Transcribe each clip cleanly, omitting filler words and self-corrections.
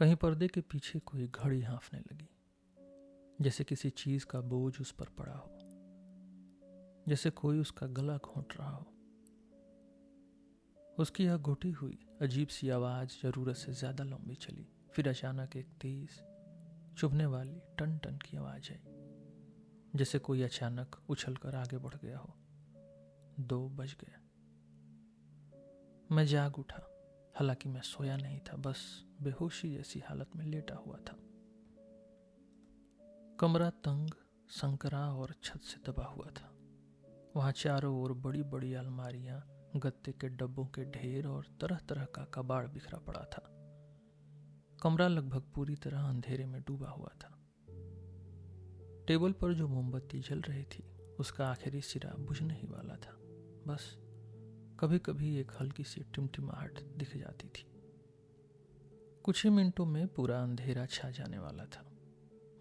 कहीं पर्दे के पीछे कोई घड़ी हाँफने लगी, जैसे किसी चीज का बोझ उस पर पड़ा हो, जैसे कोई उसका गला घोंट रहा हो। उसकी यह घुटी हुई अजीब सी आवाज जरूरत से ज्यादा लंबी चली। फिर अचानक एक तेज चुभने वाली टन टन की आवाज आई, जैसे कोई अचानक उछलकर आगे बढ़ गया हो। 2 बज गए। मैं जाग उठा। हालांकि मैं सोया नहीं था, बस बेहोशी जैसी हालत में लेटा हुआ था। कमरा तंग, संकरा और छत से दबा हुआ था। वहां चारों ओर बड़ी बड़ी अलमारियां, गत्ते के डब्बों के ढेर और तरह तरह का कबाड़ बिखरा पड़ा था। कमरा लगभग पूरी तरह अंधेरे में डूबा हुआ था। टेबल पर जो मोमबत्ती जल रही थी, उसका आखिरी सिरा बुझने ही वाला था। बस कभी कभी एक हल्की सी टिमटिमाहट दिख जाती थी। कुछ ही मिनटों में पूरा अंधेरा छा जाने वाला था।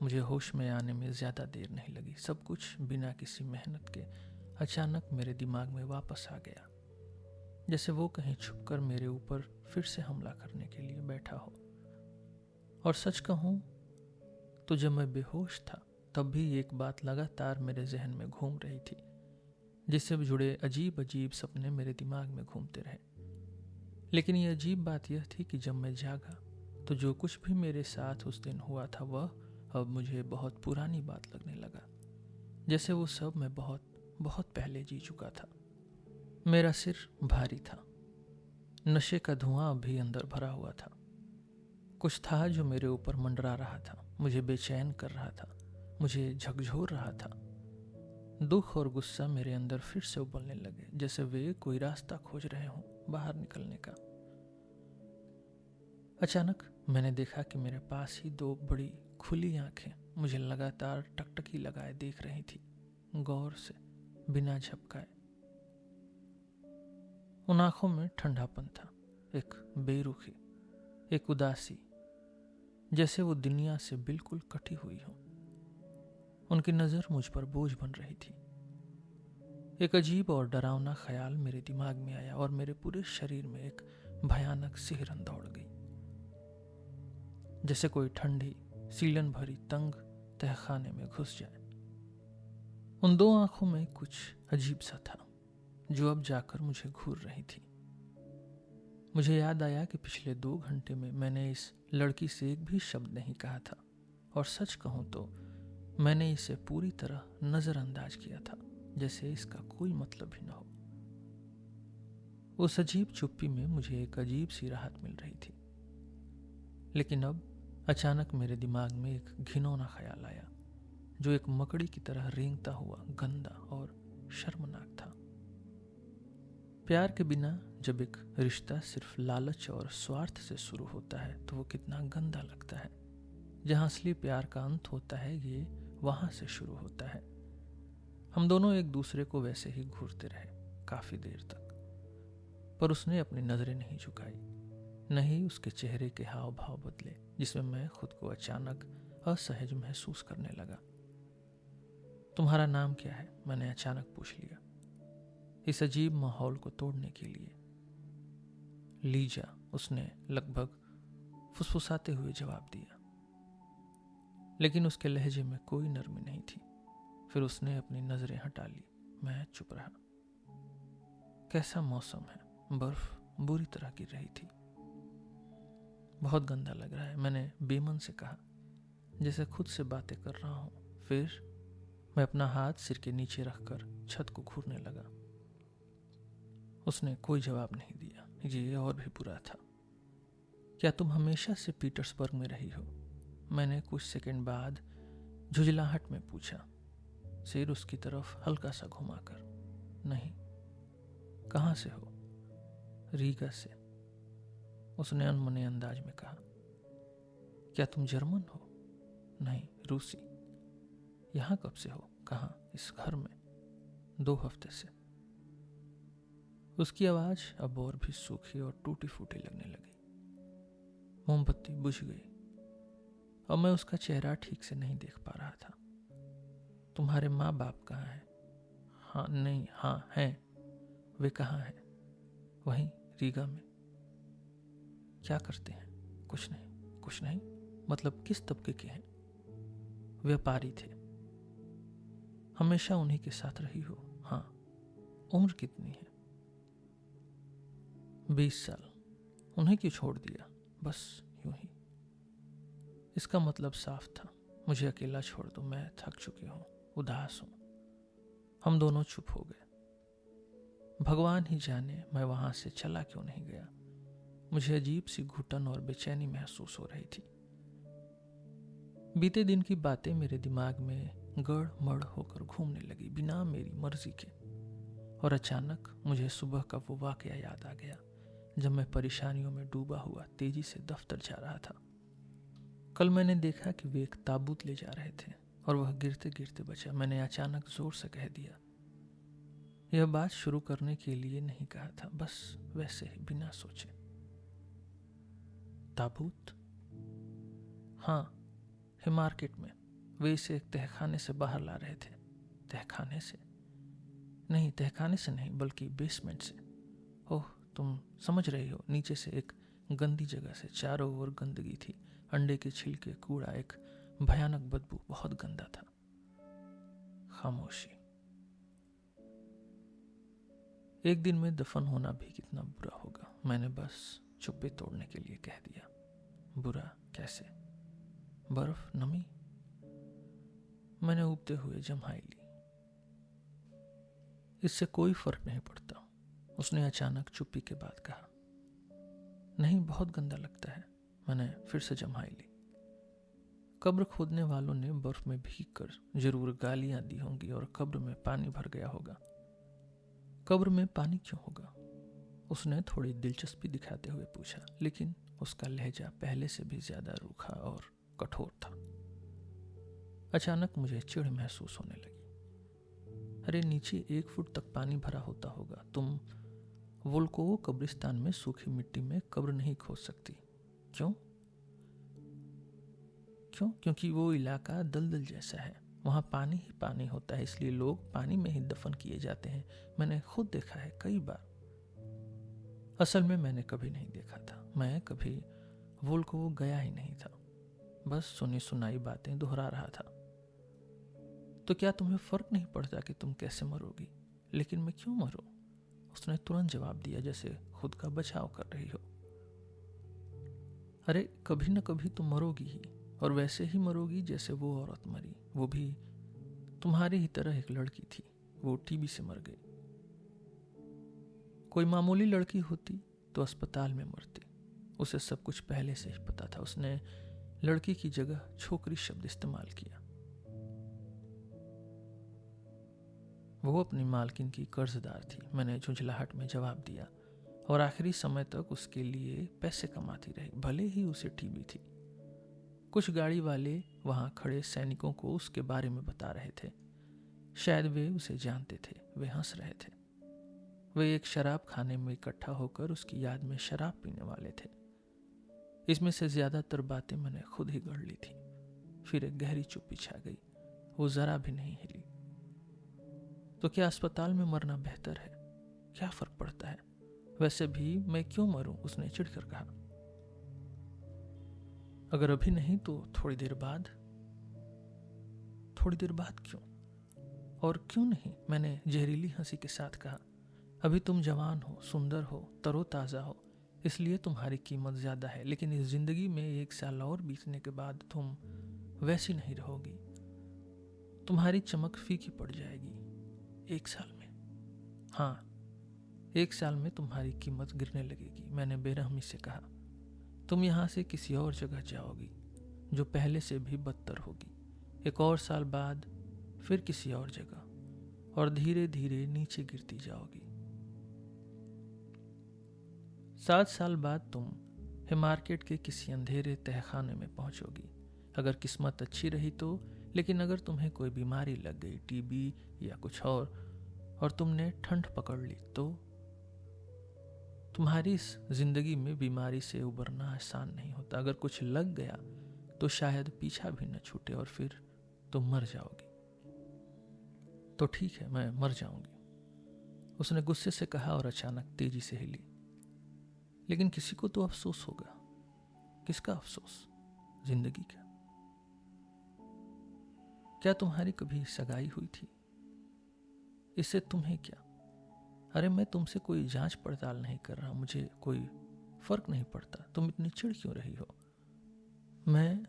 मुझे होश में आने में ज्यादा देर नहीं लगी। सब कुछ बिना किसी मेहनत के अचानक मेरे दिमाग में वापस आ गया, जैसे वो कहीं छुपकर मेरे ऊपर फिर से हमला करने के लिए बैठा हो। और सच कहूं तो जब मैं बेहोश था, तब भी एक बात लगातार मेरे जहन में घूम रही थी, जिससे जुड़े अजीब अजीब सपने मेरे दिमाग में घूमते रहे। लेकिन ये अजीब बात यह थी कि जब मैं जागा तो जो कुछ भी मेरे साथ उस दिन हुआ था, वह अब मुझे बहुत पुरानी बात लगने लगा, जैसे वो सब मैं बहुत बहुत पहले जी चुका था। मेरा सिर भारी था। नशे का धुआं अभी अंदर भरा हुआ था। कुछ था जो मेरे ऊपर मंडरा रहा था, मुझे बेचैन कर रहा था, मुझे झकझोर रहा था। दुख और गुस्सा मेरे अंदर फिर से उबलने लगे, जैसे वे कोई रास्ता खोज रहे हों बाहर निकलने का। अचानक मैंने देखा कि मेरे पास ही 2 बड़ी खुली आंखें मुझे लगातार टकटकी लगाए देख रही थी, गौर से, बिना झपकाए। उन आंखों में ठंडापन था, एक बेरुखी, एक उदासी, जैसे वो दुनिया से बिल्कुल कटी हुई हो। उनकी नजर मुझ पर बोझ बन रही थी। एक अजीब और डरावना ख्याल मेरे दिमाग में आया और मेरे पूरे शरीर में एक भयानक सिहरन दौड़ गई, जैसे कोई ठंडी सीलन भरी तंग तहखाने में घुस जाए। उन 2 आंखों में कुछ अजीब सा था, जो अब जाकर मुझे घूर रही थी। मुझे याद आया कि पिछले 2 घंटे में मैंने इस लड़की से एक भी शब्द नहीं कहा था, और सच कहूं तो मैंने इसे पूरी तरह नजरअंदाज किया था, जैसे इसका कोई मतलब ही न हो। उस अजीब चुप्पी में मुझे एक अजीब सी राहत मिल रही थी। लेकिन अब अचानक मेरे दिमाग में एक घिनौना ख्याल आया, जो एक मकड़ी की तरह रेंगता हुआ गंदा और शर्मनाक था। प्यार के बिना जब एक रिश्ता सिर्फ लालच और स्वार्थ से शुरू होता है, तो वो कितना गंदा लगता है। जहां असली प्यार का अंत होता है, ये वहां से शुरू होता है। हम दोनों एक दूसरे को वैसे ही घूरते रहे काफी देर तक, पर उसने अपनी नजरें नहीं झुकाई, नहीं उसके चेहरे के हाव भाव बदले, जिसमें मैं खुद को अचानक असहज महसूस करने लगा। तुम्हारा नाम क्या है? मैंने अचानक पूछ लिया, इस अजीब माहौल को तोड़ने के लिए। लीजा, उसने लगभग फुसफुसाते हुए जवाब दिया, लेकिन उसके लहजे में कोई नरमी नहीं थी। फिर उसने अपनी नजरें हटा ली। मैं चुप रहा। कैसा मौसम है, बर्फ बुरी तरह गिर रही थी। बहुत गंदा लग रहा है, मैंने बेमन से कहा, जैसे खुद से बातें कर रहा हूं। फिर मैं अपना हाथ सिर के नीचे रखकर छत को घूरने लगा। उसने कोई जवाब नहीं दिया। ये और भी बुरा था। क्या तुम हमेशा से पीटर्सबर्ग में रही हो? मैंने कुछ सेकंड बाद झुंझलाहट में पूछा, सिर उसकी तरफ हल्का सा घुमाकर। नहीं। कहां से हो? रीगा से, उसने अनमने अंदाज में कहा। क्या तुम जर्मन हो? नहीं, रूसी। यहां कब से हो? कहां? इस घर में 2 हफ्ते से। उसकी आवाज अब और भी सूखी और टूटी फूटी लगने लगी। मोमबत्ती बुझ गई और मैं उसका चेहरा ठीक से नहीं देख पा रहा था। तुम्हारे माँ बाप कहाँ हैं? हाँ, नहीं, हाँ हैं। वे कहाँ हैं? वहीं रीगा में। क्या करते हैं? कुछ नहीं। कुछ नहीं, मतलब किस तबके के हैं? व्यापारी थे। हमेशा उन्हीं के साथ रही हो? हाँ। उम्र कितनी है? 20 साल। उन्हें क्यों छोड़ दिया? बस यूं ही। इसका मतलब साफ था, मुझे अकेला छोड़ दो, मैं थक चुकी हूं, उदास हूं। हम दोनों चुप हो गए। भगवान ही जाने मैं वहां से चला क्यों नहीं गया। मुझे अजीब सी घुटन और बेचैनी महसूस हो रही थी। बीते दिन की बातें मेरे दिमाग में गड़मड़ होकर घूमने लगी बिना मेरी मर्जी के। और अचानक मुझे सुबह का वो वाकया याद आ गया जब मैं परेशानियों में डूबा हुआ तेजी से दफ्तर जा रहा था। कल मैंने देखा कि वे एक ताबूत ले जा रहे थे और वह गिरते गिरते बचा। मैंने अचानक जोर से कह दिया। यह बात शुरू करने के लिए नहीं कहा था, बस वैसे ही बिना सोचे। ताबूत? हाँ, मार्केट में। वे इसे एक तहखाने से बाहर ला रहे थे। तहखाने से? नहीं, तहखाने से नहीं, बल्कि बेसमेंट से। ओह, तुम समझ रही हो, नीचे से एक गंदी जगह से। चारों ओर गंदगी थी, अंडे के छिलके, कूड़ा, एक भयानक बदबू, बहुत गंदा था। खामोशी। एक दिन में दफन होना भी कितना बुरा होगा। मैंने बस चुप्पी तोड़ने के लिए कह दिया। बुरा कैसे? बर्फ, नमी? मैंने उबते हुए जम्हाई ली। इससे कोई फर्क नहीं पड़ता, उसने अचानक चुप्पी के बाद कहा। नहीं, बहुत गंदा लगता है। मैंने फिर से जम्हाई ली। कब्र खोदने वालों ने बर्फ में भीग कर जरूर गालियां दी होंगी और कब्र में पानी भर गया होगा। कब्र में पानी क्यों होगा? उसने थोड़ी दिलचस्पी दिखाते हुए पूछा, लेकिन उसका लहजा पहले से भी ज्यादा रूखा और कठोर था। अचानक मुझे चिढ़ महसूस होने लगी। अरे, नीचे 1 फुट तक पानी भरा होता होगा। तुम वोल्कोवो कब्रिस्तान में सूखी मिट्टी में कब्र नहीं खोद सकती। क्यों? क्योंकि वो इलाका दलदल जैसा है, वहां पानी ही पानी होता है, इसलिए लोग पानी में ही दफन किए जाते हैं। मैंने खुद देखा है कई बार। असल में मैंने कभी नहीं देखा था, मैं कभी वोल्कोवो गया ही नहीं था, बस सुनी सुनाई बातें दोहरा रहा था। तो क्या तुम्हें फर्क नहीं पड़ता कि तुम कैसे मरोगी? लेकिन मैं क्यों मरूं? उसने तुरंत जवाब दिया, जैसे खुद का बचाव कर रही हो। अरे, कभी न कभी तुम मरोगी ही, और वैसे ही मरोगी जैसे वो औरत मरी। वो भी तुम्हारी ही तरह एक लड़की थी, वो टीबी से मर गई। कोई मामूली लड़की होती तो अस्पताल में मरती। उसे सब कुछ पहले से ही पता था। उसने लड़की की जगह छोकरी शब्द इस्तेमाल किया। वो अपनी मालकिन की कर्जदार थी, मैंने झुंझलाहट में जवाब दिया, और आखिरी समय तक उसके लिए पैसे कमाती रही, भले ही उसे टीबी थी। कुछ गाड़ी वाले वहां खड़े सैनिकों को उसके बारे में बता रहे थे। शायद वे उसे जानते थे। वे हंस रहे थे। वे एक शराब खाने में इकट्ठा होकर उसकी याद में शराब पीने वाले थे। इसमें से ज्यादातर बातें मैंने खुद ही गढ़ ली थी। फिर एक गहरी चुप्पी छा गई। वो जरा भी नहीं हिली। तो क्या अस्पताल में मरना बेहतर है? क्या फर्क पड़ता है? वैसे भी मैं क्यों मरूं? उसने चिढ़कर कहा। अगर अभी नहीं तो थोड़ी देर बाद। थोड़ी देर बाद क्यों? और क्यों नहीं? मैंने जहरीली हंसी के साथ कहा। अभी तुम जवान हो, सुंदर हो, तरोताजा हो, इसलिए तुम्हारी कीमत ज्यादा है। लेकिन इस जिंदगी में 1 साल और बीतने के बाद तुम वैसी नहीं रहोगी। तुम्हारी चमक फीकी पड़ जाएगी। 1 साल में? हाँ, 1 साल में तुम्हारी कीमत गिरने लगेगी। मैंने बेरहमी से कहा। तुम यहां से किसी और जगह जाओगी जो पहले से भी बदतर होगी। 1 और साल बाद फिर किसी और जगह, और धीरे धीरे नीचे गिरती जाओगी। 7 साल बाद तुम मार्केट के किसी अंधेरे तहखाने में पहुंचोगी, अगर किस्मत अच्छी रही तो। लेकिन अगर तुम्हें कोई बीमारी लग गई, टीबी या कुछ और तुमने ठंड पकड़ ली, तो तुम्हारी इस जिंदगी में बीमारी से उबरना आसान नहीं होता। अगर कुछ लग गया तो शायद पीछा भी न छूटे और फिर तुम मर जाओगी। तो ठीक है, मैं मर जाऊंगी, उसने गुस्से से कहा और अचानक तेजी से हिली। लेकिन किसी को तो अफसोस होगा। किसका अफसोस? जिंदगी का। क्या तुम्हारी कभी सगाई हुई थी? इससे तुम्हें क्या? अरे मैं तुमसे कोई जांच पड़ताल नहीं कर रहा, मुझे कोई फर्क नहीं पड़ता। तुम इतनी चिढ़ क्यों रही हो? मैं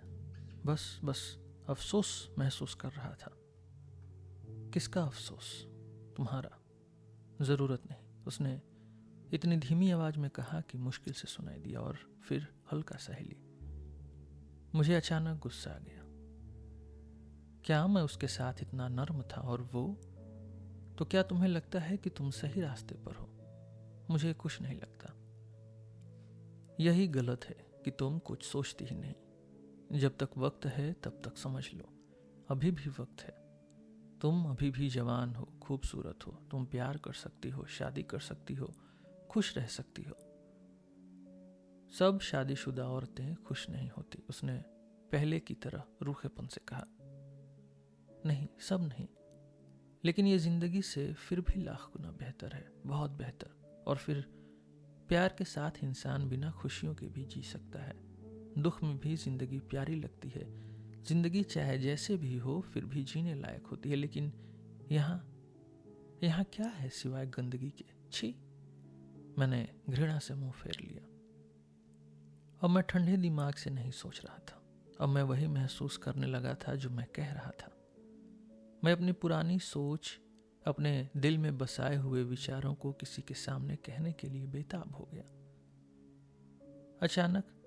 बस अफसोस महसूस कर रहा था। किसका अफसोस? तुम्हारा। जरूरत नहीं, उसने इतनी धीमी आवाज में कहा कि मुश्किल से सुनाई दिया, और फिर हल्का सा हिली। मुझे अचानक गुस्सा आ गया। क्या मैं उसके साथ इतना नर्म था? और वो तो क्या तुम्हें लगता है कि तुम सही रास्ते पर हो? मुझे कुछ नहीं लगता। यही गलत है कि तुम कुछ सोचती ही नहीं। जब तक वक्त है तब तक समझ लो, अभी भी वक्त है। तुम अभी भी जवान हो, खूबसूरत हो, तुम प्यार कर सकती हो, शादी कर सकती हो, खुश रह सकती हो। सब शादीशुदा औरतें खुश नहीं होती, उसने पहले की तरह रूखेपन से कहा। नहीं, सब नहीं, लेकिन ये जिंदगी से फिर भी लाख गुना बेहतर है, बहुत बेहतर। और फिर प्यार के साथ इंसान बिना खुशियों के भी जी सकता है। दुख में भी जिंदगी प्यारी लगती है। जिंदगी चाहे जैसे भी हो फिर भी जीने लायक होती है। लेकिन यहाँ क्या है सिवाय गंदगी के? छी! मैंने घृणा से मुंह फेर लिया। अब मैं ठंडे दिमाग से नहीं सोच रहा था। अब मैं वही महसूस करने लगा था जो मैं कह रहा था। मैं अपनी पुरानी सोच, अपने दिल में बसाए हुए विचारों को किसी के सामने कहने के लिए बेताब हो गया। अचानक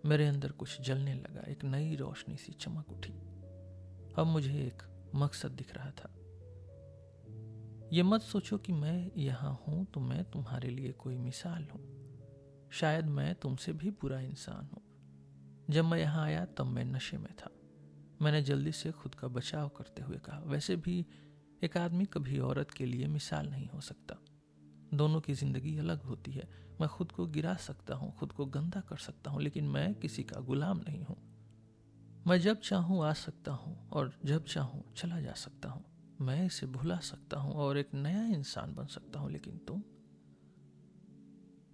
मेरे अंदर कुछ जलने लगा, एक नई रोशनी सी चमक उठी। अब मुझे एक मकसद दिख रहा था। ये मत सोचो कि मैं यहां हूं तो मैं तुम्हारे लिए कोई मिसाल हूं। शायद मैं तुमसे भी बुरा इंसान हूं। जब मैं यहां आया तब मैं नशे में था। मैंने जल्दी से खुद का बचाव करते हुए कहा, वैसे भी एक आदमी कभी औरत के लिए मिसाल नहीं हो सकता। दोनों की जिंदगी अलग होती है। मैं खुद को गिरा सकता हूँ, खुद को गंदा कर सकता हूँ, लेकिन मैं किसी का गुलाम नहीं हूँ। मैं जब चाहूँ आ सकता हूँ और जब चाहूँ चला जा सकता हूँ। मैं इसे भुला सकता हूँ और एक नया इंसान बन सकता हूँ, लेकिन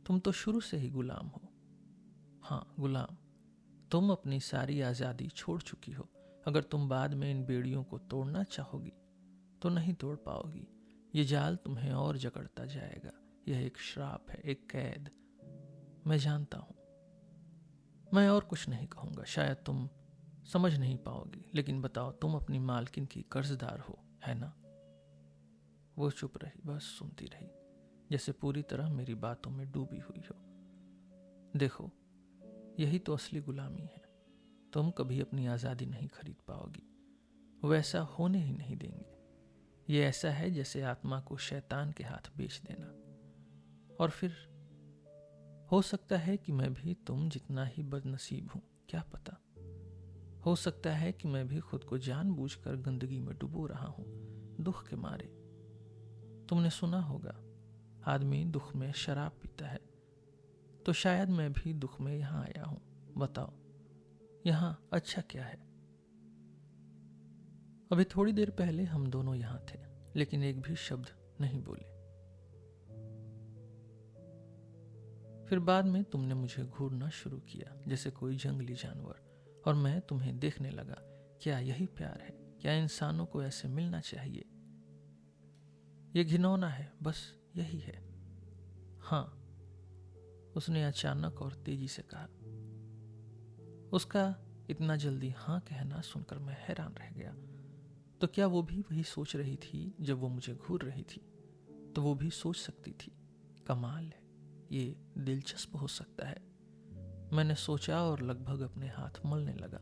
तुम तो शुरू से ही गुलाम हो। हाँ, गुलाम। तुम अपनी सारी आज़ादी छोड़ चुकी हो। अगर तुम बाद में इन बेड़ियों को तोड़ना चाहोगी तो नहीं तोड़ पाओगी। ये जाल तुम्हें और जकड़ता जाएगा। यह एक श्राप है, एक कैद। मैं जानता हूं। मैं और कुछ नहीं कहूंगा, शायद तुम समझ नहीं पाओगी, लेकिन बताओ, तुम अपनी मालकिन की कर्जदार हो, है ना? वो चुप रही, बस सुनती रही, जैसे पूरी तरह मेरी बातों में डूबी हुई हो। देखो, यही तो असली गुलामी है। तुम कभी अपनी आज़ादी नहीं खरीद पाओगी। वैसा होने ही नहीं देंगे। ये ऐसा है जैसे आत्मा को शैतान के हाथ बेच देना। और फिर हो सकता है कि मैं भी तुम जितना ही बदनसीब हूं, क्या पता। हो सकता है कि मैं भी खुद को जानबूझकर गंदगी में डुबो रहा हूं, दुख के मारे। तुमने सुना होगा, आदमी दुख में शराब पीता है। तो शायद मैं भी दुख में यहां आया हूं। बताओ, यहां अच्छा क्या है? अभी थोड़ी देर पहले हम दोनों यहां थे, लेकिन एक भी शब्द नहीं बोले। फिर बाद में तुमने मुझे घूरना शुरू किया जैसे कोई जंगली जानवर, और मैं तुम्हें देखने लगा। क्या यही प्यार है? क्या इंसानों को ऐसे मिलना चाहिए? ये घिनौना है, बस यही है। हाँ, उसने अचानक और तेजी से कहा। उसका इतना जल्दी हाँ कहना सुनकर मैं हैरान रह गया। तो क्या वो भी वही सोच रही थी जब वो मुझे घूर रही थी? तो वो भी सोच सकती थी। कमाल है, ये दिलचस्प हो सकता है। मैंने सोचा और लगभग अपने हाथ मलने लगा।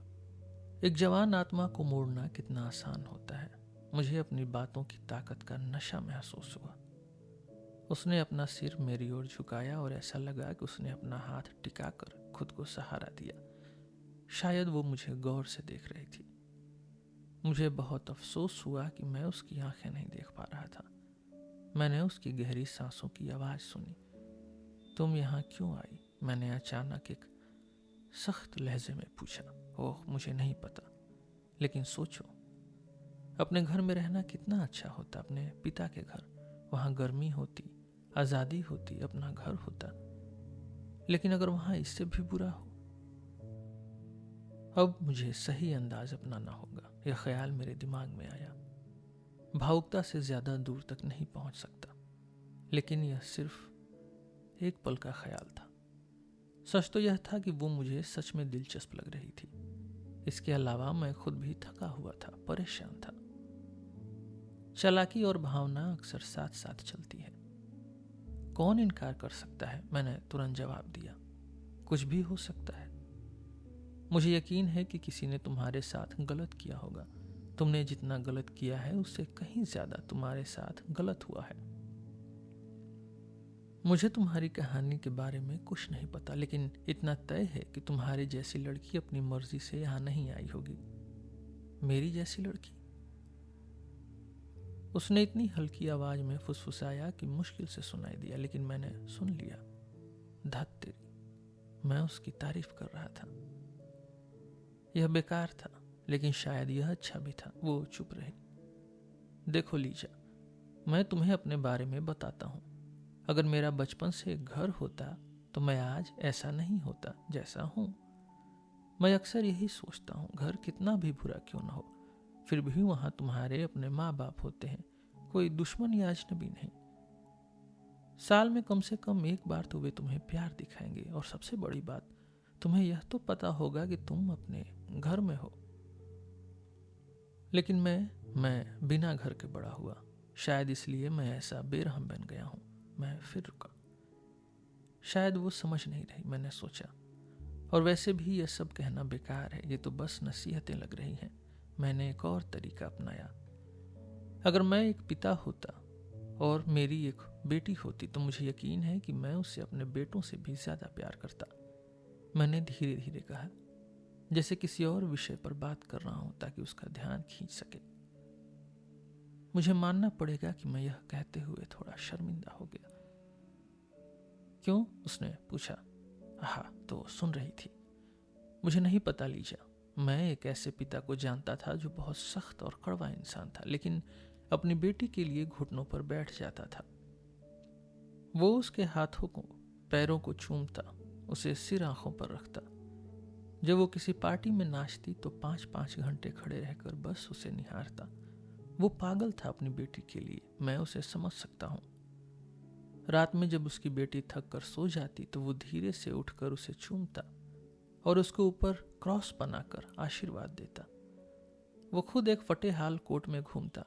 एक जवान आत्मा को मोड़ना कितना आसान होता है। मुझे अपनी बातों की ताकत का नशा महसूस हुआ। उसने अपना सिर मेरी ओर झुकाया और ऐसा लगा कि उसने अपना हाथ टिकाकर खुद को सहारा दिया। शायद वो मुझे गौर से देख रही थी। मुझे बहुत अफसोस हुआ कि मैं उसकी आंखें नहीं देख पा रहा था। मैंने उसकी गहरी सांसों की आवाज सुनी। तुम यहाँ क्यों आई? मैंने अचानक एक सख्त लहजे में पूछा। ओह, मुझे नहीं पता, लेकिन सोचो, अपने घर में रहना कितना अच्छा होता। अपने पिता के घर, वहां गर्मी होती, आजादी होती, अपना घर होता। लेकिन अगर वहां इससे भी बुरा हो, अब मुझे सही अंदाज अपनाना होगा, यह ख्याल मेरे दिमाग में आया। भावुकता से ज्यादा दूर तक नहीं पहुंच सकता, लेकिन यह सिर्फ एक पल का ख्याल था। सच तो यह था कि वो मुझे सच में दिलचस्प लग रही थी। इसके अलावा मैं खुद भी थका हुआ था, परेशान था। चालाकी और भावना अक्सर साथ साथ चलती है। कौन इनकार कर सकता है? मैंने तुरंत जवाब दिया। कुछ भी हो सकता है। मुझे यकीन है कि किसी ने तुम्हारे साथ गलत किया होगा। तुमने जितना गलत किया है उससे कहीं ज्यादा तुम्हारे साथ गलत हुआ है। मुझे तुम्हारी कहानी के बारे में कुछ नहीं पता, लेकिन इतना तय है कि तुम्हारी जैसी लड़की अपनी मर्जी से यहां नहीं आई होगी। मेरी जैसी लड़की? उसने इतनी हल्की आवाज में फुसफुसाया कि मुश्किल से सुनाई दिया, लेकिन मैंने सुन लिया। धत तेरी, मैं उसकी तारीफ कर रहा था। यह बेकार था, लेकिन शायद यह अच्छा भी था। वो चुप रही। देखो लीजा, मैं तुम्हें अपने बारे में बताता हूं। अगर मेरा बचपन से एक घर होता तो मैं आज ऐसा नहीं होता जैसा हूं। मैं अक्सर यही सोचता हूं, घर कितना भी बुरा क्यों ना हो, फिर भी वहां तुम्हारे अपने माँ बाप होते हैं, कोई दुश्मन या अजनबी नहीं। साल में कम से कम एक बार तो वे तुम्हें प्यार दिखाएंगे, और सबसे बड़ी बात, तुम्हें यह तो पता होगा कि तुम अपने घर में हो। लेकिन मैं बिना घर के बड़ा हुआ। शायद इसलिए मैं ऐसा बेरहम बन गया हूं। मैं फिर रुका। शायद वो समझ नहीं रही, मैंने सोचा। और वैसे भी यह सब कहना बेकार है, ये तो बस नसीहतें लग रही हैं। मैंने एक और तरीका अपनाया। अगर मैं एक पिता होता और मेरी एक बेटी होती तो मुझे यकीन है कि मैं उससे अपने बेटों से भी ज्यादा प्यार करता। मैंने धीरे धीरे कहा, जैसे किसी और विषय पर बात कर रहा हूं ताकि उसका ध्यान खींच सके। मुझे मानना पड़ेगा कि मैं यह कहते हुए थोड़ा शर्मिंदा हो गया। क्यों? उसने पूछा। हाँ, तो सुन रही थी। मुझे नहीं पता लीजा, मैं एक ऐसे पिता को जानता था जो बहुत सख्त और कड़वा इंसान था, लेकिन अपनी बेटी के लिए घुटनों पर बैठ जाता था। वो उसके हाथों को, पैरों को चूमता, उसे सिर आंखों पर रखता। जब वो किसी पार्टी में नाचती तो 5-5 घंटे खड़े रहकर बस उसे निहारता। वो पागल था अपनी बेटी के लिए, मैं उसे समझ सकता हूँ। रात में जब उसकी बेटी थक कर सो जाती तो वो धीरे से उठकर उसे चूमता और उसके ऊपर क्रॉस बनाकर आशीर्वाद देता। वो खुद एक फटे हाल कोट में घूमता,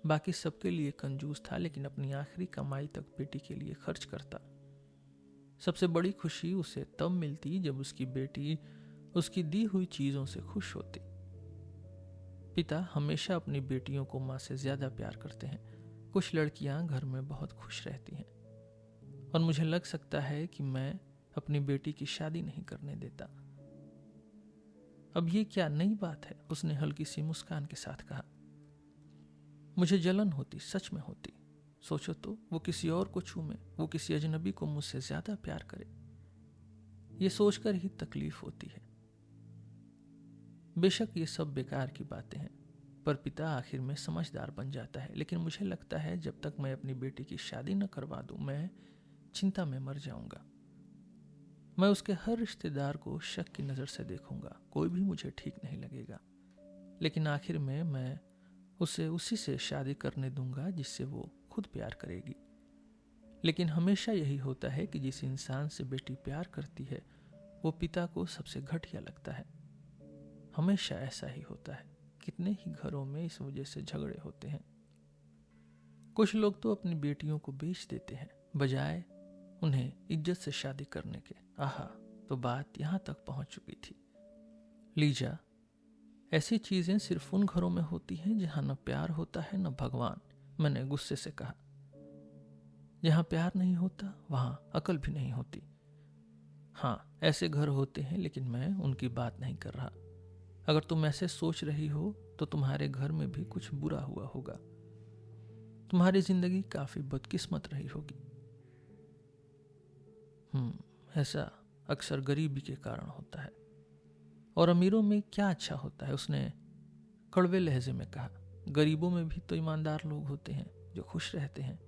बाकी सबके लिए कंजूस था, लेकिन अपनी आखिरी कमाई तक बेटी के लिए खर्च करता। सबसे बड़ी खुशी उसे तब मिलती जब उसकी बेटी उसकी दी हुई चीजों से खुश होती। पिता हमेशा अपनी बेटियों को माँ से ज्यादा प्यार करते हैं। कुछ लड़कियां घर में बहुत खुश रहती हैं, और मुझे लग सकता है कि मैं अपनी बेटी की शादी नहीं करने देता। अब ये क्या नई बात है? उसने हल्की सी मुस्कान के साथ कहा। मुझे जलन होती, सच में होती। सोचो तो, वो किसी और को चूमे, वो किसी अजनबी को मुझसे ज्यादा प्यार करे। ये सोचकर ही तकलीफ होती है। बेशक ये सब बेकार की बातें हैं, पर पिता आखिर में समझदार बन जाता है। लेकिन मुझे लगता है जब तक मैं अपनी बेटी की शादी न करवा दूं, मैं चिंता में मर जाऊंगा। मैं उसके हर रिश्तेदार को शक की नजर से देखूंगा, कोई भी मुझे ठीक नहीं लगेगा। लेकिन आखिर में मैं उसे उसी से शादी करने दूंगा जिससे वो खुद प्यार करेगी। लेकिन हमेशा यही होता है कि जिस इंसान से बेटी प्यार करती है वो पिता को सबसे घटिया लगता है। हमेशा ऐसा ही होता है। कितने ही घरों में इस वजह से झगड़े होते हैं। कुछ लोग तो अपनी बेटियों को बेच देते हैं बजाय उन्हें इज्जत से शादी करने के। आहा, तो बात यहां तक पहुंच चुकी थी। लीजा, ऐसी चीजें सिर्फ उन घरों में होती हैं जहां न प्यार होता है न भगवान, मैंने गुस्से से कहा। जहां प्यार नहीं होता वहां अकल भी नहीं होती। हाँ, ऐसे घर होते हैं, लेकिन मैं उनकी बात नहीं कर रहा। अगर तुम ऐसे सोच रही हो तो तुम्हारे घर में भी कुछ बुरा हुआ होगा। तुम्हारी जिंदगी काफी बदकिस्मत रही होगी। ऐसा अक्सर गरीबी के कारण होता है। और अमीरों में क्या अच्छा होता है? उसने कड़वे लहजे में कहा। गरीबों में भी तो ईमानदार लोग होते हैं जो खुश रहते हैं।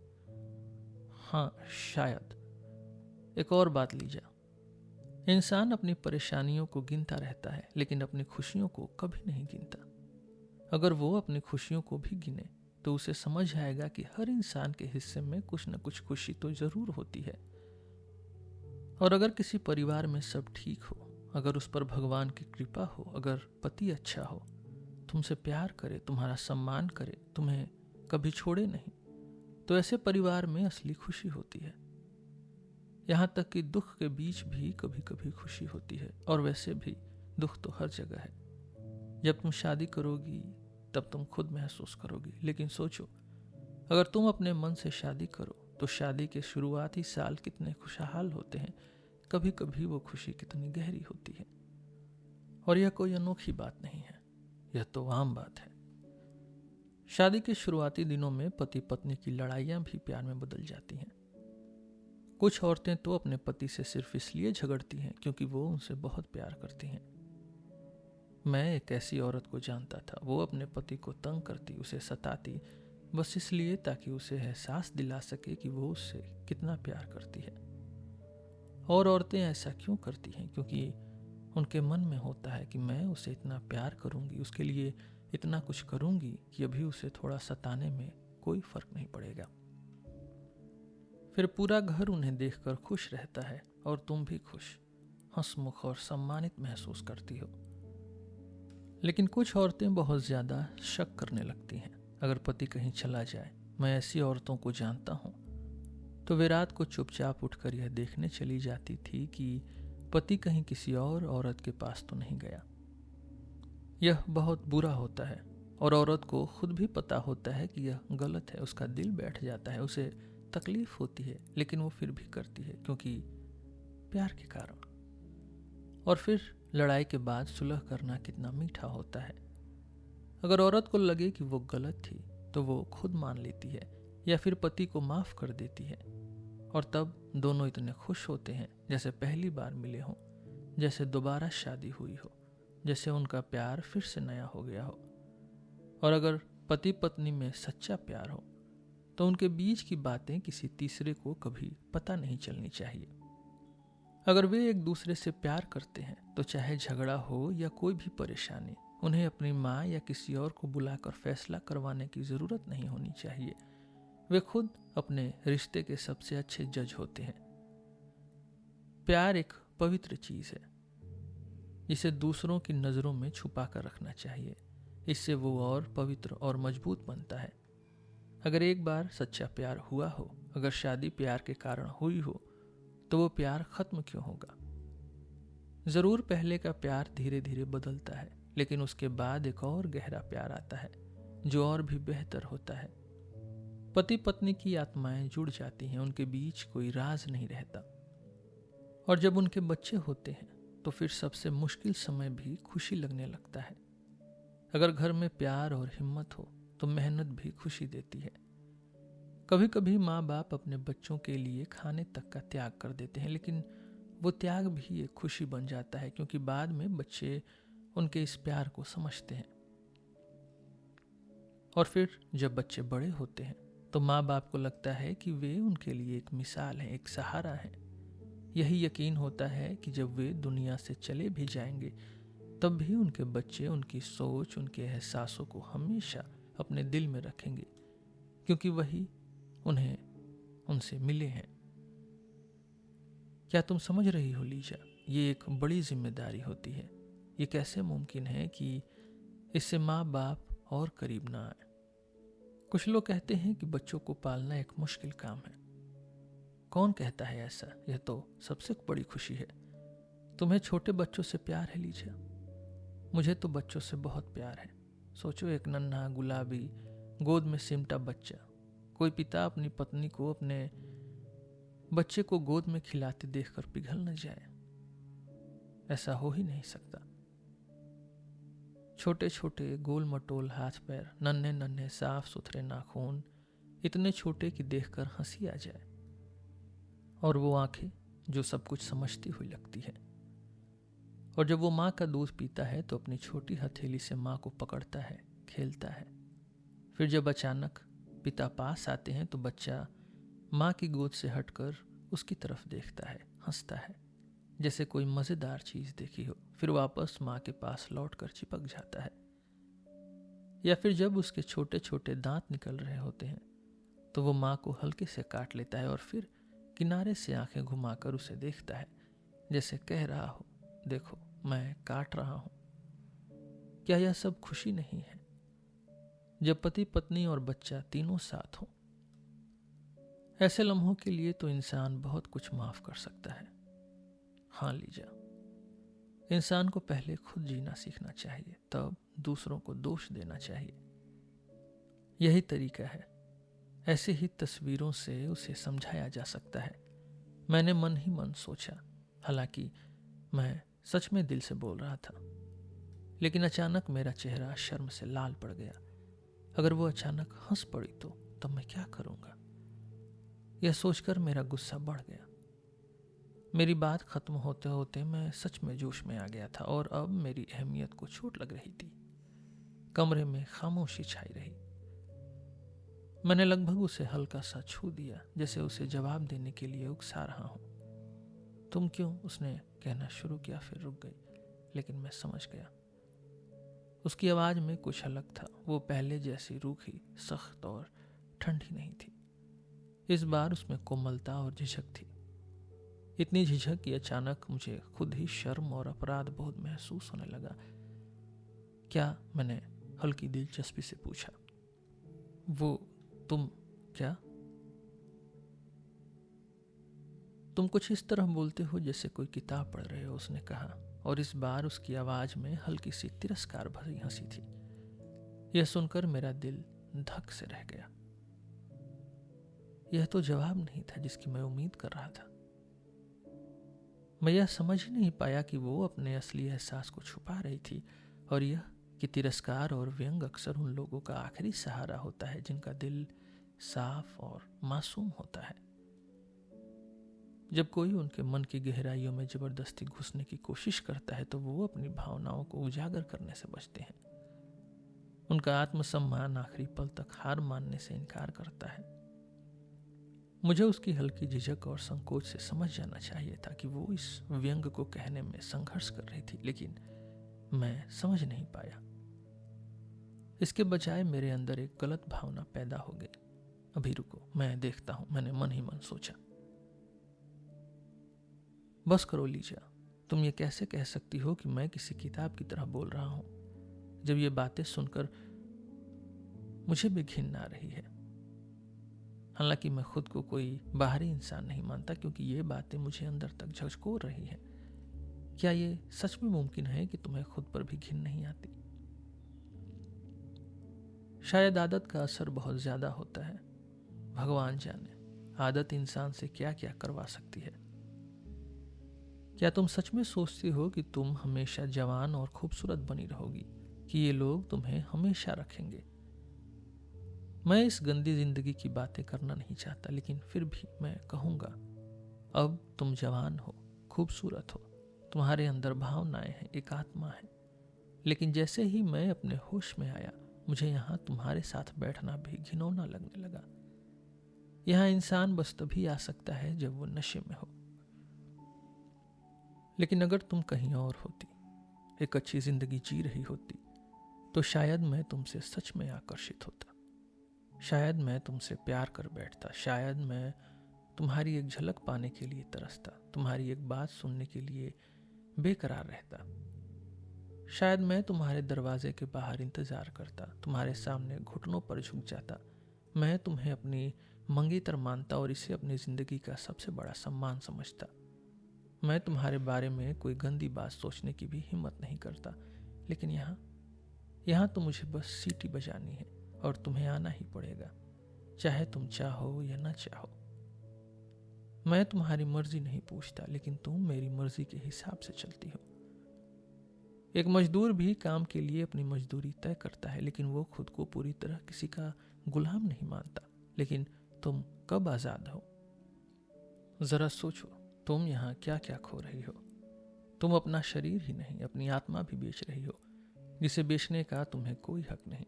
हाँ, शायद। एक और बात लीजा, इंसान अपनी परेशानियों को गिनता रहता है, लेकिन अपनी खुशियों को कभी नहीं गिनता। अगर वो अपनी खुशियों को भी गिने तो उसे समझ आएगा कि हर इंसान के हिस्से में कुछ न कुछ खुशी तो जरूर होती है। और अगर किसी परिवार में सब ठीक हो, अगर उस पर भगवान की कृपा हो, अगर पति अच्छा हो, तुमसे प्यार करे, तुम्हारा सम्मान करे, तुम्हें कभी छोड़े नहीं, तो ऐसे परिवार में असली खुशी होती है। यहाँ तक कि दुख के बीच भी कभी कभी खुशी होती है। और वैसे भी दुख तो हर जगह है। जब तुम शादी करोगी तब तुम खुद महसूस करोगी। लेकिन सोचो, अगर तुम अपने मन से शादी करो तो शादी के शुरुआती साल कितने खुशहाल होते हैं। कभी कभी वो खुशी कितनी गहरी होती है। और यह कोई अनोखी बात नहीं है, यह तो आम बात है। शादी के शुरुआती दिनों में पति पत्नी की लड़ाइयां भी प्यार में बदल जाती हैं। कुछ औरतें तो अपने पति से सिर्फ इसलिए झगड़ती हैं क्योंकि वो उनसे बहुत प्यार करती हैं। मैं एक ऐसी औरत को जानता था। वो अपने पति को तंग करती, उसे सताती, बस इसलिए ताकि उसे एहसास दिला सके कि वो उससे कितना प्यार करती है। और औरतें ऐसा क्यों करती हैं? क्योंकि उनके मन में होता है कि मैं उसे इतना प्यार करूंगी, उसके लिए इतना कुछ करूंगी कि अभी उसे थोड़ा सताने में कोई फर्क नहीं पड़ेगा। फिर पूरा घर उन्हें देखकर खुश रहता है और तुम भी खुश, हंसमुख और सम्मानित महसूस करती हो। लेकिन कुछ औरतें बहुत ज्यादा शक करने लगती हैं। अगर पति कहीं चला जाए, मैं ऐसी औरतों को जानता हूं, तो वे रात को चुपचाप उठकर यह देखने चली जाती थी कि पति कहीं किसी और औरत के पास तो नहीं गया। यह बहुत बुरा होता है और औरत को खुद भी पता होता है कि यह गलत है। उसका दिल बैठ जाता है, उसे तकलीफ होती है, लेकिन वो फिर भी करती है क्योंकि प्यार के कारण। और फिर लड़ाई के बाद सुलह करना कितना मीठा होता है। अगर औरत को लगे कि वो गलत थी तो वो खुद मान लेती है या फिर पति को माफ कर देती है। और तब दोनों इतने खुश होते हैं जैसे पहली बार मिले हों, जैसे दोबारा शादी हुई हो, जैसे उनका प्यार फिर से नया हो गया हो। और अगर पति पत्नी में सच्चा प्यार हो तो उनके बीच की बातें किसी तीसरे को कभी पता नहीं चलनी चाहिए। अगर वे एक दूसरे से प्यार करते हैं तो चाहे झगड़ा हो या कोई भी परेशानी, उन्हें अपनी माँ या किसी और को बुलाकर फैसला करवाने की जरूरत नहीं होनी चाहिए। वे खुद अपने रिश्ते के सबसे अच्छे जज होते हैं। प्यार एक पवित्र चीज है, इसे दूसरों की नजरों में छुपा कर रखना चाहिए। इससे वो और पवित्र और मजबूत बनता है। अगर एक बार सच्चा प्यार हुआ हो, अगर शादी प्यार के कारण हुई हो, तो वो प्यार खत्म क्यों होगा? जरूर पहले का प्यार धीरे धीरे बदलता है, लेकिन उसके बाद एक और गहरा प्यार आता है जो और भी बेहतर होता है। पति पत्नी की आत्माएं जुड़ जाती हैं, उनके बीच कोई राज नहीं रहता। और जब उनके बच्चे होते हैं तो फिर सबसे मुश्किल समय भी खुशी लगने लगता है। अगर घर में प्यार और हिम्मत हो तो मेहनत भी खुशी देती है। कभी कभी माँ बाप अपने बच्चों के लिए खाने तक का त्याग कर देते हैं, लेकिन वो त्याग भी एक खुशी बन जाता है क्योंकि बाद में बच्चे उनके इस प्यार को समझते हैं। और फिर जब बच्चे बड़े होते हैं तो माँ बाप को लगता है कि वे उनके लिए एक मिसाल है, एक सहारा है। यही यकीन होता है कि जब वे दुनिया से चले भी जाएंगे तब भी उनके बच्चे उनकी सोच, उनके एहसासों को हमेशा अपने दिल में रखेंगे क्योंकि वही उन्हें उनसे मिले हैं। क्या तुम समझ रही हो लीजा? ये एक बड़ी जिम्मेदारी होती है। ये कैसे मुमकिन है कि इससे माँ बाप और करीब ना आए? कुछ लोग कहते हैं कि बच्चों को पालना एक मुश्किल काम है। कौन कहता है ऐसा? यह तो सबसे बड़ी खुशी है। तुम्हें छोटे बच्चों से प्यार है लीजा? मुझे तो बच्चों से बहुत प्यार है। सोचो, एक नन्हा गुलाबी गोद में सिमटा बच्चा। कोई पिता अपनी पत्नी को अपने बच्चे को गोद में खिलाते देखकर पिघल न जाए? ऐसा हो ही नहीं सकता। छोटे छोटे गोल मटोल हाथ पैर, नन्हे नन्हे साफ सुथरे नाखून, इतने छोटे कि देखकर हंसी आ जाए। और वो आंखें जो सब कुछ समझती हुई लगती है। और जब वो माँ का दूध पीता है तो अपनी छोटी हथेली से माँ को पकड़ता है, खेलता है। फिर जब अचानक पिता पास आते हैं तो बच्चा माँ की गोद से हटकर उसकी तरफ देखता है, हंसता है, जैसे कोई मज़ेदार चीज़ देखी हो, फिर वापस माँ के पास लौट कर चिपक जाता है। या फिर जब उसके छोटे छोटे दांत निकल रहे होते हैं तो वो माँ को हल्के से काट लेता है और फिर किनारे से आंखें घुमाकर उसे देखता है, जैसे कह रहा हो, देखो मैं काट रहा हूं। क्या यह सब खुशी नहीं है? जब पति पत्नी और बच्चा तीनों साथ हो, ऐसे लम्हों के लिए तो इंसान बहुत कुछ माफ कर सकता है। हाँ लीजा, इंसान को पहले खुद जीना सीखना चाहिए, तब दूसरों को दोष देना चाहिए। यही तरीका है। ऐसे ही तस्वीरों से उसे समझाया जा सकता है। मैंने मन ही मन सोचा, हालांकि मैं सच में दिल से बोल रहा था, लेकिन अचानक मेरा चेहरा शर्म से लाल पड़ गया। अगर वो अचानक हंस पड़ी तो तब मैं क्या करूंगा? यह सोचकर मेरा गुस्सा बढ़ गया। मेरी बात खत्म होते होते मैं सच में जोश में आ गया था और अब मेरी अहमियत को चोट लग रही थी। कमरे में खामोशी छाई रही। मैंने लगभग उसे हल्का सा छू दिया, जैसे उसे जवाब देने के लिए उकसा रहा हूं। तुम क्यों? उसने कहना शुरू किया, फिर रुक गई, लेकिन मैं समझ गया। उसकी आवाज में कुछ अलग था। वो पहले जैसी रूखी, सख्त और ठंडी नहीं थी। इस बार उसमें कोमलता और झिझक थी। इतनी झिझक कि अचानक मुझे खुद ही शर्म और अपराध बोध महसूस होने लगा। क्या? मैंने हल्की दिलचस्पी से पूछा। वो तुम क्या? तुम कुछ इस तरह बोलते हो जैसे कोई किताब पढ़ रहे हो, उसने कहा, और इस बार उसकी आवाज में हल्की सी तिरस्कार भरी हंसी थी। यह सुनकर मेरा दिल धक से रह गया। यह तो जवाब नहीं था जिसकी मैं उम्मीद कर रहा था। मैं यह समझ ही नहीं पाया कि वो अपने असली एहसास को छुपा रही थी, और यह कि तिरस्कार और व्यंग अक्सर उन लोगों का आखिरी सहारा होता है जिनका दिल साफ और मासूम होता है। जब कोई उनके मन की गहराइयों में जबरदस्ती घुसने की कोशिश करता है तो वो अपनी भावनाओं को उजागर करने से बचते हैं। उनका आत्मसम्मान आखिरी पल तक हार मानने से इनकार करता है। मुझे उसकी हल्की झिझक और संकोच से समझ जाना चाहिए था कि वो इस व्यंग को कहने में संघर्ष कर रही थी, लेकिन मैं समझ नहीं पाया। इसके बजाय मेरे अंदर एक गलत भावना पैदा हो गई। अभी रुको, मैं देखता हूं, मैंने मन ही मन सोचा। बस करो लीजा, तुम ये कैसे कह सकती हो कि मैं किसी किताब की तरह बोल रहा हूं? जब ये बातें सुनकर मुझे भी घिन आ रही है। हालांकि मैं खुद को कोई बाहरी इंसान नहीं मानता, क्योंकि ये बातें मुझे अंदर तक झकझोर रही हैं। क्या ये सच में मुमकिन है कि तुम्हें खुद पर भी घिन नहीं आती? शायद आदत का असर बहुत ज्यादा होता है। भगवान जाने आदत इंसान से क्या क्या करवा सकती है। क्या तुम सच में सोचती हो कि तुम हमेशा जवान और खूबसूरत बनी रहोगी, कि ये लोग तुम्हें हमेशा रखेंगे? मैं इस गंदी जिंदगी की बातें करना नहीं चाहता, लेकिन फिर भी मैं कहूंगा, अब तुम जवान हो, खूबसूरत हो, तुम्हारे अंदर भावनाएं हैं, एक आत्मा है। लेकिन जैसे ही मैं अपने होश में आया, मुझे यहाँ तुम्हारे साथ बैठना भी घिनौना लगने लगा। यहाँ इंसान बस तभी आ सकता है जब वो नशे में हो। लेकिन अगर तुम कहीं और होती, एक अच्छी जिंदगी जी रही होती, तो शायद मैं तुमसे सच में आकर्षित होता। शायद मैं तुमसे प्यार कर बैठता। शायद मैं तुम्हारी एक झलक पाने के लिए तरसता, तुम्हारी एक बात सुनने के लिए बेकरार रहता। शायद मैं तुम्हारे दरवाजे के बाहर इंतजार करता, तुम्हारे सामने घुटनों पर झुक जाता। मैं तुम्हें अपनी मंगेतर मानता और इसे अपनी जिंदगी का सबसे बड़ा सम्मान समझता। मैं तुम्हारे बारे में कोई गंदी बात सोचने की भी हिम्मत नहीं करता। लेकिन यहाँ तो मुझे बस सीटी बजानी है और तुम्हें आना ही पड़ेगा, चाहे तुम चाहो या ना चाहो। मैं तुम्हारी मर्जी नहीं पूछता, लेकिन तुम मेरी मर्जी के हिसाब से चलती हो। एक मजदूर भी काम के लिए अपनी मजदूरी तय करता है, लेकिन वो खुद को पूरी तरह किसी का गुलाम नहीं मानता। लेकिन तुम कब आजाद हो? जरा सोचो, तुम यहाँ क्या क्या खो रही हो। तुम अपना शरीर ही नहीं, अपनी आत्मा भी बेच रही हो, जिसे बेचने का तुम्हें कोई हक नहीं।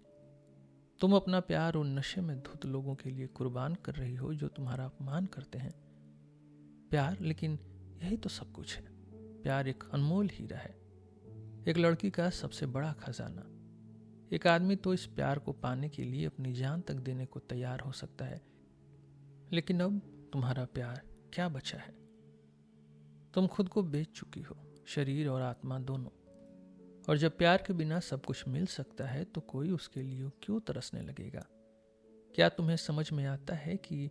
तुम अपना प्यार उन नशे में धुत लोगों के लिए कुर्बान कर रही हो जो तुम्हारा अपमान करते हैं। प्यार, लेकिन यही तो सब कुछ है। प्यार एक अनमोल हीरा है, एक लड़की का सबसे बड़ा खजाना। एक आदमी तो इस प्यार को पाने के लिए अपनी जान तक देने को तैयार हो सकता है, लेकिन अब तुम्हारा प्यार क्या बचा है? तुम खुद को बेच चुकी हो, शरीर और आत्मा दोनों। और जब प्यार के बिना सब कुछ मिल सकता है तो कोई उसके लिए क्यों तरसने लगेगा? क्या तुम्हें समझ में आता है कि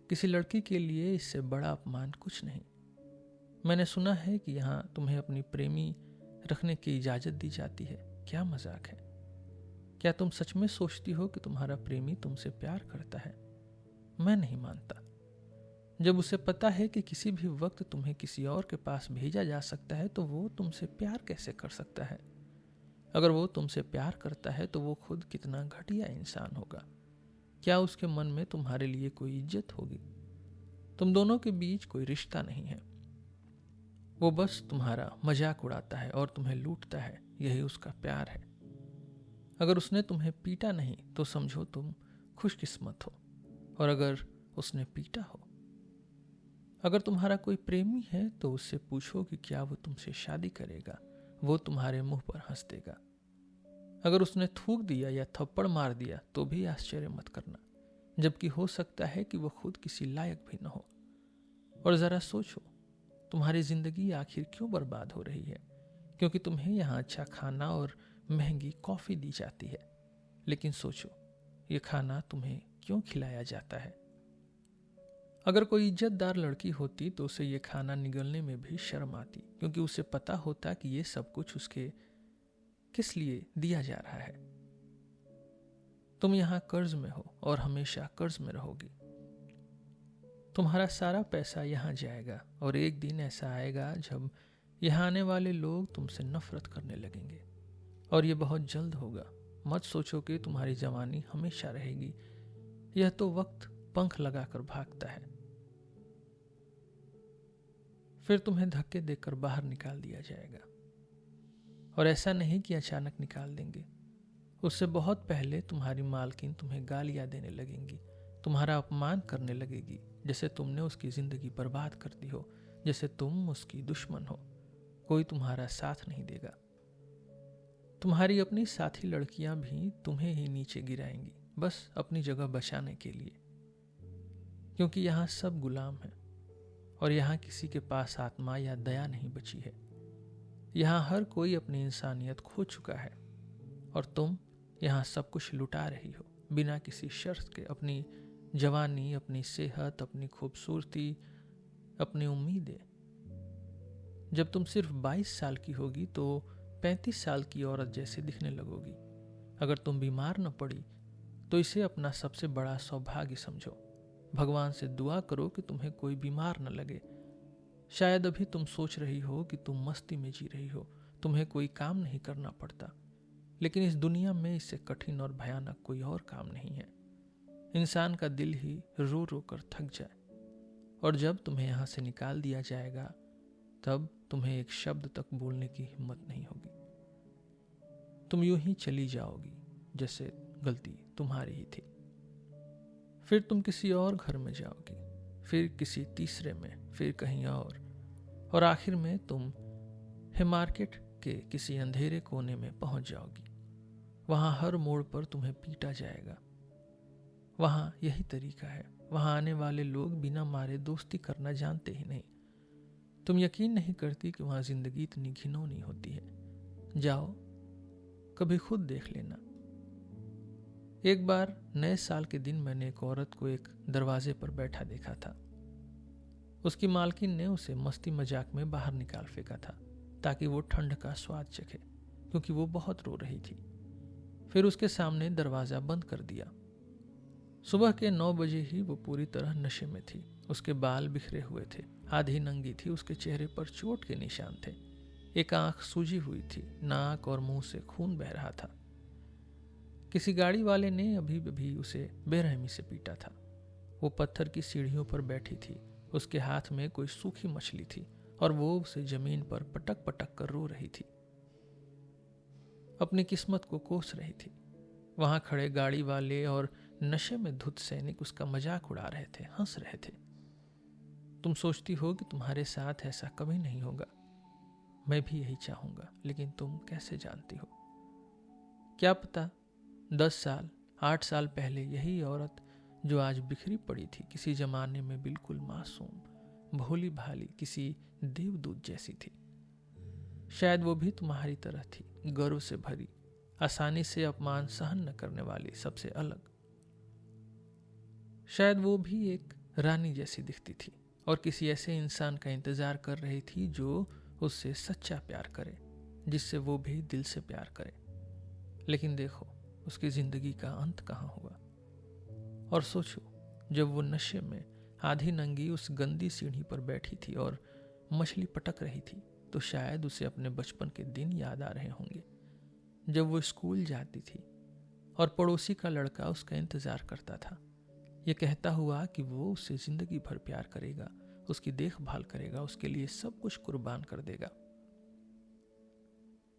किसी लड़की के लिए इससे बड़ा अपमान कुछ नहीं? मैंने सुना है कि यहाँ तुम्हें अपनी प्रेमी रखने की इजाजत दी जाती है। क्या मजाक है? क्या तुम सच में सोचती हो कि तुम्हारा प्रेमी तुमसे प्यार करता है? मैं नहीं मानता। जब उसे पता है कि किसी भी वक्त तुम्हें किसी और के पास भेजा जा सकता है तो वो तुमसे प्यार कैसे कर सकता है? अगर वो तुमसे प्यार करता है तो वो खुद कितना घटिया इंसान होगा। क्या उसके मन में तुम्हारे लिए कोई इज्जत होगी? तुम दोनों के बीच कोई रिश्ता नहीं है। वो बस तुम्हारा मजाक उड़ाता है और तुम्हें लूटता है। यही उसका प्यार है। अगर उसने तुम्हें पीटा नहीं तो समझो तुम खुशकिस्मत हो, और अगर उसने पीटा हो, अगर तुम्हारा कोई प्रेमी है तो उससे पूछो कि क्या वो तुमसे शादी करेगा। वो तुम्हारे मुंह पर हंस देगा। अगर उसने थूक दिया या थप्पड़ मार दिया तो भी आश्चर्य मत करना, जबकि हो सकता है कि वो खुद किसी लायक भी न हो। और जरा सोचो, तुम्हारी जिंदगी आखिर क्यों बर्बाद हो रही है? क्योंकि तुम्हें यहाँ अच्छा खाना और महंगी कॉफी दी जाती है। लेकिन सोचो, ये खाना तुम्हें क्यों खिलाया जाता है? अगर कोई इज्जतदार लड़की होती तो उसे ये खाना निगलने में भी शर्म आती, क्योंकि उसे पता होता कि ये सब कुछ उसके किस लिए दिया जा रहा है। तुम यहाँ कर्ज में हो और हमेशा कर्ज में रहोगी। तुम्हारा सारा पैसा यहाँ जाएगा और एक दिन ऐसा आएगा जब यहाँ आने वाले लोग तुमसे नफरत करने लगेंगे, और ये बहुत जल्द होगा। मत सोचो कि तुम्हारी जवानी हमेशा रहेगी। यह तो वक्त पंख लगाकर भागता है, फिर तुम्हें धक्के देकर बाहर निकाल दिया जाएगा। और ऐसा नहीं कि अचानक निकाल देंगे, उससे बहुत पहले तुम्हारी मालकिन तुम्हें गालियां देने लगेंगी, तुम्हारा अपमान करने लगेगी, जैसे तुमने उसकी जिंदगी बर्बाद कर दी हो, जैसे तुम उसकी दुश्मन हो। कोई तुम्हारा साथ नहीं देगा। तुम्हारी अपनी साथी लड़कियां भी तुम्हें ही नीचे गिराएंगी, बस अपनी जगह बचाने के लिए। क्योंकि यहाँ सब गुलाम हैं, और यहाँ किसी के पास आत्मा या दया नहीं बची है। यहाँ हर कोई अपनी इंसानियत खो चुका है, और तुम यहाँ सब कुछ लुटा रही हो बिना किसी शर्त के। अपनी जवानी, अपनी सेहत, अपनी खूबसूरती, अपनी उम्मीदें। जब तुम सिर्फ 22 साल की होगी तो 35 साल की औरत जैसे दिखने लगोगी। अगर तुम बीमार न पड़ी तो इसे अपना सबसे बड़ा सौभाग्य समझो। भगवान से दुआ करो कि तुम्हें कोई बीमार न लगे। शायद अभी तुम सोच रही हो कि तुम मस्ती में जी रही हो, तुम्हें कोई काम नहीं करना पड़ता, लेकिन इस दुनिया में इससे कठिन और भयानक कोई और काम नहीं है। इंसान का दिल ही रो रो कर थक जाए, और जब तुम्हें यहाँ से निकाल दिया जाएगा तब तुम्हें एक शब्द तक बोलने की हिम्मत नहीं होगी। तुम यूं ही चली जाओगी जैसे गलती तुम्हारी ही थी। फिर तुम किसी और घर में जाओगी, फिर किसी तीसरे में, फिर कहीं और आखिर में तुम मार्केट के किसी अंधेरे कोने में पहुंच जाओगी। वहां हर मोड़ पर तुम्हें पीटा जाएगा। वहां यही तरीका है। वहां आने वाले लोग बिना मारे दोस्ती करना जानते ही नहीं। तुम यकीन नहीं करती कि वहां जिंदगी इतनी घिनौनी होती है। जाओ, कभी खुद देख लेना। एक बार नए साल के दिन मैंने एक औरत को एक दरवाजे पर बैठा देखा था। उसकी मालकिन ने उसे मस्ती मजाक में बाहर निकाल फेंका था ताकि वो ठंड का स्वाद चखे, क्योंकि वो बहुत रो रही थी। फिर उसके सामने दरवाजा बंद कर दिया। सुबह के 9 बजे ही वो पूरी तरह नशे में थी। उसके बाल बिखरे हुए थे, आधी नंगी थी, उसके चेहरे पर चोट के निशान थे, एक आंख सूजी हुई थी, नाक और मुंह से खून बह रहा था। किसी गाड़ी वाले ने अभी भी उसे बेरहमी से पीटा था। वो पत्थर की सीढ़ियों पर बैठी थी, उसके हाथ में कोई सूखी मछली थी और वो उसे जमीन पर पटक पटक कर रो रही थी, अपनी किस्मत को कोस रही थी। वहां खड़े गाड़ी वाले और नशे में धुत सैनिक उसका मजाक उड़ा रहे थे, हंस रहे थे। तुम सोचती हो कि तुम्हारे साथ ऐसा कभी नहीं होगा, मैं भी यही चाहूंगा, लेकिन तुम कैसे जानती हो? क्या पता 10 साल 8 साल पहले यही औरत जो आज बिखरी पड़ी थी किसी जमाने में बिल्कुल मासूम भोली भाली किसी देवदूत जैसी थी। शायद वो भी तुम्हारी तरह थी, गर्व से भरी, आसानी से अपमान सहन न करने वाली, सबसे अलग। शायद वो भी एक रानी जैसी दिखती थी और किसी ऐसे इंसान का इंतजार कर रही थी जो उससे सच्चा प्यार करे, जिससे वो भी दिल से प्यार करे। लेकिन देखो उसकी जिंदगी का अंत कहाँ हुआ। और सोचो, जब वो नशे में आधी नंगी उस गंदी सीढ़ी पर बैठी थी और मछली पटक रही थी, तो शायद उसे अपने बचपन के दिन याद आ रहे होंगे, जब वो स्कूल जाती थी और पड़ोसी का लड़का उसका इंतजार करता था, ये कहता हुआ कि वो उससे जिंदगी भर प्यार करेगा, उसकी देखभाल करेगा, उसके लिए सब कुछ कुर्बान कर देगा।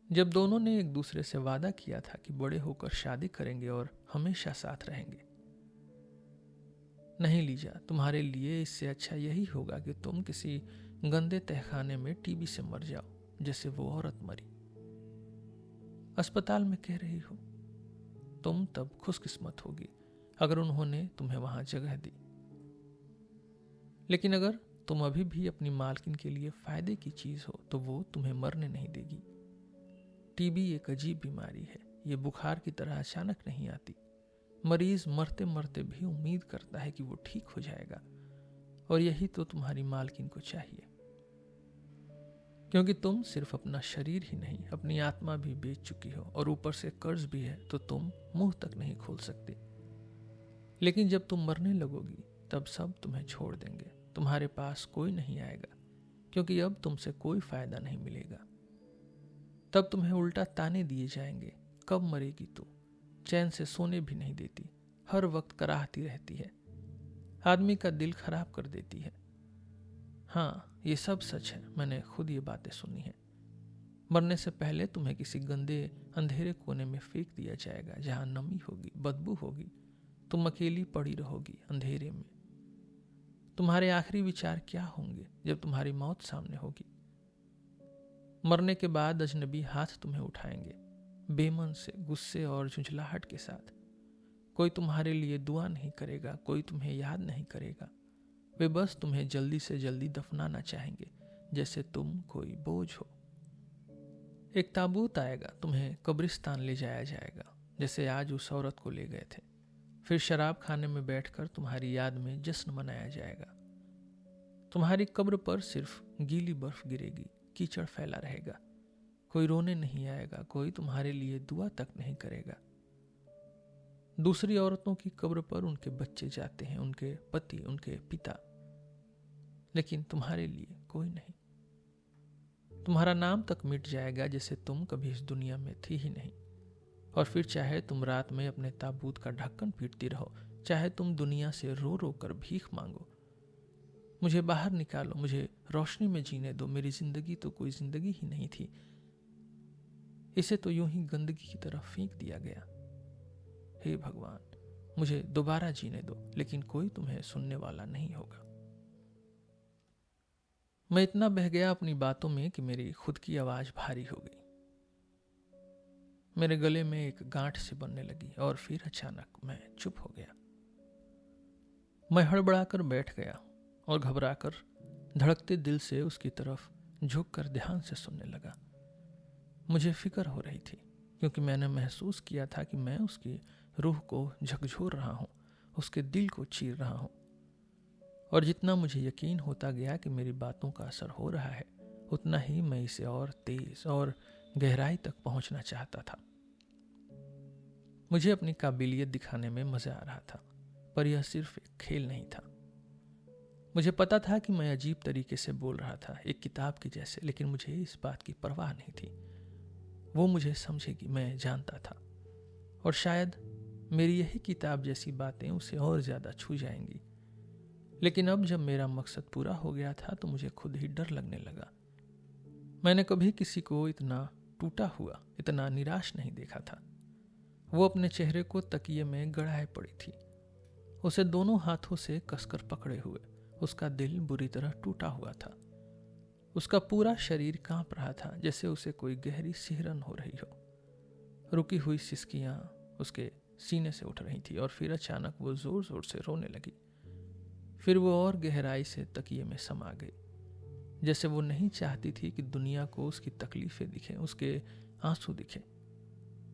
जब दोनों ने एक दूसरे से वादा किया था कि बड़े होकर शादी करेंगे और हमेशा साथ रहेंगे। नहीं लीजा, तुम्हारे लिए इससे अच्छा यही होगा कि तुम किसी गंदे तहखाने में टीबी से मर जाओ, जैसे वो औरत मरी। अस्पताल में कह रही हो, तुम तब खुशकिस्मत होगी अगर उन्होंने तुम्हें वहां जगह दी। लेकिन अगर तुम अभी भी अपनी मालकिन के लिए फायदे की चीज हो तो वो तुम्हें मरने नहीं देगी। टीबी एक अजीब बीमारी है, ये बुखार की तरह अचानक नहीं आती। मरीज मरते मरते भी उम्मीद करता है कि वो ठीक हो जाएगा, और यही तो तुम्हारी मालकिन को चाहिए। क्योंकि तुम सिर्फ अपना शरीर ही नहीं, अपनी आत्मा भी बेच चुकी हो और ऊपर से कर्ज भी है, तो तुम मुंह तक नहीं खोल सकते। लेकिन जब तुम मरने लगोगी तब सब तुम्हें छोड़ देंगे, तुम्हारे पास कोई नहीं आएगा, क्योंकि अब तुमसे कोई फायदा नहीं मिलेगा। तब तुम्हें उल्टा ताने दिए जाएंगे, कब मरेगी तू, चैन से सोने भी नहीं देती, हर वक्त कराहती रहती है, आदमी का दिल खराब कर देती है। हाँ, ये सब सच है, मैंने खुद ये बातें सुनी है। मरने से पहले तुम्हें किसी गंदे अंधेरे कोने में फेंक दिया जाएगा, जहां नमी होगी, बदबू होगी, तुम अकेली पड़ी रहोगी अंधेरे में। तुम्हारे आखिरी विचार क्या होंगे जब तुम्हारी मौत सामने होगी? मरने के बाद अजनबी हाथ तुम्हें उठाएंगे, बेमन से, गुस्से और झुंझलाहट के साथ। कोई तुम्हारे लिए दुआ नहीं करेगा, कोई तुम्हें याद नहीं करेगा। वे बस तुम्हें जल्दी से जल्दी दफनाना चाहेंगे, जैसे तुम कोई बोझ हो। एक ताबूत आएगा, तुम्हें कब्रिस्तान ले जाया जाएगा, जैसे आज उस औरत को ले गए थे। फिर शराब खाने में बैठकर तुम्हारी याद में जश्न मनाया जाएगा। तुम्हारी कब्र पर सिर्फ गीली बर्फ गिरेगी, कीचड़ फैला रहेगा। कोई रोने नहीं आएगा, कोई तुम्हारे लिए दुआ तक नहीं करेगा। दूसरी औरतों की कब्र पर उनके बच्चे जाते हैं, उनके पति, उनके पिता, लेकिन तुम्हारे लिए कोई नहीं। तुम्हारा नाम तक मिट जाएगा, जैसे तुम कभी इस दुनिया में थी ही नहीं। और फिर चाहे तुम रात में अपने ताबूत का ढक्कन पीटती रहो, चाहे तुम दुनिया से रो रो कर भीख मांगो, मुझे बाहर निकालो, मुझे रोशनी में जीने दो, मेरी जिंदगी तो कोई जिंदगी ही नहीं थी, इसे तो यूं ही गंदगी की तरफ फेंक दिया गया। हे भगवान, मुझे दोबारा जीने दो, लेकिन कोई तुम्हें सुनने वाला नहीं होगा। मैं इतना बह गया अपनी बातों में कि मेरी खुद की आवाज भारी हो गई। मेरे गले में एक गांठ सी बनने लगी और फिर अचानक मैं चुप हो गया। मैं हड़बड़ाकर बैठ गया और घबराकर धड़कते दिल से उसकी तरफ झुककर ध्यान से सुनने लगा। मुझे फिक्र हो रही थी, क्योंकि मैंने महसूस किया था कि मैं उसकी रूह को झकझोर रहा हूं, उसके दिल को चीर रहा हूं। और जितना मुझे यकीन होता गया कि मेरी बातों का असर हो रहा है, उतना ही मैं इसे और तेज और गहराई तक पहुंचना चाहता था। मुझे अपनी काबिलियत दिखाने में मजा आ रहा था, पर यह सिर्फ एक खेल नहीं था। मुझे पता था कि मैं अजीब तरीके से बोल रहा था, एक किताब की जैसे, लेकिन मुझे इस बात की परवाह नहीं थी। वो मुझे समझेगी, मैं जानता था, और शायद मेरी यही किताब जैसी बातें उसे और ज्यादा छू जाएंगी। लेकिन अब जब मेरा मकसद पूरा हो गया था तो मुझे खुद ही डर लगने लगा। मैंने कभी किसी को इतना टूटा हुआ, इतना निराश नहीं देखा था। वो अपने चेहरे को तकिए में गड़ाए पड़ी थी, उसे दोनों हाथों से कसकर पकड़े हुए। उसका दिल बुरी तरह टूटा हुआ था। उसका पूरा शरीर कांप रहा था, जैसे उसे कोई गहरी सिहरन हो रही हो। रुकी हुई सिसकियां उसके सीने से उठ रही थी और फिर अचानक वो जोर जोर से रोने लगी। फिर वो और गहराई से तकिए में समा गई, जैसे वो नहीं चाहती थी कि दुनिया को उसकी तकलीफें दिखें, उसके आंसू दिखें।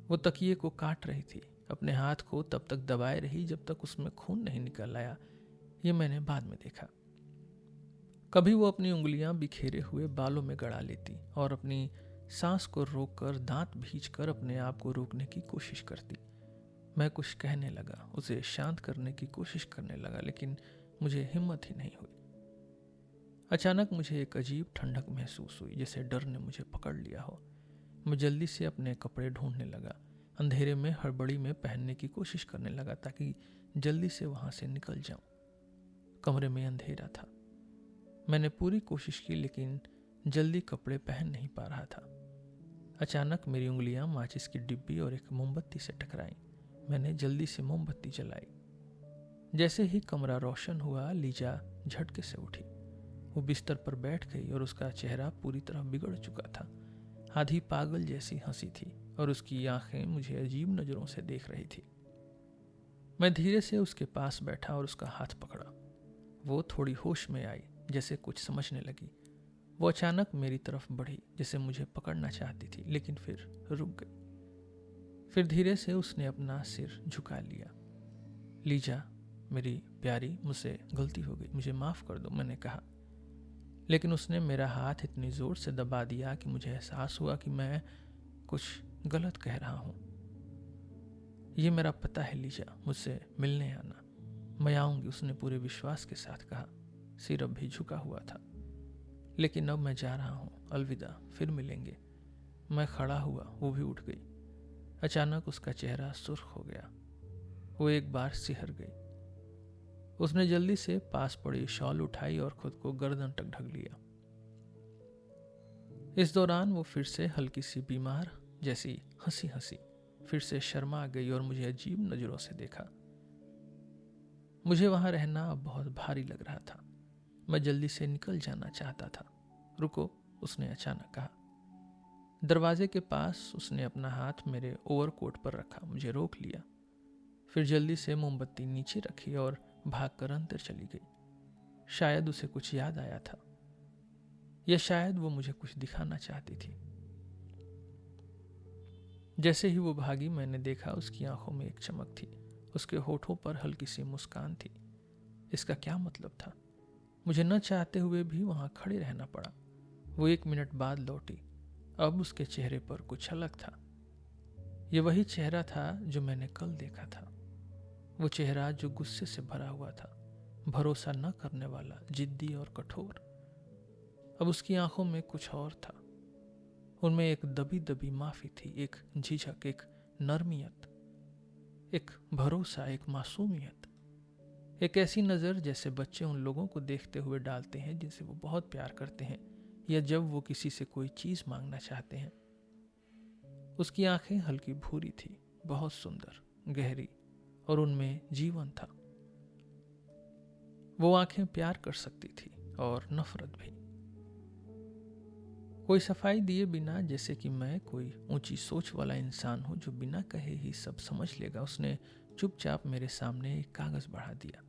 वो तकिए को काट रही थी, अपने हाथ को तब तक दबाए रही जब तक उसमें खून नहीं निकल आया। ये मैंने बाद में देखा। कभी वो अपनी उंगलियां बिखेरे हुए बालों में गड़ा लेती और अपनी सांस को रोककर दांत भींचकर अपने आप को रोकने की कोशिश करती। मैं कुछ कहने लगा, उसे शांत करने की कोशिश करने लगा, लेकिन मुझे हिम्मत ही नहीं हुई। अचानक मुझे एक अजीब ठंडक महसूस हुई, जैसे डर ने मुझे पकड़ लिया हो। मैं जल्दी से अपने कपड़े ढूंढने लगा, अंधेरे में हड़बड़ी में पहनने की कोशिश करने लगा ताकि जल्दी से वहां से निकल जाऊं। कमरे में अंधेरा था। मैंने पूरी कोशिश की, लेकिन जल्दी कपड़े पहन नहीं पा रहा था। अचानक मेरी उंगलियां माचिस की डिब्बी और एक मोमबत्ती से टकराई। मैंने जल्दी से मोमबत्ती जलाई। जैसे ही कमरा रोशन हुआ, लीजा झटके से उठी। वो बिस्तर पर बैठ गई और उसका चेहरा पूरी तरह बिगड़ चुका था। आधी पागल जैसी हंसी थी और उसकी आंखें मुझे अजीब नजरों से देख रही थी। मैं धीरे से उसके पास बैठा और उसका हाथ पकड़ा। वो थोड़ी होश में आई, जैसे कुछ समझने लगी। वो अचानक मेरी तरफ बढ़ी, जैसे मुझे पकड़ना चाहती थी, लेकिन फिर रुक गई। फिर धीरे से उसने अपना सिर झुका लिया। लीजा मेरी प्यारी, मुझसे गलती हो गई, मुझे माफ कर दो, मैंने कहा। लेकिन उसने मेरा हाथ इतनी जोर से दबा दिया कि मुझे एहसास हुआ कि मैं कुछ गलत कह रहा हूं। ये मेरा पता है लीजा, मुझसे मिलने आना। मैं आऊंगी, उसने पूरे विश्वास के साथ कहा। सिर अब भी झुका हुआ था। लेकिन अब मैं जा रहा हूं, अलविदा, फिर मिलेंगे। मैं खड़ा हुआ, वो भी उठ गई। अचानक उसका चेहरा सुर्ख हो गया। वो एक बार सिहर गई। उसने जल्दी से पास पड़ी शॉल उठाई और खुद को गर्दन तक ढक लिया। इस दौरान वो फिर से हल्की सी बीमार जैसी हंसी हंसी, फिर से शर्मा गई और मुझे अजीब नजरों से देखा। मुझे वहां रहना अब बहुत भारी लग रहा था। मैं जल्दी से निकल जाना चाहता था। रुको, उसने अचानक कहा। दरवाजे के पास उसने अपना हाथ मेरे ओवरकोट पर रखा, मुझे रोक लिया। फिर जल्दी से मोमबत्ती नीचे रखी और भागकर अंदर चली गई। शायद उसे कुछ याद आया था, या शायद वो मुझे कुछ दिखाना चाहती थी। जैसे ही वो भागी, मैंने देखा उसकी आंखों में एक चमक थी, उसके होठों पर हल्की सी मुस्कान थी। इसका क्या मतलब था? मुझे न चाहते हुए भी वहां खड़े रहना पड़ा। वो 1 मिनट बाद लौटी। अब उसके चेहरे पर कुछ अलग था। ये वही चेहरा था जो मैंने कल देखा था। वो चेहरा जो गुस्से से भरा हुआ था, भरोसा न करने वाला, जिद्दी और कठोर। अब उसकी आंखों में कुछ और था। उनमें एक दबी दबी माफी थी, एक झिझक, एक नरमियत, एक भरोसा, एक मासूमियत। एक ऐसी नज़र जैसे बच्चे उन लोगों को देखते हुए डालते हैं जिनसे वो बहुत प्यार करते हैं, या जब वो किसी से कोई चीज़ मांगना चाहते हैं। उसकी आंखें हल्की भूरी थी, बहुत सुंदर, गहरी, और उनमें जीवन था। वो आंखें प्यार कर सकती थी और नफरत भी। कोई सफाई दिए बिना, जैसे कि मैं कोई ऊंची सोच वाला इंसान हूं जो बिना कहे ही सब समझ लेगा, उसने चुपचाप मेरे सामने एक कागज बढ़ा दिया।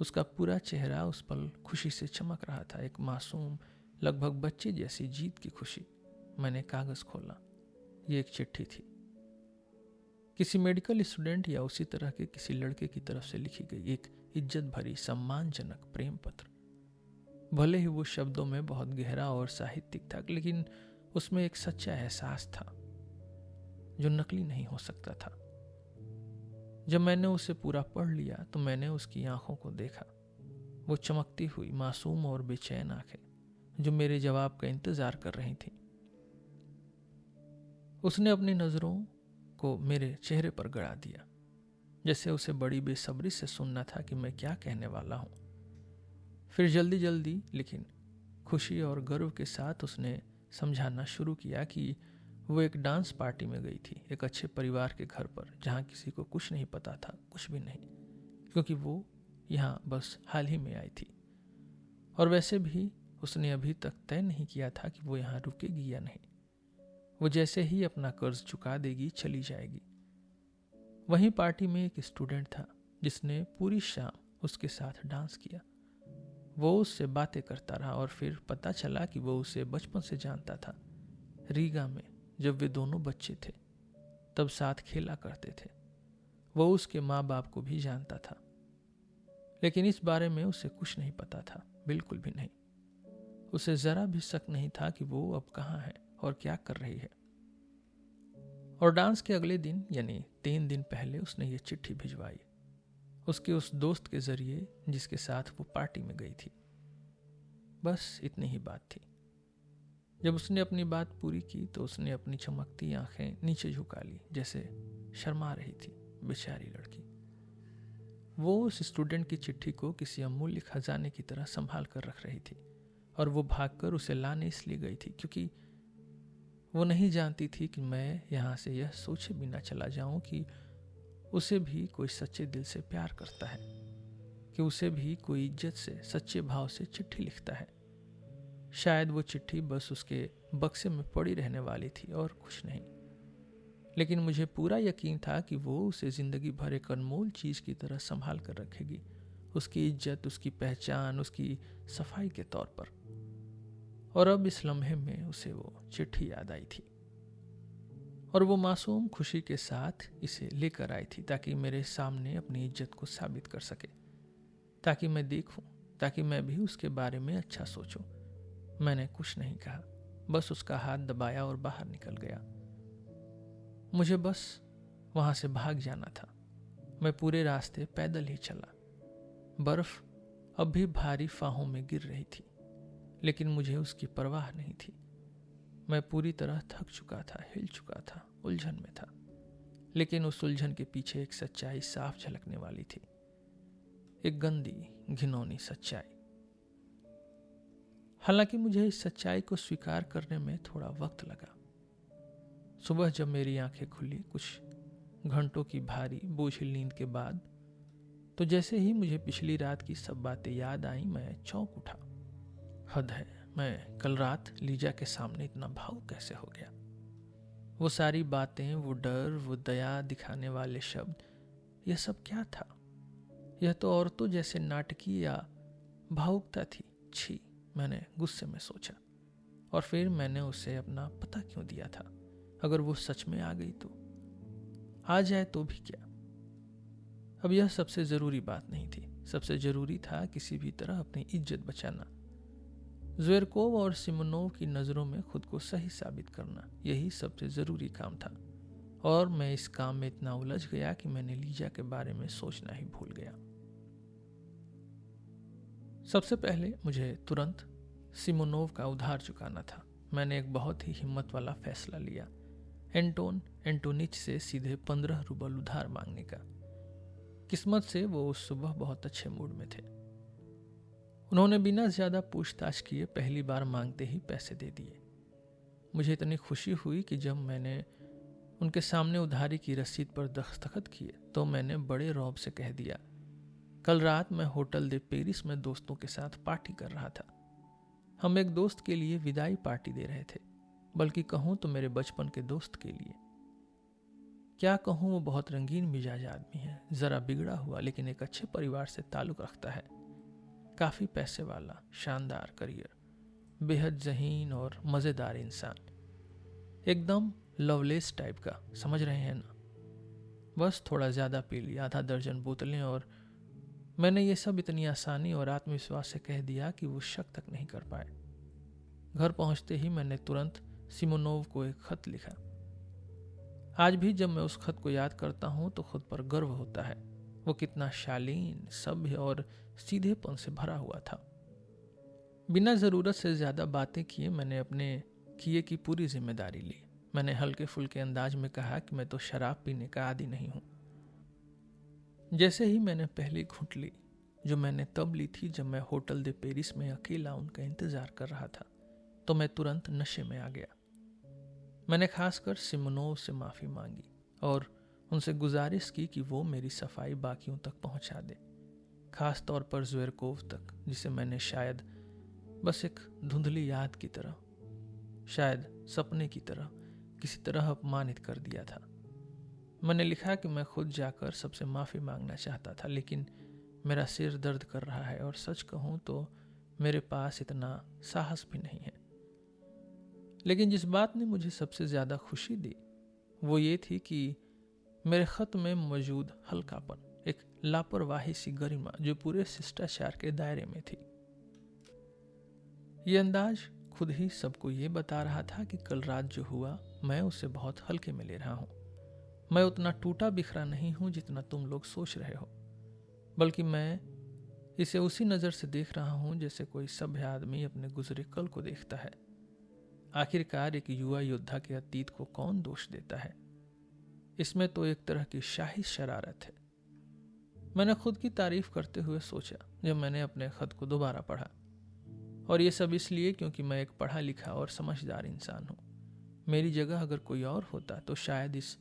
उसका पूरा चेहरा उस पल खुशी से चमक रहा था, एक मासूम, लगभग बच्चे जैसी जीत की खुशी। मैंने कागज खोला। ये एक चिट्ठी थी, किसी मेडिकल स्टूडेंट या उसी तरह के किसी लड़के की तरफ से लिखी गई एक इज्जत भरी, सम्मानजनक प्रेम पत्र। भले ही वो शब्दों में बहुत गहरा और साहित्यिक था, लेकिन उसमें एक सच्चा एहसास था जो नकली नहीं हो सकता था। जब मैंने उसे पूरा पढ़ लिया तो मैंने उसकी आंखों को देखा। वो चमकती हुई, मासूम और बेचैन आंखें जो मेरे जवाब का इंतजार कर रही थी। उसने अपनी नजरों को मेरे चेहरे पर गड़ा दिया, जैसे उसे बड़ी बेसब्री से सुनना था कि मैं क्या कहने वाला हूं। फिर जल्दी जल्दी लेकिन खुशी और गर्व के साथ उसने समझाना शुरू किया कि वो एक डांस पार्टी में गई थी, एक अच्छे परिवार के घर पर, जहाँ किसी को कुछ नहीं पता था, कुछ भी नहीं, क्योंकि वो यहाँ बस हाल ही में आई थी। और वैसे भी उसने अभी तक तय नहीं किया था कि वो यहाँ रुकेगी या नहीं। वो जैसे ही अपना कर्ज चुका देगी चली जाएगी। वहीं पार्टी में एक स्टूडेंट था जिसने पूरी शाम उसके साथ डांस किया। वो उससे बातें करता रहा और फिर पता चला कि वो उसे बचपन से जानता था। रीगा में जब वे दोनों बच्चे थे तब साथ खेला करते थे। वो उसके माँ बाप को भी जानता था, लेकिन इस बारे में उसे कुछ नहीं पता था, बिल्कुल भी नहीं। उसे जरा भी शक नहीं था कि वो अब कहाँ है और क्या कर रही है। और डांस के अगले दिन यानी 3 दिन पहले उसने ये चिट्ठी भिजवाई, उसके उस दोस्त के जरिए जिसके साथ वो पार्टी में गई थी। बस इतनी ही बात थी। जब उसने अपनी बात पूरी की तो उसने अपनी चमकती आंखें नीचे झुका ली, जैसे शर्मा रही थी बेचारी लड़की। वो उस स्टूडेंट की चिट्ठी को किसी अमूल्य खजाने की तरह संभाल कर रख रही थी और वो भागकर उसे लाने इसलिए गई थी क्योंकि वो नहीं जानती थी कि मैं यहाँ से यह सोचे बिना चला जाऊं कि उसे भी कोई सच्चे दिल से प्यार करता है, कि उसे भी कोई इज्जत से सच्चे भाव से चिट्ठी लिखता है। शायद वो चिट्ठी बस उसके बक्से में पड़ी रहने वाली थी और कुछ नहीं, लेकिन मुझे पूरा यकीन था कि वो उसे जिंदगी भर एक अनमोल चीज की तरह संभाल कर रखेगी, उसकी इज्जत, उसकी पहचान, उसकी सफाई के तौर पर। और अब इस लम्हे में उसे वो चिट्ठी याद आई थी और वो मासूम खुशी के साथ इसे लेकर आई थी ताकि मेरे सामने अपनी इज्जत को साबित कर सके, ताकि मैं देखूं, ताकि मैं भी उसके बारे में अच्छा सोचूं। मैंने कुछ नहीं कहा, बस उसका हाथ दबाया और बाहर निकल गया। मुझे बस वहां से भाग जाना था। मैं पूरे रास्ते पैदल ही चला। बर्फ अब भी भारी फाहों में गिर रही थी, लेकिन मुझे उसकी परवाह नहीं थी। मैं पूरी तरह थक चुका था, हिल चुका था, उलझन में था, लेकिन उस उलझन के पीछे एक सच्चाई साफ झलकने वाली थी, एक गंदी घिनौनी सच्चाई। हालांकि मुझे इस सच्चाई को स्वीकार करने में थोड़ा वक्त लगा। सुबह जब मेरी आंखें खुली कुछ घंटों की भारी बोझिल नींद के बाद, तो जैसे ही मुझे पिछली रात की सब बातें याद आई, मैं चौंक उठा। हद है, मैं कल रात लीजा के सामने इतना भावुक कैसे हो गया। वो सारी बातें, वो डर, वो दया दिखाने वाले शब्द, यह सब क्या था? यह तो औरतों जैसे नाटकीय या भावुकता थी। छी, मैंने गुस्से में सोचा। और फिर मैंने उसे अपना पता क्यों दिया था? अगर वो सच में आ गई तो? आ जाए तो भी क्या? अब यह सबसे जरूरी बात नहीं थी। सबसे जरूरी था किसी भी तरह अपनी इज्जत बचाना, ज़्वेरकोव और सिमोनोव की नज़रों में खुद को सही साबित करना। यही सबसे ज़रूरी काम था। और मैं इस काम में इतना उलझ गया कि मैंने लीजा के बारे में सोचना ही भूल गया। सबसे पहले मुझे तुरंत सिमोनोव का उधार चुकाना था। मैंने एक बहुत ही हिम्मत वाला फैसला लिया, एंटोन एंटोनिच से सीधे 15 रूबल उधार मांगने का। किस्मत से वो उस सुबह बहुत अच्छे मूड में थे। उन्होंने बिना ज्यादा पूछताछ किए पहली बार मांगते ही पैसे दे दिए। मुझे इतनी खुशी हुई कि जब मैंने उनके सामने उधारी की रसीद पर दस्तखत किए तो मैंने बड़े रौब से कह दिया, कल रात मैं होटल दे पेरिस में दोस्तों के साथ पार्टी कर रहा था। हम एक दोस्त के लिए विदाई पार्टी दे रहे थे, बल्कि कहूं तो मेरे बचपन के दोस्त के लिए। क्या कहूं, वो बहुत रंगीन मिजाज आदमी है, जरा बिगड़ा हुआ, लेकिन एक अच्छे परिवार से ताल्लुक रखता है। काफी पैसे वाला, शानदार करियर, बेहद ज़हीन और मजेदार इंसान, एकदम लवलेस टाइप का, समझ रहे हैं ना? बस थोड़ा ज्यादा पी लिया, आधा दर्जन बोतलें, और मैंने ये सब इतनी आसानी और आत्मविश्वास से कह दिया कि वो शक तक नहीं कर पाए। घर पहुंचते ही मैंने तुरंत सिमोनोव को एक खत लिखा। आज भी जब मैं उस खत को याद करता हूं तो खुद पर गर्व होता है। वो कितना शालीन, सभ्य और सीधेपन से भरा हुआ था। बिना जरूरत से ज्यादा बातें किए मैंने अपने किए की पूरी जिम्मेदारी ली। मैंने हल्के फुल्के अंदाज में कहा कि मैं तो शराब पीने का आदी नहीं हूं। जैसे ही मैंने पहली घूंट ली, जो मैंने तब ली थी जब मैं होटल दे पेरिस में अकेला उनका इंतजार कर रहा था, तो मैं तुरंत नशे में आ गया। मैंने खासकर सिमोनोव से माफी मांगी और उनसे गुजारिश की कि वो मेरी सफाई बाकियों तक पहुंचा दे, खास तौर पर ज़्वेरकोव तक, जिसे मैंने शायद बस एक धुंधली याद की तरह, शायद सपने की तरह किसी तरह अपमानित कर दिया था। मैंने लिखा कि मैं खुद जाकर सबसे माफ़ी मांगना चाहता था, लेकिन मेरा सिर दर्द कर रहा है और सच कहूँ तो मेरे पास इतना साहस भी नहीं है। लेकिन जिस बात ने मुझे सबसे ज़्यादा खुशी दी वो ये थी कि मेरे ख़त में मौजूद हल्कापन, एक लापरवाही सी गरिमा जो पूरे शिष्टाचार के दायरे में थी। ये अंदाज खुद ही सबको ये बता रहा था कि कल रात जो हुआ मैं उसे बहुत हल्के में ले रहा हूँ। मैं उतना टूटा बिखरा नहीं हूँ जितना तुम लोग सोच रहे हो, बल्कि मैं इसे उसी नज़र से देख रहा हूँ जैसे कोई सभ्य आदमी अपने गुजरे कल को देखता है। आखिरकार एक युवा योद्धा के अतीत को कौन दोष देता है? इसमें तो एक तरह की शाही शरारत है। मैंने खुद की तारीफ करते हुए सोचा जब मैंने अपने खत को दोबारा पढ़ा, और ये सब इसलिए क्योंकि मैं एक पढ़ा लिखा और समझदार इंसान हूँ। मेरी जगह अगर कोई और होता तो शायद इस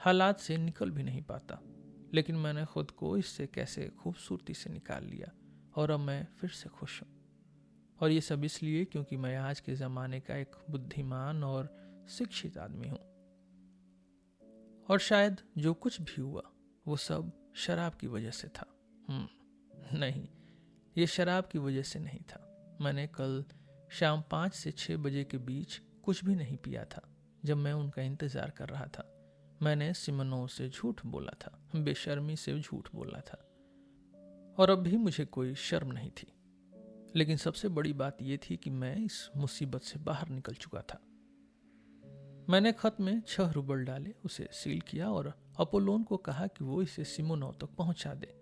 हालात से निकल भी नहीं पाता, लेकिन मैंने खुद को इससे कैसे खूबसूरती से निकाल लिया और अब मैं फिर से खुश हूँ। और ये सब इसलिए क्योंकि मैं आज के ज़माने का एक बुद्धिमान और शिक्षित आदमी हूँ। और शायद जो कुछ भी हुआ वो सब शराब की वजह से था। नहीं, ये शराब की वजह से नहीं था। मैंने कल शाम 5 से 6 बजे के बीच कुछ भी नहीं पिया था। जब मैं उनका इंतज़ार कर रहा था मैंने सिमोनोव से झूठ बोला था, बेशर्मी से झूठ बोला था, और अब भी मुझे कोई शर्म नहीं थी। लेकिन सबसे बड़ी बात यह थी कि मैं इस मुसीबत से बाहर निकल चुका था। मैंने खत में 6 रूबल डाले, उसे सील किया और अपोलोन को कहा कि वो इसे सिमोनोव तक पहुंचा दे।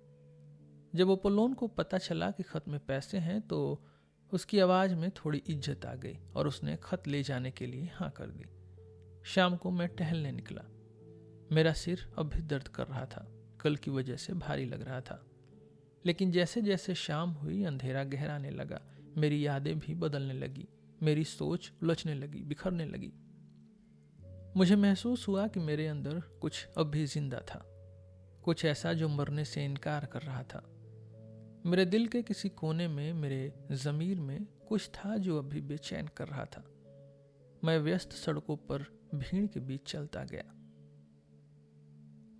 जब अपोलोन को पता चला कि खत में पैसे हैं तो उसकी आवाज़ में थोड़ी इज्जत आ गई और उसने खत ले जाने के लिए हाँ कर दी। शाम को मैं टहलने निकला। मेरा सिर अब भी दर्द कर रहा था, कल की वजह से भारी लग रहा था। लेकिन जैसे जैसे शाम हुई अंधेरा गहराने लगा, मेरी यादें भी बदलने लगी, मेरी सोच उलझने लगी, बिखरने लगी। मुझे महसूस हुआ कि मेरे अंदर कुछ अब भी जिंदा था, कुछ ऐसा जो मरने से इनकार कर रहा था। मेरे दिल के किसी कोने में, मेरे ज़मीर में कुछ था जो अभी बेचैन कर रहा था। मैं व्यस्त सड़कों पर भीड़ के बीच चलता गया।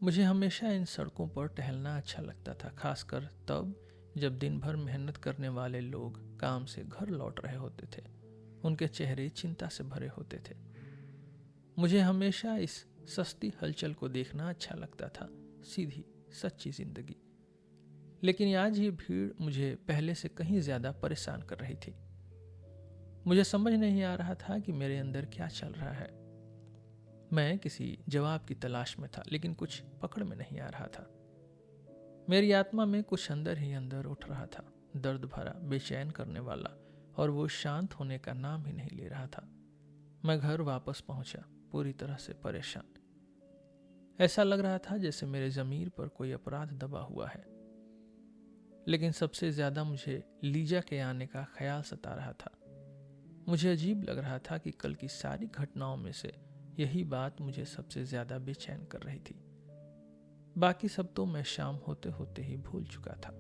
मुझे हमेशा इन सड़कों पर टहलना अच्छा लगता था, खासकर तब जब दिन भर मेहनत करने वाले लोग काम से घर लौट रहे होते थे। उनके चेहरे चिंता से भरे होते थे। मुझे हमेशा इस सस्ती हलचल को देखना अच्छा लगता था, सीधी सच्ची जिंदगी। लेकिन आज ये भीड़ मुझे पहले से कहीं ज्यादा परेशान कर रही थी। मुझे समझ नहीं आ रहा था कि मेरे अंदर क्या चल रहा है। मैं किसी जवाब की तलाश में था, लेकिन कुछ पकड़ में नहीं आ रहा था। मेरी आत्मा में कुछ अंदर ही अंदर उठ रहा था, दर्द भरा, बेचैन करने वाला, और वो शांत होने का नाम ही नहीं ले रहा था। मैं घर वापस पहुंचा, पूरी तरह से परेशान। ऐसा लग रहा था जैसे मेरे ज़मीर पर कोई अपराध दबा हुआ है। लेकिन सबसे ज्यादा मुझे लीजा के आने का ख्याल सता रहा था। मुझे अजीब लग रहा था कि कल की सारी घटनाओं में से यही बात मुझे सबसे ज्यादा बेचैन कर रही थी। बाकी सब तो मैं शाम होते होते ही भूल चुका था।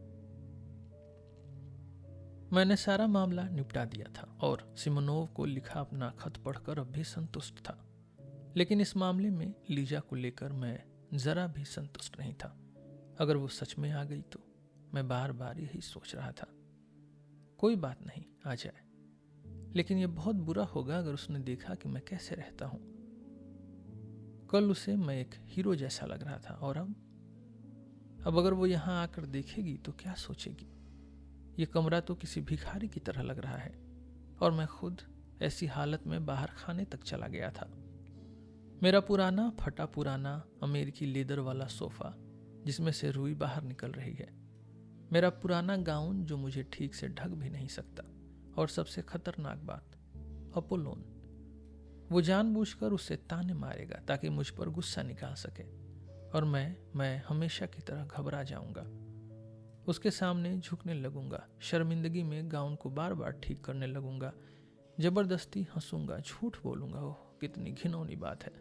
मैंने सारा मामला निपटा दिया था और सिमोनोव को लिखा अपना खत पढ़कर अब भी संतुष्ट था। लेकिन इस मामले में लीजा को लेकर मैं जरा भी संतुष्ट नहीं था। अगर वो सच में आ गई तो मैं बार बार यही सोच रहा था, कोई बात नहीं, आ जाए। लेकिन यह बहुत बुरा होगा अगर उसने देखा कि मैं कैसे रहता हूं। कल उसे मैं एक हीरो जैसा लग रहा था, और अब अगर वो यहां आकर देखेगी तो क्या सोचेगी? ये कमरा तो किसी भिखारी की तरह लग रहा है, और मैं खुद ऐसी हालत में बाहर खाने तक चला गया था। मेरा पुराना फटा पुराना अमेरिकी लेदर वाला सोफा जिसमें से रुई बाहर निकल रही है, मेरा पुराना गाउन जो मुझे ठीक से ढक भी नहीं सकता, और सबसे खतरनाक बात, अपोलोन। वो जानबूझकर उससे ताने मारेगा ताकि मुझ पर गुस्सा निकाल सके, और मैं हमेशा की तरह घबरा जाऊंगा। उसके सामने झुकने लगूंगा, शर्मिंदगी में गाउन को बार बार ठीक करने लगूंगा, जबरदस्ती हंसूंगा, झूठ बोलूंगा। ओह, कितनी घिनौनी बात है।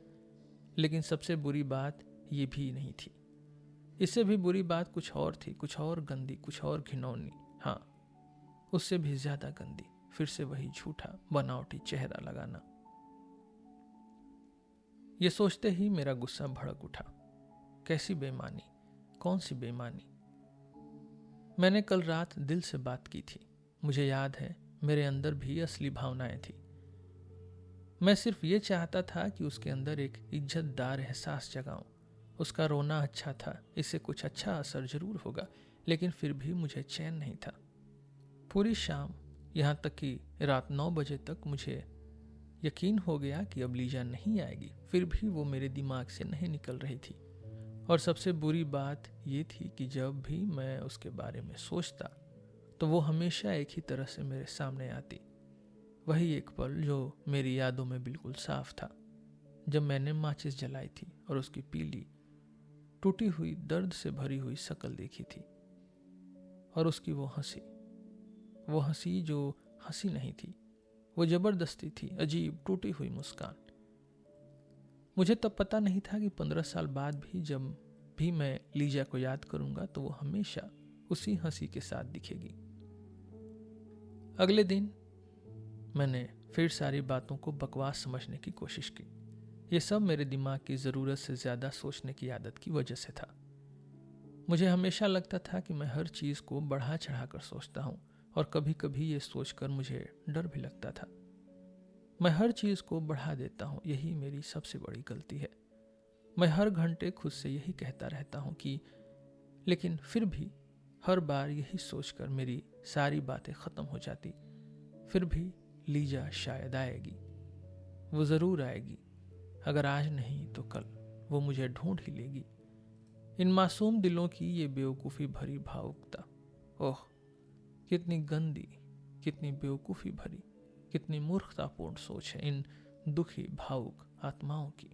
लेकिन सबसे बुरी बात ये भी नहीं थी। इससे भी बुरी बात कुछ और थी, कुछ और गंदी, कुछ और घिनौनी, हाँ, उससे भी ज्यादा गंदी। फिर से वही झूठा बनावटी चेहरा लगाना। ये सोचते ही मेरा गुस्सा भड़क उठा। कैसी बेईमानी, कौन सी बेईमानी। मैंने कल रात दिल से बात की थी। मुझे याद है मेरे अंदर भी असली भावनाएं थी। मैं सिर्फ ये चाहता था कि उसके अंदर एक इज्जतदार एहसास जगाऊं। उसका रोना अच्छा था, इससे कुछ अच्छा असर जरूर होगा, लेकिन फिर भी मुझे चैन नहीं था। पूरी शाम, यहाँ तक कि रात 9 बजे तक मुझे यकीन हो गया कि अब लीजा नहीं आएगी, फिर भी वो मेरे दिमाग से नहीं निकल रही थी। और सबसे बुरी बात ये थी कि जब भी मैं उसके बारे में सोचता तो वो हमेशा एक ही तरह से मेरे सामने आती। वही एक पल जो मेरी यादों में बिल्कुल साफ था, जब मैंने माचिस जलाई थी और उसकी पीली, टूटी हुई, दर्द से भरी हुई शक्ल देखी थी। और उसकी वो हंसी जो हंसी नहीं थी, वो जबरदस्ती थी, अजीब टूटी हुई मुस्कान। मुझे तब पता नहीं था कि 15 साल बाद भी जब भी मैं लीजा को याद करूंगा तो वो हमेशा उसी हंसी के साथ दिखेगी। अगले दिन मैंने फिर सारी बातों को बकवास समझने की कोशिश की। ये सब मेरे दिमाग की ज़रूरत से ज़्यादा सोचने की आदत की वजह से था। मुझे हमेशा लगता था कि मैं हर चीज़ को बढ़ा चढ़ा कर सोचता हूँ, और कभी कभी ये सोचकर मुझे डर भी लगता था। मैं हर चीज़ को बढ़ा देता हूँ, यही मेरी सबसे बड़ी गलती है। मैं हर घंटे खुद से यही कहता रहता हूँ कि, लेकिन फिर भी हर बार यही सोचकर मेरी सारी बातें ख़त्म हो जाती। फिर भी लीजा शायद आएगी, वो ज़रूर आएगी। अगर आज नहीं तो कल वो मुझे ढूंढ ही लेगी। इन मासूम दिलों की ये बेवकूफ़ी भरी भावुकता, ओह कितनी गंदी, कितनी बेवकूफ़ी भरी, कितनी मूर्खतापूर्ण सोच है इन दुखी भावुक आत्माओं की।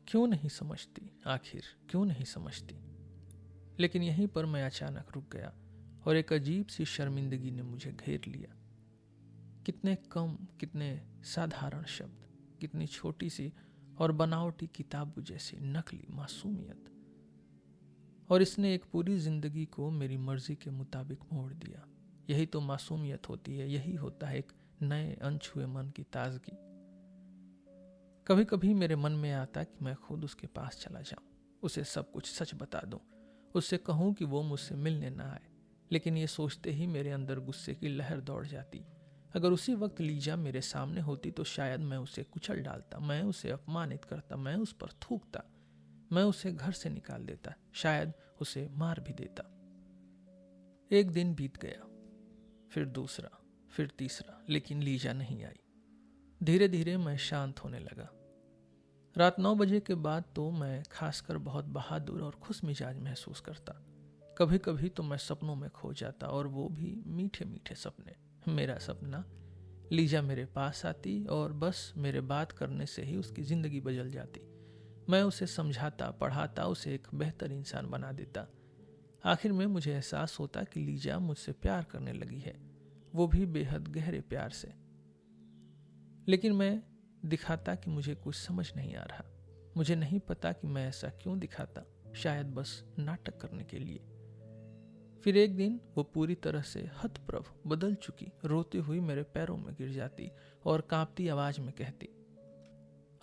क्यों नहीं समझती, आखिर क्यों नहीं समझती। लेकिन यहीं पर मैं अचानक रुक गया और एक अजीब सी शर्मिंदगी ने मुझे घेर लिया। कितने कम, कितने साधारण शब्द, कितनी छोटी सी और बनावटी किताबों जैसी नकली मासूमियत, और इसने एक पूरी जिंदगी को मेरी मर्जी के मुताबिक मोड़ दिया। यही तो मासूमियत होती है, यही होता है एक नए अनछुए मन की ताजगी। कभी कभी मेरे मन में आता कि मैं खुद उसके पास चला जाऊं, उसे सब कुछ सच बता दूं, उससे कहूं कि वो मुझसे मिलने ना आए। लेकिन ये सोचते ही मेरे अंदर गुस्से की लहर दौड़ जाती। अगर उसी वक्त लीजा मेरे सामने होती तो शायद मैं उसे कुचल डालता, मैं उसे अपमानित करता, मैं उस पर थूकता, मैं उसे घर से निकाल देता, शायद उसे मार भी देता। एक दिन बीत गया, फिर दूसरा, फिर तीसरा, लेकिन लीजा नहीं आई। धीरे धीरे मैं शांत होने लगा। रात 9 बजे के बाद तो मैं खासकर बहुत बहादुर और खुश मिजाज महसूस करता। कभी कभी तो मैं सपनों में खो जाता, और वो भी मीठे मीठे सपने। मेरा सपना, लीजा मेरे पास आती और बस मेरे बात करने से ही उसकी ज़िंदगी बदल जाती। मैं उसे समझाता, पढ़ाता, उसे एक बेहतर इंसान बना देता। आखिर में मुझे एहसास होता कि लीजा मुझसे प्यार करने लगी है, वो भी बेहद गहरे प्यार से। लेकिन मैं दिखाता कि मुझे कुछ समझ नहीं आ रहा। मुझे नहीं पता कि मैं ऐसा क्यों दिखाता, शायद बस नाटक करने के लिए। फिर एक दिन वो पूरी तरह से हतप्रभ, बदल चुकी, रोती हुई मेरे पैरों में गिर जाती और कांपती आवाज में कहती,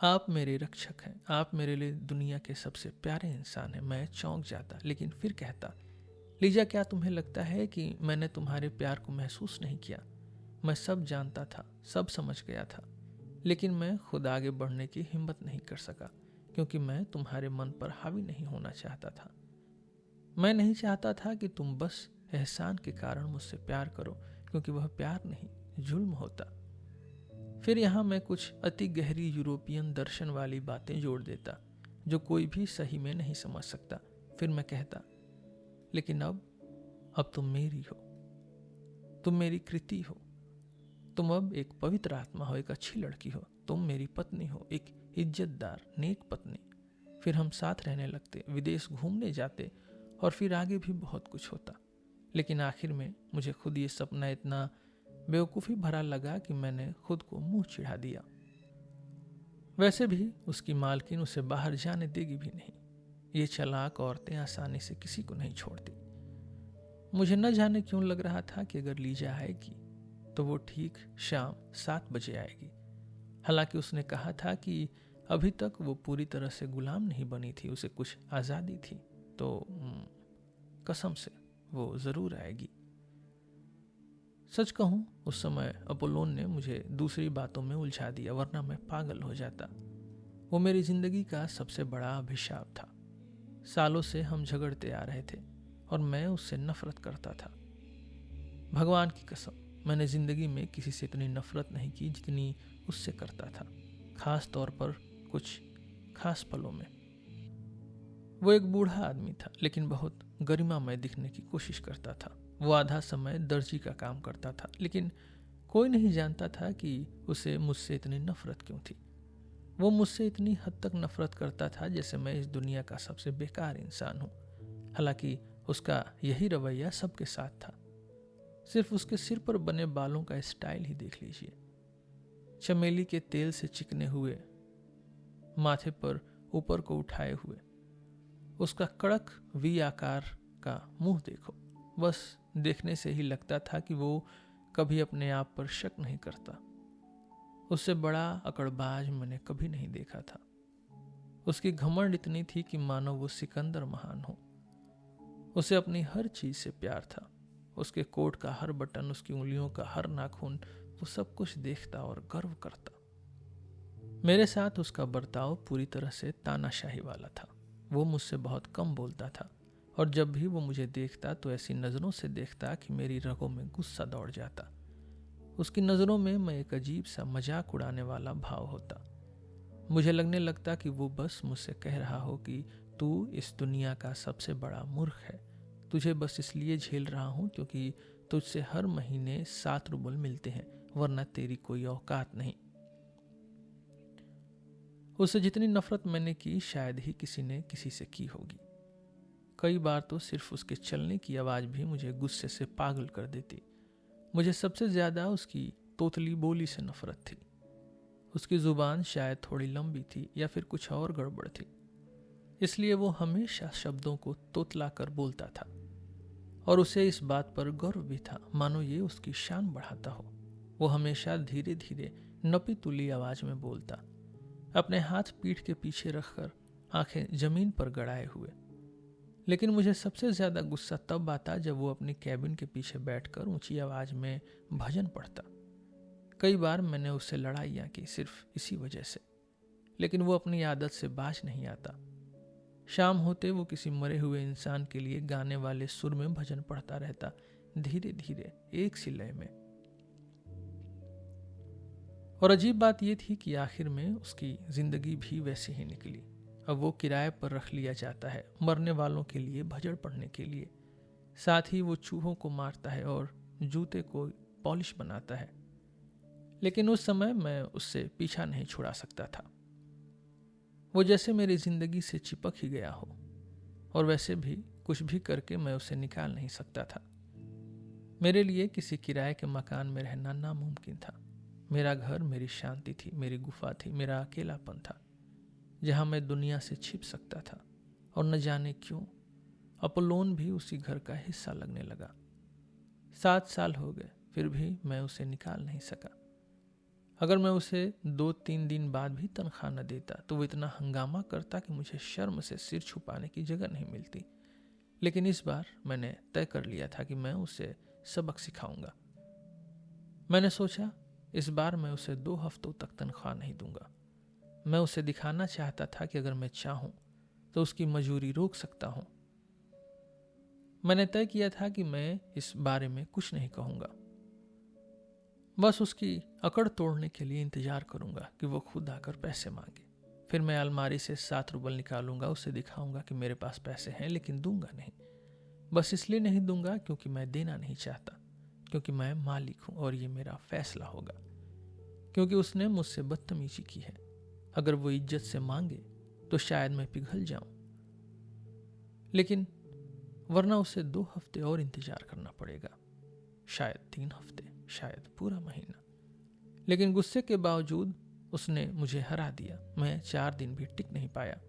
आप मेरे रक्षक हैं, आप मेरे लिए दुनिया के सबसे प्यारे इंसान हैं। मैं चौंक जाता, लेकिन फिर कहता, लीजा क्या तुम्हें लगता है कि मैंने तुम्हारे प्यार को महसूस नहीं किया? मैं सब जानता था, सब समझ गया था, लेकिन मैं खुद आगे बढ़ने की हिम्मत नहीं कर सका, क्योंकि मैं तुम्हारे मन पर हावी नहीं होना चाहता था। मैं नहीं चाहता था कि तुम बस एहसान के कारण मुझसे प्यार करो, क्योंकि वह प्यार नहीं, जुल्म होता। फिर यहाँ मैं कुछ अति गहरी यूरोपियन दर्शन वाली बातें जोड़ देता, जो कोई भी सही में नहीं समझ सकता। फिर मैं कहता, लेकिन अब तुम मेरी हो, तुम मेरी कृति हो, तुम अब एक पवित्र आत्मा हो, एक अच्छी लड़की हो, तुम मेरी पत्नी हो, एक इज्जतदार नेक पत्नी। फिर हम साथ रहने लगते, विदेश घूमने जाते, और फिर आगे भी बहुत कुछ होता। लेकिन आखिर में मुझे खुद ये सपना इतना बेवकूफ़ी भरा लगा कि मैंने खुद को मुंह चिढ़ा दिया। वैसे भी उसकी मालकिन उसे बाहर जाने देगी भी नहीं। ये चालाक औरतें आसानी से किसी को नहीं छोड़ती। मुझे न जाने क्यों लग रहा था कि अगर लीजा आएगी तो वो ठीक शाम 7 बजे आएगी। हालांकि उसने कहा था कि अभी तक वो पूरी तरह से गुलाम नहीं बनी थी, उसे कुछ आज़ादी थी, तो कसम से वो ज़रूर आएगी। सच कहूं, उस समय अपोलोन ने मुझे दूसरी बातों में उलझा दिया, वरना मैं पागल हो जाता। वो मेरी जिंदगी का सबसे बड़ा अभिशाप था। सालों से हम झगड़ते आ रहे थे और मैं उससे नफरत करता था। भगवान की कसम, मैंने जिंदगी में किसी से इतनी नफरत नहीं की जितनी उससे करता था, खास तौर पर कुछ खास पलों में। वो एक बूढ़ा आदमी था, लेकिन बहुत गरिमामय दिखने की कोशिश करता था। वो आधा समय दर्जी का काम करता था, लेकिन कोई नहीं जानता था कि उसे मुझसे इतनी नफरत क्यों थी। वो मुझसे इतनी हद तक नफरत करता था जैसे मैं इस दुनिया का सबसे बेकार इंसान हूँ। हालांकि उसका यही रवैया सबके साथ था। सिर्फ उसके सिर पर बने बालों का स्टाइल ही देख लीजिए। चमेली के तेल से चिकने हुए, माथे पर ऊपर को उठाए हुए, उसका कड़क वी आकार का मुंह देखो। बस देखने से ही लगता था कि वो कभी अपने आप पर शक नहीं करता। उससे बड़ा अकड़बाज मैंने कभी नहीं देखा था। उसकी घमंड इतनी थी कि मानो वो सिकंदर महान हो। उसे अपनी हर चीज से प्यार था। उसके कोट का हर बटन, उसकी उंगलियों का हर नाखून, वो सब कुछ देखता और गर्व करता। मेरे साथ उसका बर्ताव पूरी तरह से तानाशाही वाला था। वो मुझसे बहुत कम बोलता था और जब भी वो मुझे देखता तो ऐसी नज़रों से देखता कि मेरी रगों में गुस्सा दौड़ जाता। उसकी नज़रों में मैं एक अजीब सा मजाक उड़ाने वाला भाव होता। मुझे लगने लगता कि वो बस मुझसे कह रहा हो कि तू इस दुनिया का सबसे बड़ा मूर्ख है। तुझे बस इसलिए झेल रहा हूं क्योंकि तुझसे हर महीने 7 रुपये मिलते हैं, वरना तेरी कोई औकात नहीं। उससे जितनी नफरत मैंने की शायद ही किसी ने किसी से की होगी। कई बार तो सिर्फ उसके चलने की आवाज़ भी मुझे गुस्से से पागल कर देती। मुझे सबसे ज़्यादा उसकी तोतली बोली से नफरत थी। उसकी ज़ुबान शायद थोड़ी लंबी थी या फिर कुछ और गड़बड़ थी, इसलिए वो हमेशा शब्दों को तोतला कर बोलता था और उसे इस बात पर गर्व भी था, मानो ये उसकी शान बढ़ाता हो। वो हमेशा धीरे धीरे नपी तुली आवाज़ में बोलता, अपने हाथ पीठ के पीछे रखकर, आंखें जमीन पर गड़ाए हुए। लेकिन मुझे सबसे ज़्यादा गुस्सा तब आता जब वो अपनी कैबिन के पीछे बैठकर ऊंची आवाज़ में भजन पढ़ता। कई बार मैंने उससे लड़ाइयाँ की सिर्फ इसी वजह से, लेकिन वो अपनी आदत से बाज नहीं आता। शाम होते वो किसी मरे हुए इंसान के लिए गाने वाले सुर में भजन पढ़ता रहता, धीरे धीरे एक सी लय में। और अजीब बात यह थी कि आखिर में उसकी जिंदगी भी वैसी ही निकली। अब वो किराए पर रख लिया जाता है मरने वालों के लिए भजन पढ़ने के लिए। साथ ही वो चूहों को मारता है और जूते को पॉलिश बनाता है। लेकिन उस समय मैं उससे पीछा नहीं छुड़ा सकता था। वो जैसे मेरी जिंदगी से चिपक ही गया हो, और वैसे भी कुछ भी करके मैं उसे निकाल नहीं सकता था। मेरे लिए किसी किराए के मकान में रहना नामुमकिन था। मेरा घर मेरी शांति थी, मेरी गुफा थी, मेरा अकेलापन था, जहां मैं दुनिया से छिप सकता था। और न जाने क्यों अपोलोन भी उसी घर का हिस्सा लगने लगा। 7 साल हो गए, फिर भी मैं उसे निकाल नहीं सका। अगर मैं उसे 2-3 दिन बाद भी तनख्वाह न देता तो वो इतना हंगामा करता कि मुझे शर्म से सिर छुपाने की जगह नहीं मिलती। लेकिन इस बार मैंने तय कर लिया था कि मैं उसे सबक सिखाऊंगा। मैंने सोचा इस बार मैं उसे 2 हफ्तों तक तनख्वाह नहीं दूंगा। मैं उसे दिखाना चाहता था कि अगर मैं चाहूं तो उसकी मजूरी रोक सकता हूं। मैंने तय किया था कि मैं इस बारे में कुछ नहीं कहूंगा, बस उसकी अकड़ तोड़ने के लिए इंतजार करूंगा कि वो खुद आकर पैसे मांगे। फिर मैं अलमारी से 7 रुपये निकालूंगा, उसे दिखाऊंगा कि मेरे पास पैसे हैं, लेकिन दूंगा नहीं। बस इसलिए नहीं दूंगा क्योंकि मैं देना नहीं चाहता, क्योंकि मैं मालिक हूं और ये मेरा फैसला होगा। क्योंकि उसने मुझसे बदतमीजी की है। अगर वो इज्जत से मांगे तो शायद मैं पिघल जाऊं, लेकिन वरना उसे 2 हफ्ते और इंतजार करना पड़ेगा, शायद 3 हफ्ते, शायद पूरा महीना। लेकिन गुस्से के बावजूद उसने मुझे हरा दिया। मैं 4 दिन भी टिक नहीं पाया।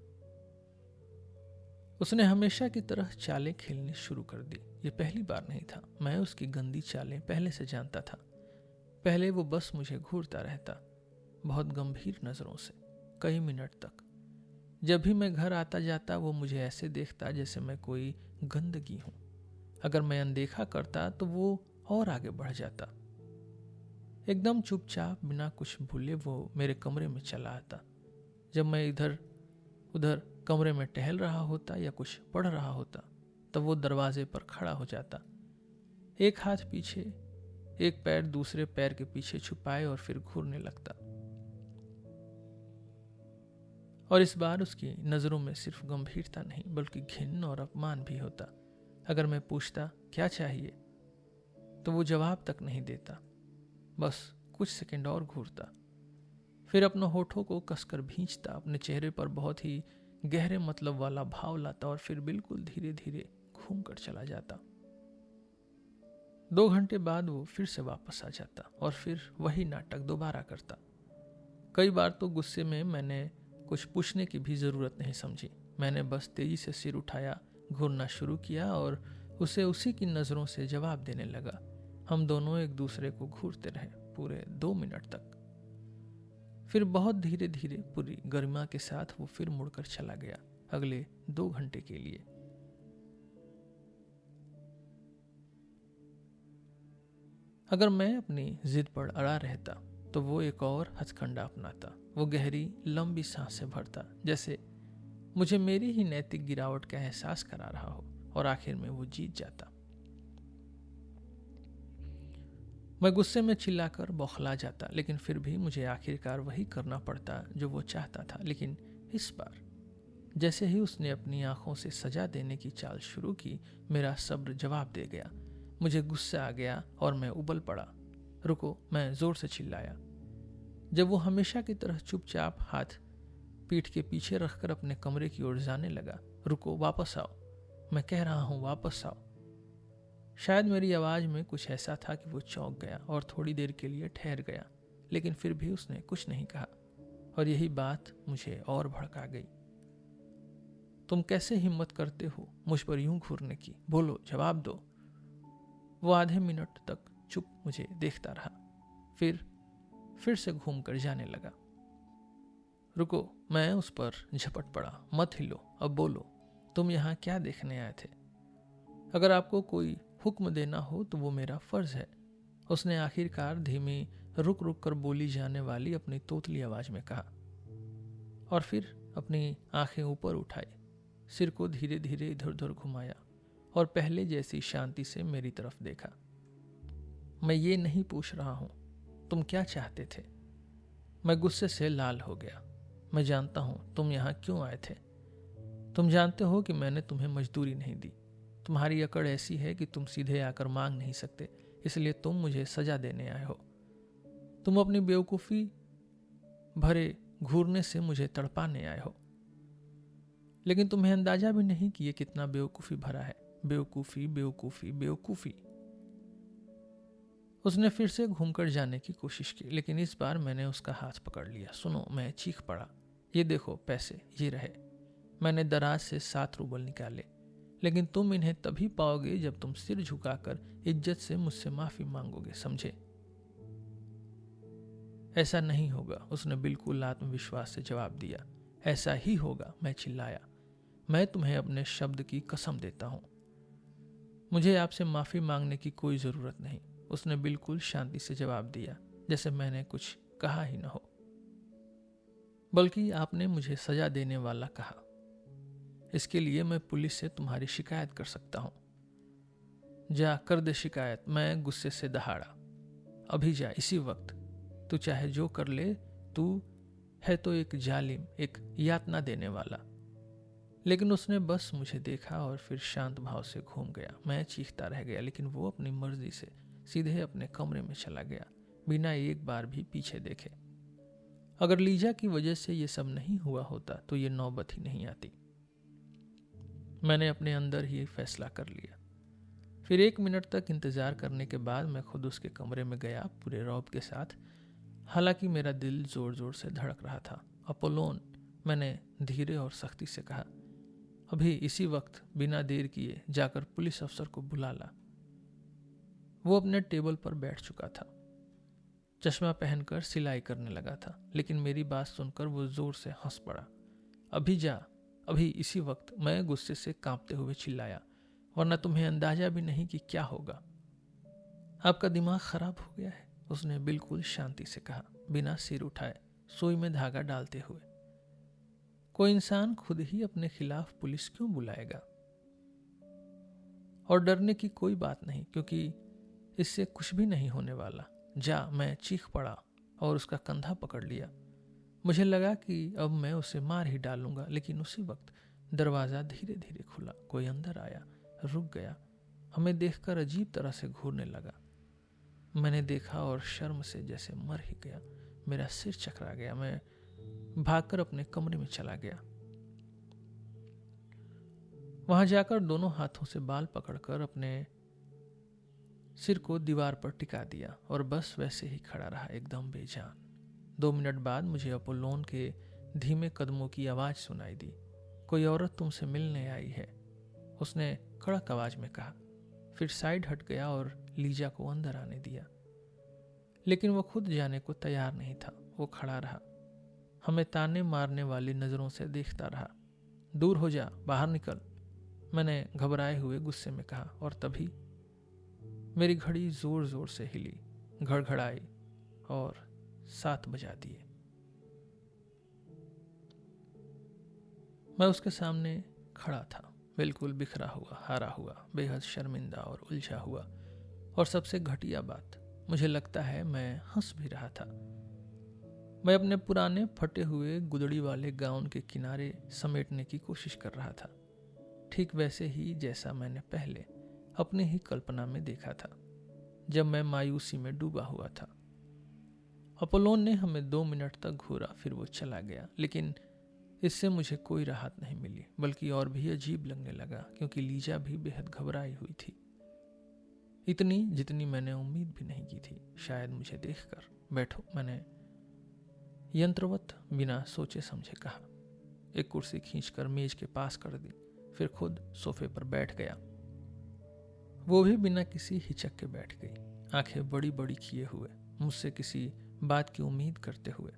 उसने हमेशा की तरह चालें खेलनी शुरू कर दी। ये पहली बार नहीं था। मैं उसकी गंदी चालें पहले से जानता था। पहले वो बस मुझे घूरता रहता, बहुत गंभीर नजरों से, कई मिनट तक। जब भी मैं घर आता जाता वो मुझे ऐसे देखता जैसे मैं कोई गंदगी हूं। अगर मैं अनदेखा करता तो वो और आगे बढ़ जाता। एकदम चुपचाप बिना कुछ भूले वो मेरे कमरे में चला आता। जब मैं इधर उधर कमरे में टहल रहा होता या कुछ पढ़ रहा होता तब वो दरवाजे पर खड़ा हो जाता, एक हाथ पीछे, एक पैर दूसरे पैर के पीछे छुपाए और फिर घूरने लगता। और इस बार उसकी नजरों में सिर्फ गंभीरता नहीं बल्कि घिन और अपमान भी होता। अगर मैं पूछता क्या चाहिए तो वो जवाब तक नहीं देता, बस कुछ सेकंड और घूरता, फिर अपने होठों को कसकर भींचता, अपने चेहरे पर बहुत ही गहरे मतलब वाला भाव लाता और फिर बिल्कुल धीरे धीरे घूम कर चला जाता। 2 घंटे बाद वो फिर से वापस आ जाता और फिर वही नाटक दोबारा करता। कई बार तो गुस्से में मैंने कुछ पूछने की भी जरूरत नहीं समझी। मैंने बस तेजी से सिर उठाया, घूरना शुरू किया और उसे उसी की नजरों से जवाब देने लगा। हम दोनों एक दूसरे को घूरते रहे पूरे 2 मिनट तक। फिर बहुत धीरे धीरे पूरी गरिमा के साथ वो फिर मुड़कर चला गया अगले 2 घंटे के लिए। अगर मैं अपनी जिद पर अड़ा रहता तो वो एक और हथकंडा अपनाता। वो गहरी लंबी सांसें भरता जैसे मुझे मेरी ही नैतिक गिरावट का एहसास करा रहा हो और आखिर में वो जीत जाता। मैं गुस्से में चिल्लाकर बौखला जाता, लेकिन फिर भी मुझे आखिरकार वही करना पड़ता जो वो चाहता था। लेकिन इस बार जैसे ही उसने अपनी आंखों से सजा देने की चाल शुरू की, मेरा सब्र जवाब दे गया। मुझे गुस्सा आ गया और मैं उबल पड़ा। रुको, मैं जोर से चिल्लाया। जब वो हमेशा की तरह चुपचाप हाथ पीठ के पीछे रखकर अपने कमरे की ओर जाने लगा। रुको, वापस आओ, मैं कह रहा हूं वापस आओ। शायद मेरी आवाज में कुछ ऐसा था कि वो चौंक गया और थोड़ी देर के लिए ठहर गया, लेकिन फिर भी उसने कुछ नहीं कहा और यही बात मुझे और भड़का गई। तुम कैसे हिम्मत करते हो मुझ पर यूं घूरने की? बोलो, जवाब दो। वो आधे मिनट तक चुप मुझे देखता रहा, फिर से घूमकर जाने लगा। रुको, मैं उस पर झपट पड़ा। मत हिलो, अब बोलो, तुम यहाँ क्या देखने आए थे? अगर आपको कोई हुक्म देना हो तो वो मेरा फर्ज है, उसने आखिरकार धीमी रुक रुक कर बोली जाने वाली अपनी तोतली आवाज में कहा और फिर अपनी आंखें ऊपर उठाई, सिर को धीरे धीरे इधर उधर घुमाया और पहले जैसी शांति से मेरी तरफ देखा। मैं ये नहीं पूछ रहा हूं तुम क्या चाहते थे। मैं गुस्से से लाल हो गया। मैं जानता हूं तुम यहां क्यों आए थे। तुम जानते हो कि मैंने तुम्हें मजदूरी नहीं दी। तुम्हारी अकड़ ऐसी है कि तुम सीधे आकर मांग नहीं सकते, इसलिए तुम मुझे सजा देने आए हो। तुम अपनी बेवकूफ़ी भरे घूरने से मुझे तड़पाने आए हो, लेकिन तुम्हें अंदाजा भी नहीं कि ये कितना बेवकूफ़ी भरा है। बेवकूफ़ी, बेवकूफ़ी, बेवकूफ़ी। उसने फिर से घूमकर जाने की कोशिश की, लेकिन इस बार मैंने उसका हाथ पकड़ लिया। सुनो, मैं चीख पड़ा। ये देखो पैसे, ये रहे। मैंने दराज से 7 रूबल निकाले, लेकिन तुम इन्हें तभी पाओगे जब तुम सिर झुकाकर इज्जत से मुझसे माफी मांगोगे, समझे? ऐसा नहीं होगा, उसने बिल्कुल आत्मविश्वास से जवाब दिया। ऐसा ही होगा, मैं चिल्लाया। मैं तुम्हें अपने शब्द की कसम देता हूं। मुझे आपसे माफी मांगने की कोई जरूरत नहीं, उसने बिल्कुल शांति से जवाब दिया, जैसे मैंने कुछ कहा ही न हो। बल्कि आपने मुझे सजा देने वाला कहा। इसके लिए मैं पुलिस से तुम्हारी शिकायत कर सकता हूं। जा कर दे शिकायत, मैं गुस्से से दहाड़ा। अभी जा, इसी वक्त। तू चाहे जो कर ले, तू है तो एक जालिम, एक यातना देने वाला। लेकिन उसने बस मुझे देखा और फिर शांत भाव से घूम गया। मैं चीखता रह गया, लेकिन वो अपनी मर्जी से सीधे अपने कमरे में चला गया, बिना एक बार भी पीछे देखे। अगर लीजा की वजह से ये सब नहीं हुआ होता तो ये नौबत ही नहीं आती। मैंने अपने अंदर ही फैसला कर लिया। फिर 1 मिनट तक इंतजार करने के बाद मैं खुद उसके कमरे में गया, पूरे रौब के साथ। हालांकि मेरा दिल जोर जोर से धड़क रहा था। अपोलोन, मैंने धीरे और सख्ती से कहा, अभी इसी वक्त बिना देर किए जाकर पुलिस अफसर को बुला ला। वो अपने टेबल पर बैठ चुका था। चश्मा पहनकर सिलाई करने लगा था, लेकिन मेरी बात सुनकर वो जोर से हंस पड़ा। अभी जा, अभी। इसी वक्त मैं गुस्से से कांपते हुए चिल्लाया, वरना तुम्हें अंदाजा भी नहीं कि क्या होगा। आपका दिमाग खराब हो गया है, उसने बिल्कुल शांति से कहा, बिना सिर उठाए, सुई में धागा डालते हुए। कोई इंसान खुद ही अपने खिलाफ पुलिस क्यों बुलाएगा? और डरने की कोई बात नहीं, क्योंकि इससे कुछ भी नहीं होने वाला। जा, मैं चीख पड़ा और उसका कंधा पकड़ लिया। मुझे लगा कि अब मैं उसे मार ही डालूंगा, लेकिन उसी वक्त दरवाजा धीरे धीरे खुला। कोई अंदर आया, रुक गया, हमें देखकर अजीब तरह से घूरने लगा। मैंने देखा और शर्म से जैसे मर ही गया। मेरा सिर चकरा गया। मैं भागकर अपने कमरे में चला गया। वहां जाकर दोनों हाथों से बाल पकड़कर अपने सिर को दीवार पर टिका दिया और बस वैसे ही खड़ा रहा, एकदम बेजान। 2 मिनट बाद मुझे अपोलोन के धीमे कदमों की आवाज सुनाई दी। कोई औरत तुमसे मिलने आई है, उसने कड़क आवाज में कहा। फिर साइड हट गया और लीजा को अंदर आने दिया, लेकिन वो खुद जाने को तैयार नहीं था। वो खड़ा रहा, हमें ताने मारने वाली नजरों से देखता रहा। दूर हो जा, बाहर निकल, मैंने घबराए हुए गुस्से में कहा। और तभी मेरी घड़ी जोर जोर से हिली, घड़घड़ाई और 7 बजा दिए। मैं उसके सामने खड़ा था, बिल्कुल बिखरा हुआ, हारा हुआ, बेहद शर्मिंदा और उलझा हुआ। और सबसे घटिया बात, मुझे लगता है मैं हंस भी रहा था। मैं अपने पुराने फटे हुए गुदड़ी वाले गाउन के किनारे समेटने की कोशिश कर रहा था, ठीक वैसे ही जैसा मैंने पहले अपनी ही कल्पना में देखा था, जब मैं मायूसी में डूबा हुआ था। अपोलोन ने हमें 2 मिनट तक घूरा, फिर वो चला गया। लेकिन इससे मुझे कोई राहत नहीं मिली, बल्कि और भी अजीब लगने लगा, क्योंकि लीजा भी बेहद घबराई हुई थी, इतनी जितनी मैंने उम्मीद भी नहीं की थी। शायद मुझे देखकर। बैठो, मैंने यंत्रवत बिना सोचे समझे कहा। एक कुर्सी खींचकर मेज के पास कर दी, फिर खुद सोफे पर बैठ गया। वो भी बिना किसी हिचक के बैठ गई, आंखें बड़ी बड़ी किए हुए, मुझसे किसी बात की उम्मीद करते हुए।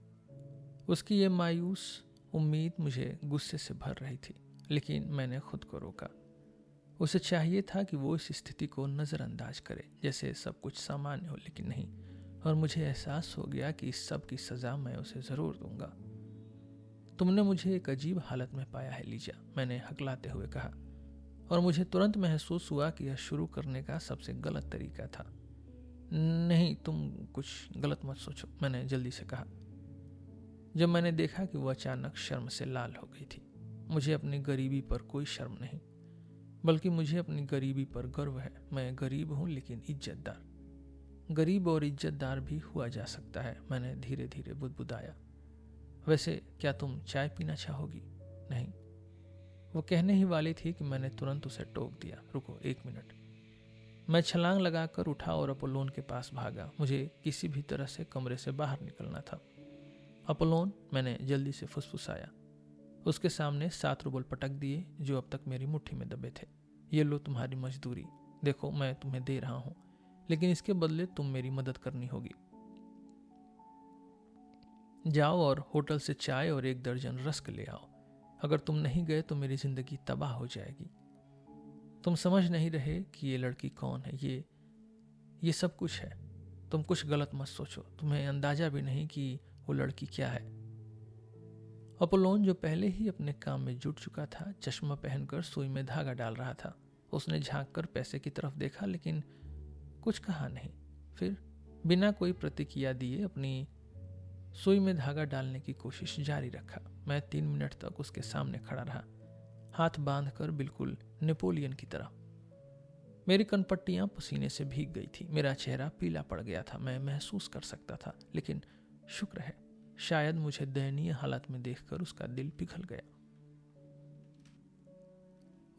उसकी ये मायूस उम्मीद मुझे गुस्से से भर रही थी, लेकिन मैंने खुद को रोका। उसे चाहिए था कि वो इस स्थिति को नज़रअंदाज करे, जैसे सब कुछ सामान्य हो, लेकिन नहीं। और मुझे एहसास हो गया कि इस सब की सज़ा मैं उसे ज़रूर दूंगा। तुमने मुझे एक अजीब हालत में पाया है लीजा, मैंने हकलाते हुए कहा, और मुझे तुरंत महसूस हुआ कि यह शुरू करने का सबसे गलत तरीका था। नहीं, तुम कुछ गलत मत सोचो, मैंने जल्दी से कहा, जब मैंने देखा कि वह अचानक शर्म से लाल हो गई थी। मुझे अपनी गरीबी पर कोई शर्म नहीं, बल्कि मुझे अपनी गरीबी पर गर्व है। मैं गरीब हूं, लेकिन इज्जतदार। गरीब और इज्जतदार भी हुआ जा सकता है, मैंने धीरे धीरे बुदबुदाया। वैसे क्या तुम चाय पीना चाहोगी? नहीं, वो कहने ही वाली थी कि मैंने तुरंत उसे टोक दिया। रुको 1 मिनट। मैं छलांग लगाकर उठा और अपोलोन के पास भागा। मुझे किसी भी तरह से कमरे से बाहर निकलना था। अपोलोन, मैंने जल्दी से फुसफुसाया। उसके सामने 7 रूबल पटक दिए, जो अब तक मेरी मुट्ठी में दबे थे। ये लो तुम्हारी मजदूरी, देखो मैं तुम्हें दे रहा हूं, लेकिन इसके बदले तुम मेरी मदद करनी होगी। जाओ और होटल से चाय और 1 दर्जन रस्क ले आओ। अगर तुम नहीं गए तो मेरी जिंदगी तबाह हो जाएगी। तुम समझ नहीं रहे कि ये लड़की कौन है, ये सब कुछ है। तुम कुछ गलत मत सोचो, तुम्हें अंदाजा भी नहीं कि वो लड़की क्या है। अपोलोन, जो पहले ही अपने काम में जुट चुका था, चश्मा पहनकर सुई में धागा डाल रहा था। उसने झांककर पैसे की तरफ देखा, लेकिन कुछ कहा नहीं। फिर बिना कोई प्रतिक्रिया दिए अपनी सुई में धागा डालने की कोशिश जारी रखा। मैं 3 मिनट तक उसके सामने खड़ा रहा, हाथ बांधकर, बिल्कुल नेपोलियन की तरह। मेरी कनपट्टियां पसीने से भीग गई थी, मेरा चेहरा पीला पड़ गया था। मैं महसूस कर सकता था, लेकिन शुक्र है, शायद मुझे दयनीय हालत में देखकर उसका दिल पिघल गया।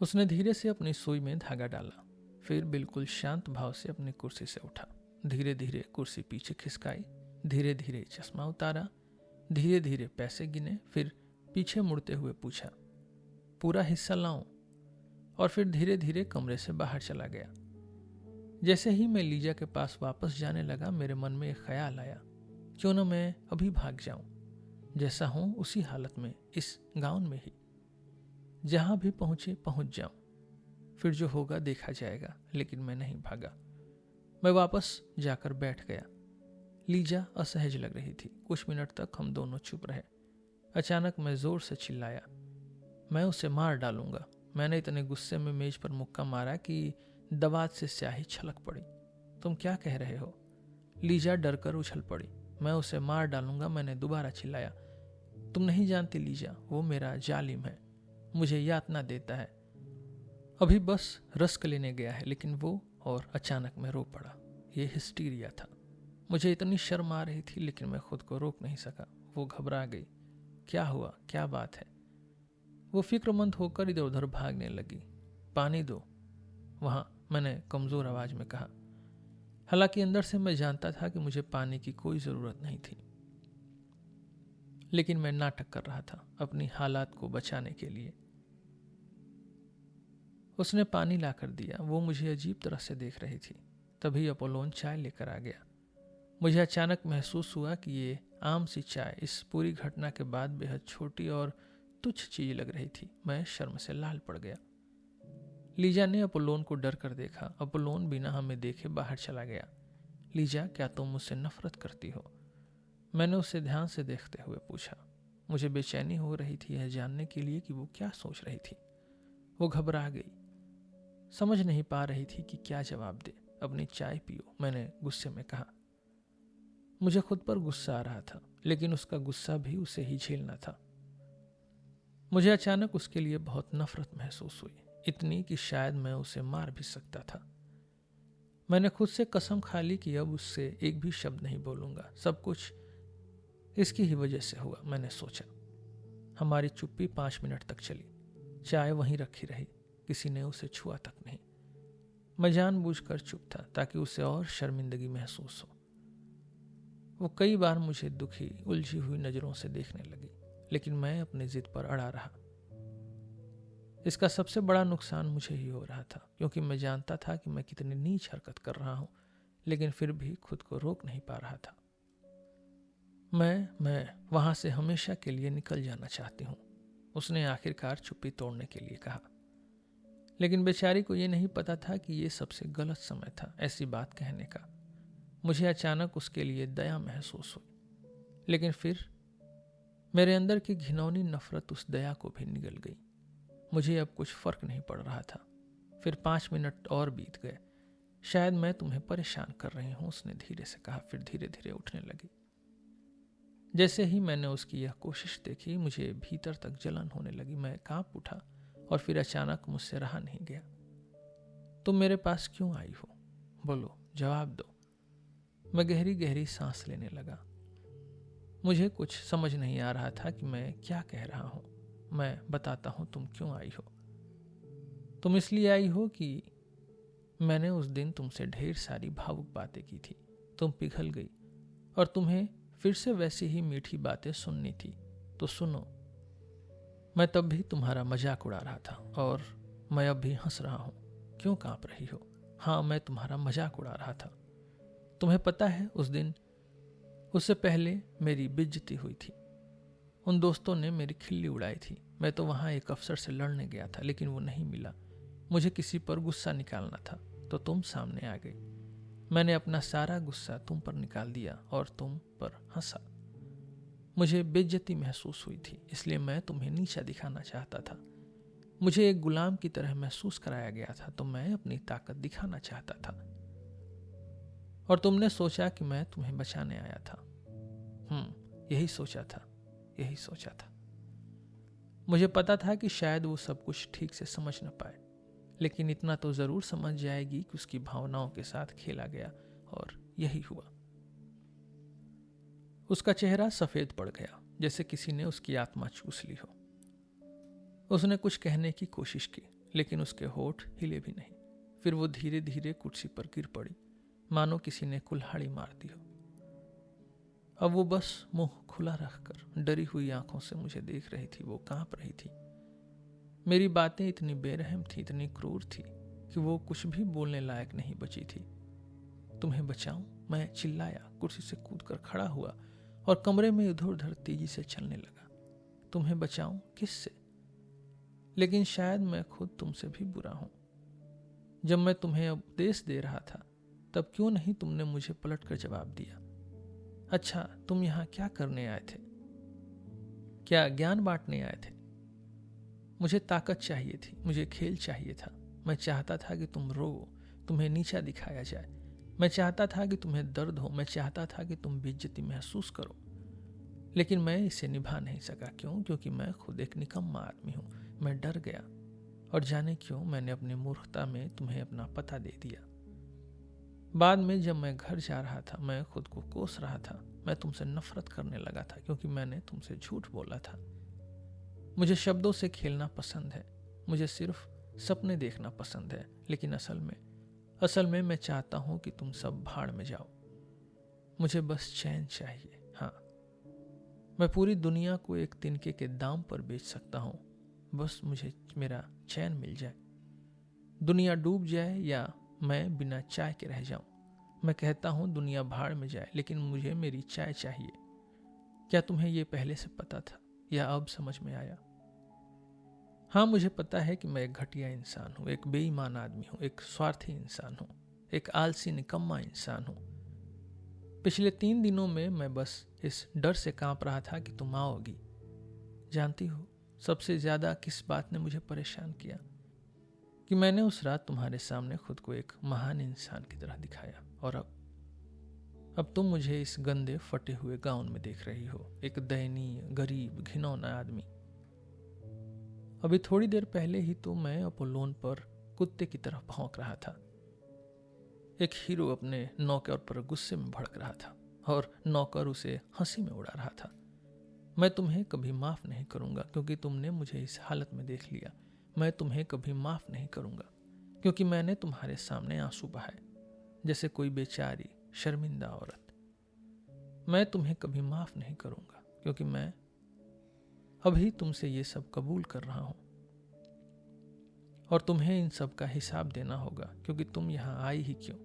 उसने धीरे से अपनी सुई में धागा डाला, फिर बिल्कुल शांत भाव से अपनी कुर्सी से उठा। धीरे धीरे कुर्सी पीछे खिसकाई, धीरे धीरे चश्मा उतारा, धीरे धीरे पैसे गिने, फिर पीछे मुड़ते हुए पूछा, पूरा हिस्सा लाऊं? और फिर धीरे धीरे कमरे से बाहर चला गया। जैसे ही मैं लीजा के पास वापस जाने लगा, मेरे मन में एक ख्याल आया। क्यों न मैं अभी भाग जाऊं, जैसा हूं उसी हालत में, इस गाउन में ही, जहां भी पहुंचे पहुंच जाऊं, फिर जो होगा देखा जाएगा। लेकिन मैं नहीं भागा। मैं वापस जाकर बैठ गया। लीजा असहज लग रही थी। कुछ मिनट तक हम दोनों चुप रहे। अचानक मैं जोर से चिल्लाया, मैं उसे मार डालूंगा। मैंने इतने गुस्से में मेज पर मुक्का मारा कि दवात से स्याही छलक पड़ी। तुम क्या कह रहे हो? लीजा डरकर उछल पड़ी। मैं उसे मार डालूंगा, मैंने दोबारा चिल्लाया। तुम नहीं जानती लीजा, वो मेरा जालिम है, मुझे यातना देता है, अभी बस रस्क लेने गया है। लेकिन वो, और अचानक मैं रो पड़ा। ये हिस्टीरिया था। मुझे इतनी शर्म आ रही थी, लेकिन मैं खुद को रोक नहीं सका। वो घबरा गई। क्या हुआ, क्या बात है? वो फिक्रमंद होकर इधर उधर भागने लगी। पानी दो वहां, मैंने कमजोर आवाज में कहा। हालांकि अंदर से मैं जानता था कि मुझे पानी की कोई जरूरत नहीं थी, लेकिन मैं नाटक कर रहा था अपनी हालात को बचाने के लिए। उसने पानी लाकर दिया। वो मुझे अजीब तरह से देख रही थी। तभी अपोलोन चाय लेकर आ गया। मुझे अचानक महसूस हुआ कि ये आम सी चाय इस पूरी घटना के बाद बेहद छोटी और तुच्छ चीज लग रही थी। मैं शर्म से लाल पड़ गया। लीजा ने अपोलोन को डर कर देखा। अपोलोन बिना हमें देखे बाहर चला गया। लीजा, क्या तुम मुझसे नफरत करती हो? मैंने उसे ध्यान से देखते हुए पूछा। मुझे बेचैनी हो रही थी यह जानने के लिए कि वो क्या सोच रही थी। वो घबरा गई, समझ नहीं पा रही थी कि क्या जवाब दे। अपनी चाय पियो, मैंने गुस्से में कहा। मुझे खुद पर गुस्सा आ रहा था, लेकिन उसका गुस्सा भी उसे ही झेलना था। मुझे अचानक उसके लिए बहुत नफरत महसूस हुई, इतनी कि शायद मैं उसे मार भी सकता था। मैंने खुद से कसम खा ली कि अब उससे एक भी शब्द नहीं बोलूंगा। सब कुछ इसकी ही वजह से हुआ, मैंने सोचा। हमारी चुप्पी 5 मिनट तक चली। चाय वहीं रखी रही, किसी ने उसे छुआ तक नहीं। मैं जानबूझकर चुप था ताकि उसे और शर्मिंदगी महसूस हो। वो कई बार मुझे दुखी, उलझी हुई नजरों से देखने लगी, लेकिन मैं अपनी जिद पर अड़ा रहा। इसका सबसे बड़ा नुकसान मुझे ही हो रहा था, क्योंकि मैं जानता था कि मैं कितनी नीच हरकत कर रहा हूं, लेकिन फिर भी खुद को रोक नहीं पा रहा था। मैं वहां से हमेशा के लिए निकल जाना चाहती हूँ, उसने आखिरकार चुप्पी तोड़ने के लिए कहा। लेकिन बेचारी को यह नहीं पता था कि यह सबसे गलत समय था ऐसी बात कहने का। मुझे अचानक उसके लिए दया महसूस हुई, लेकिन फिर मेरे अंदर की घिनौनी नफरत उस दया को भी निगल गई। मुझे अब कुछ फर्क नहीं पड़ रहा था। फिर 5 मिनट और बीत गए। शायद मैं तुम्हें परेशान कर रही हूं, उसने धीरे से कहा। फिर धीरे धीरे उठने लगी। जैसे ही मैंने उसकी यह कोशिश देखी, मुझे भीतर तक जलन होने लगी। मैं कांप उठा और फिर अचानक मुझसे रहा नहीं गया। तुम मेरे पास क्यों आई हो? बोलो, जवाब दो। मैं गहरी गहरी सांस लेने लगा। मुझे कुछ समझ नहीं आ रहा था कि मैं क्या कह रहा हूं। मैं बताता हूं तुम क्यों आई हो। तुम इसलिए आई हो कि मैंने उस दिन तुमसे ढेर सारी भावुक बातें की थी। तुम पिघल गई और तुम्हें फिर से वैसी ही मीठी बातें सुननी थी। तो सुनो, मैं तब भी तुम्हारा मजाक उड़ा रहा था और मैं अब भी हंस रहा हूं। क्यों कांप रही हो? हाँ, मैं तुम्हारा मजाक उड़ा रहा था। तुम्हें पता है, उस दिन, उससे पहले मेरी बेइज्जती हुई थी। उन दोस्तों ने मेरी खिल्ली उड़ाई थी। मैं तो वहां एक अफसर से लड़ने गया था, लेकिन वो नहीं मिला। मुझे किसी पर गुस्सा निकालना था, तो तुम सामने आ गई। मैंने अपना सारा गुस्सा तुम पर निकाल दिया और तुम पर हंसा। मुझे बेइज्जती महसूस हुई थी, इसलिए मैं तुम्हें नीचा दिखाना चाहता था। मुझे एक गुलाम की तरह महसूस कराया गया था, तो मैं अपनी ताकत दिखाना चाहता था। और तुमने सोचा कि मैं तुम्हें बचाने आया था। यही सोचा था। मुझे पता था कि शायद वो सब कुछ ठीक से समझ न पाए, लेकिन इतना तो जरूर समझ जाएगी कि उसकी भावनाओं के साथ खेला गया, और यही हुआ। उसका चेहरा सफेद पड़ गया, जैसे किसी ने उसकी आत्मा चूस ली हो। उसने कुछ कहने की कोशिश की, लेकिन उसके होठ हिले भी नहीं। फिर वो धीरे धीरे कुर्सी पर गिर पड़ी, मानो किसी ने कुल्हाड़ी मार दी हो। अब वो बस मुंह खुला रखकर डरी हुई आंखों से मुझे देख रही थी। वो कांप रही थी। मेरी बातें इतनी बेरहम थी, इतनी क्रूर थी कि वो कुछ भी बोलने लायक नहीं बची थी। तुम्हें बचाऊं? मैं चिल्लाया, कुर्सी से कूदकर खड़ा हुआ और कमरे में इधर उधर तेजी से चलने लगा। तुम्हें बचाऊं किससे? लेकिन शायद मैं खुद तुमसे भी बुरा हूं। जब मैं तुम्हें उपदेश दे रहा था तब क्यों नहीं तुमने मुझे पलटकर जवाब दिया? अच्छा, तुम यहां क्या करने आए थे? क्या ज्ञान बांटने आए थे? मुझे ताकत चाहिए थी, मुझे खेल चाहिए था। मैं चाहता था कि तुम रो, तुम्हें नीचा दिखाया जाए। मैं चाहता था कि तुम्हें दर्द हो, मैं चाहता था कि तुम बेइज्जती महसूस करो। लेकिन मैं इसे निभा नहीं सका। क्यों? क्योंकि मैं खुद एक निकम्मा आदमी हूं। मैं डर गया, और जाने क्यों मैंने अपनी मूर्खता में तुम्हें अपना पता दे दिया। बाद में जब मैं घर जा रहा था, मैं खुद को कोस रहा था। मैं तुमसे नफरत करने लगा था क्योंकि मैंने तुमसे झूठ बोला था। मुझे शब्दों से खेलना पसंद है, मुझे सिर्फ सपने देखना पसंद है। लेकिन असल में मैं चाहता हूं कि तुम सब भाड़ में जाओ। मुझे बस चैन चाहिए। हाँ, मैं पूरी दुनिया को एक तिनके के दाम पर बेच सकता हूं, बस मुझे मेरा चैन मिल जाए। दुनिया डूब जाए या मैं बिना चाय के रह जाऊं। मैं कहता हूं दुनिया भाड़ में जाए, लेकिन मुझे मेरी चाय चाहिए। क्या तुम्हें यह पहले से पता था या अब समझ में आया? हाँ, मुझे पता है कि मैं एक घटिया इंसान हूं, एक बेईमान आदमी हूं, एक स्वार्थी इंसान हूं, एक आलसी निकम्मा इंसान हूं। पिछले 3 दिनों में मैं बस इस डर से कांप रहा था कि तुम आओगी। जानती हो सबसे ज्यादा किस बात ने मुझे परेशान किया? कि मैंने उस रात तुम्हारे सामने खुद को एक महान इंसान की तरह दिखाया, और अब तुम मुझे इस गंदे फटे हुए गाउन में देख रही हो, एक दयनीय, गरीब, घिनौना आदमी। अभी थोड़ी देर पहले ही तो मैं अपोलोन पर कुत्ते की तरह भौंक रहा था। एक हीरो अपने नौकर पर गुस्से में भड़क रहा था और नौकर उसे हंसी में उड़ा रहा था। मैं तुम्हें कभी माफ नहीं करूंगा क्योंकि तुमने मुझे इस हालत में देख लिया। मैं तुम्हें कभी माफ नहीं करूंगा क्योंकि मैंने तुम्हारे सामने आंसू बहाए जैसे कोई बेचारी शर्मिंदा औरत। मैं तुम्हें कभी माफ नहीं करूंगा क्योंकि मैं अभी तुमसे ये सब कबूल कर रहा हूं, और तुम्हें इन सब का हिसाब देना होगा। क्योंकि तुम यहां आई ही क्यों?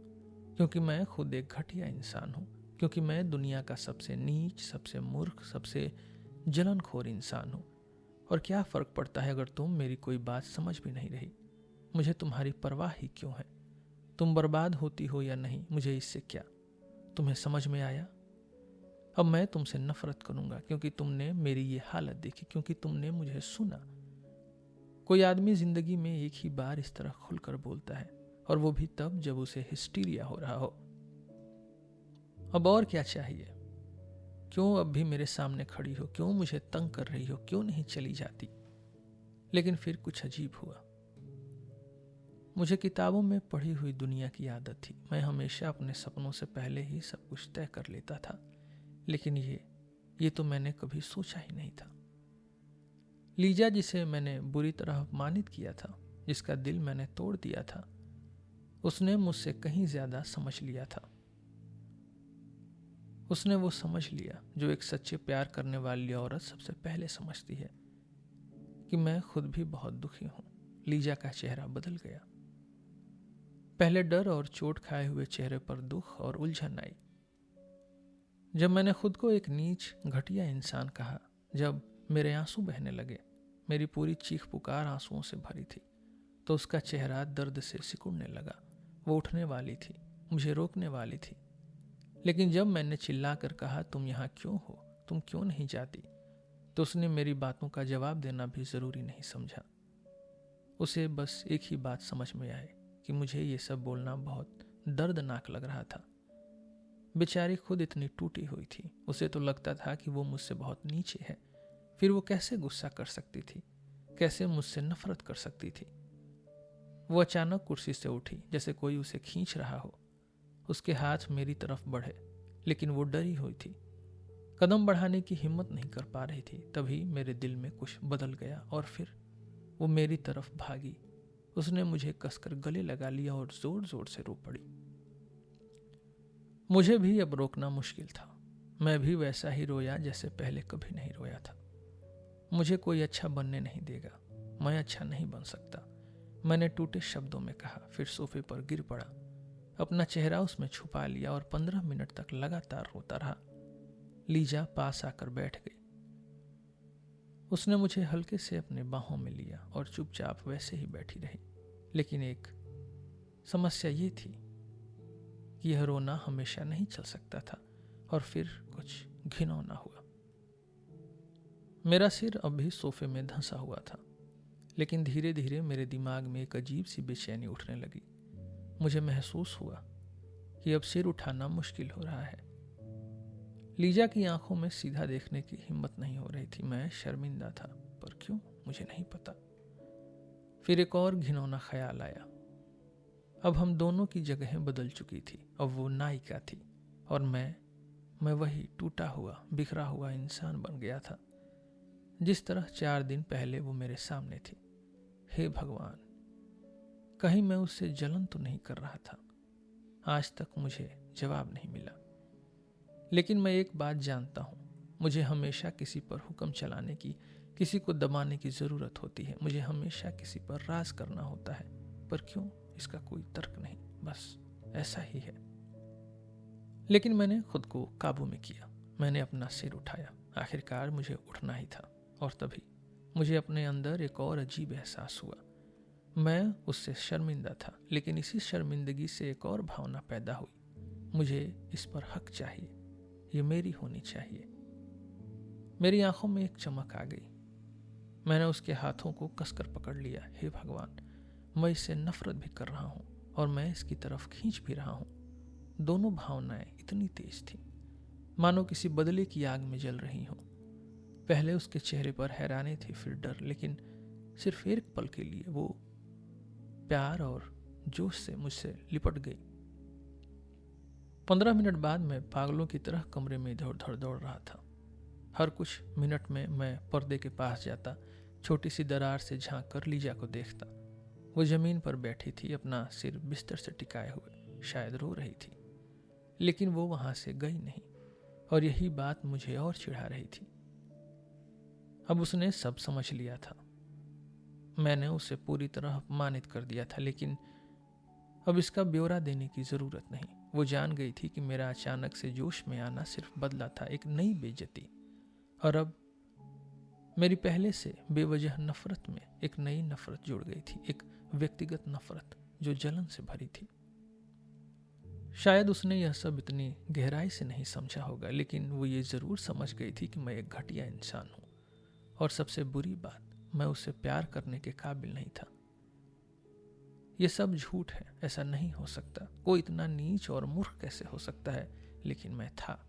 क्योंकि मैं खुद एक घटिया इंसान हूं, क्योंकि मैं दुनिया का सबसे नीच, सबसे मूर्ख, सबसे जलनखोर इंसान हूं। और क्या फर्क पड़ता है अगर तुम मेरी कोई बात समझ भी नहीं रही? मुझे तुम्हारी परवाह ही क्यों है? तुम बर्बाद होती हो या नहीं, मुझे इससे क्या? तुम्हें समझ में आया? अब मैं तुमसे नफरत करूंगा क्योंकि तुमने मेरी ये हालत देखी, क्योंकि तुमने मुझे सुना। कोई आदमी जिंदगी में एक ही बार इस तरह खुलकर बोलता है, और वो भी तब जब उसे हिस्टीरिया हो रहा हो। अब और क्या चाहिए? क्यों अब भी मेरे सामने खड़ी हो? क्यों मुझे तंग कर रही हो? क्यों नहीं चली जाती? लेकिन फिर कुछ अजीब हुआ। मुझे किताबों में पढ़ी हुई दुनिया की आदत थी। मैं हमेशा अपने सपनों से पहले ही सब कुछ तय कर लेता था। लेकिन ये तो मैंने कभी सोचा ही नहीं था। लीजा, जिसे मैंने बुरी तरह अपमानित किया था, जिसका दिल मैंने तोड़ दिया था, उसने मुझसे कहीं ज्यादा समझ लिया था। उसने वो समझ लिया जो एक सच्चे प्यार करने वाली औरत सबसे पहले समझती है, कि मैं खुद भी बहुत दुखी हूं। लीजा का चेहरा बदल गया। पहले डर और चोट खाए हुए चेहरे पर दुख और उलझन आई। जब मैंने खुद को एक नीच, घटिया इंसान कहा, जब मेरे आंसू बहने लगे, मेरी पूरी चीख पुकार आंसुओं से भरी थी, तो उसका चेहरा दर्द से सिकुड़ने लगा। वो उठने वाली थी, मुझे रोकने वाली थी। लेकिन जब मैंने चिल्लाकर कहा, तुम यहाँ क्यों हो, तुम क्यों नहीं जाती, तो उसने मेरी बातों का जवाब देना भी जरूरी नहीं समझा। उसे बस एक ही बात समझ में आए कि मुझे ये सब बोलना बहुत दर्दनाक लग रहा था। बेचारी खुद इतनी टूटी हुई थी, उसे तो लगता था कि वो मुझसे बहुत नीचे है। फिर वो कैसे गुस्सा कर सकती थी, कैसे मुझसे नफरत कर सकती थी? वो अचानक कुर्सी से उठी जैसे कोई उसे खींच रहा हो। उसके हाथ मेरी तरफ बढ़े, लेकिन वो डरी हुई थी, कदम बढ़ाने की हिम्मत नहीं कर पा रही थी। तभी मेरे दिल में कुछ बदल गया और फिर वो मेरी तरफ भागी। उसने मुझे कसकर गले लगा लिया और जोर जोर से रो पड़ी। मुझे भी अब रोकना मुश्किल था। मैं भी वैसा ही रोया जैसे पहले कभी नहीं रोया था। मुझे कोई अच्छा बनने नहीं देगा, मैं अच्छा नहीं बन सकता, मैंने टूटे शब्दों में कहा। फिर सोफे पर गिर पड़ा, अपना चेहरा उसमें छुपा लिया और 15 मिनट तक लगातार रोता रहा। लीजा पास आकर बैठ गई। उसने मुझे हल्के से अपने बाहों में लिया और चुपचाप वैसे ही बैठी रही। लेकिन एक समस्या ये थी कि यह रोना हमेशा नहीं चल सकता था। और फिर कुछ घिनौना हुआ। मेरा सिर अब भी सोफे में धंसा हुआ था, लेकिन धीरे धीरे मेरे दिमाग में एक अजीब सी बेचैनी उठने लगी। मुझे महसूस हुआ कि अब सिर उठाना मुश्किल हो रहा है। लीजा की आंखों में सीधा देखने की हिम्मत नहीं हो रही थी। मैं शर्मिंदा था, पर क्यों मुझे नहीं पता। फिर एक और घिनौना ख्याल आया। अब हम दोनों की जगहें बदल चुकी थी। अब वो नायिका थी और मैं वही टूटा हुआ, बिखरा हुआ इंसान बन गया था, जिस तरह 4 दिन पहले वो मेरे सामने थी। हे भगवान, कहीं मैं उससे जलन तो नहीं कर रहा था। आज तक मुझे जवाब नहीं मिला। लेकिन मैं एक बात जानता हूं, मुझे हमेशा किसी पर हुक्म चलाने की, किसी को दबाने की जरूरत होती है। मुझे हमेशा किसी पर राज करना होता है, पर क्यों, इसका कोई तर्क नहीं, बस ऐसा ही है। लेकिन मैंने खुद को काबू में किया। मैंने अपना सिर उठाया। आखिरकार मुझे उठना ही था। और तभी मुझे अपने अंदर एक और अजीब एहसास हुआ। मैं उससे शर्मिंदा था, लेकिन इसी शर्मिंदगी से एक और भावना पैदा हुई। मुझे इस पर हक चाहिए, ये मेरी होनी चाहिए। मेरी आंखों में एक चमक आ गई। मैंने उसके हाथों को कसकर पकड़ लिया। हे भगवान, मैं इससे नफरत भी कर रहा हूं और मैं इसकी तरफ खींच भी रहा हूं। दोनों भावनाएं इतनी तेज थी, मानो किसी बदले की आग में जल रही हों। पहले उसके चेहरे पर हैरानी थी, फिर डर, लेकिन सिर्फ एक पल के लिए वो प्यार और जोश से मुझसे लिपट गई। 15 मिनट बाद मैं पागलों की तरह कमरे में इधर उधर दौड़ रहा था। हर कुछ मिनट में मैं पर्दे के पास जाता, छोटी सी दरार से झांक कर लीजा को देखता। वो जमीन पर बैठी थी, अपना सिर बिस्तर से टिकाए हुए, शायद रो रही थी। लेकिन वो वहां से गई नहीं, और यही बात मुझे और चिढ़ा रही थी। अब उसने सब समझ लिया था। मैंने उसे पूरी तरह अपमानित कर दिया था, लेकिन अब इसका ब्यौरा देने की जरूरत नहीं। वो जान गई थी कि मेरा अचानक से जोश में आना सिर्फ बदला था, एक नई बेइज्जती। और अब मेरी पहले से बेवजह नफरत में एक नई नफरत जुड़ गई थी, एक व्यक्तिगत नफरत जो जलन से भरी थी। शायद उसने यह सब इतनी गहराई से नहीं समझा होगा, लेकिन वो ये जरूर समझ गई थी कि मैं एक घटिया इंसान हूं, और सबसे बुरी बात, मैं उसे प्यार करने के काबिल नहीं था। यह सब झूठ है, ऐसा नहीं हो सकता। कोई इतना नीच और मूर्ख कैसे हो सकता है? लेकिन मैं था।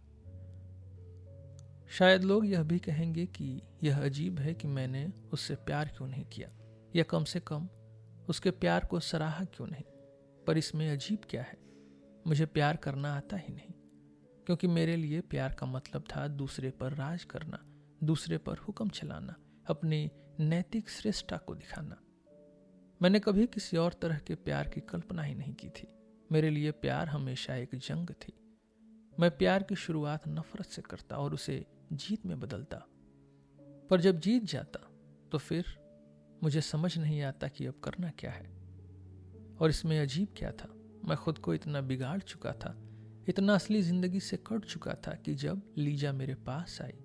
शायद लोग यह भी कहेंगे कि यह अजीब है कि मैंने उससे प्यार क्यों नहीं किया, या कम से कम उसके प्यार को सराहा क्यों नहीं। पर इसमें अजीब क्या है? मुझे प्यार करना आता ही नहीं, क्योंकि मेरे लिए प्यार का मतलब था दूसरे पर राज करना, दूसरे पर हुक्म चलाना, अपनी नैतिक श्रेष्ठता को दिखाना। मैंने कभी किसी और तरह के प्यार की कल्पना ही नहीं की थी। मेरे लिए प्यार हमेशा एक जंग थी। मैं प्यार की शुरुआत नफरत से करता और उसे जीत में बदलता, पर जब जीत जाता तो फिर मुझे समझ नहीं आता कि अब करना क्या है। और इसमें अजीब क्या था? मैं खुद को इतना बिगाड़ चुका था, इतना असली जिंदगी से कट चुका था कि जब लीजा मेरे पास आई,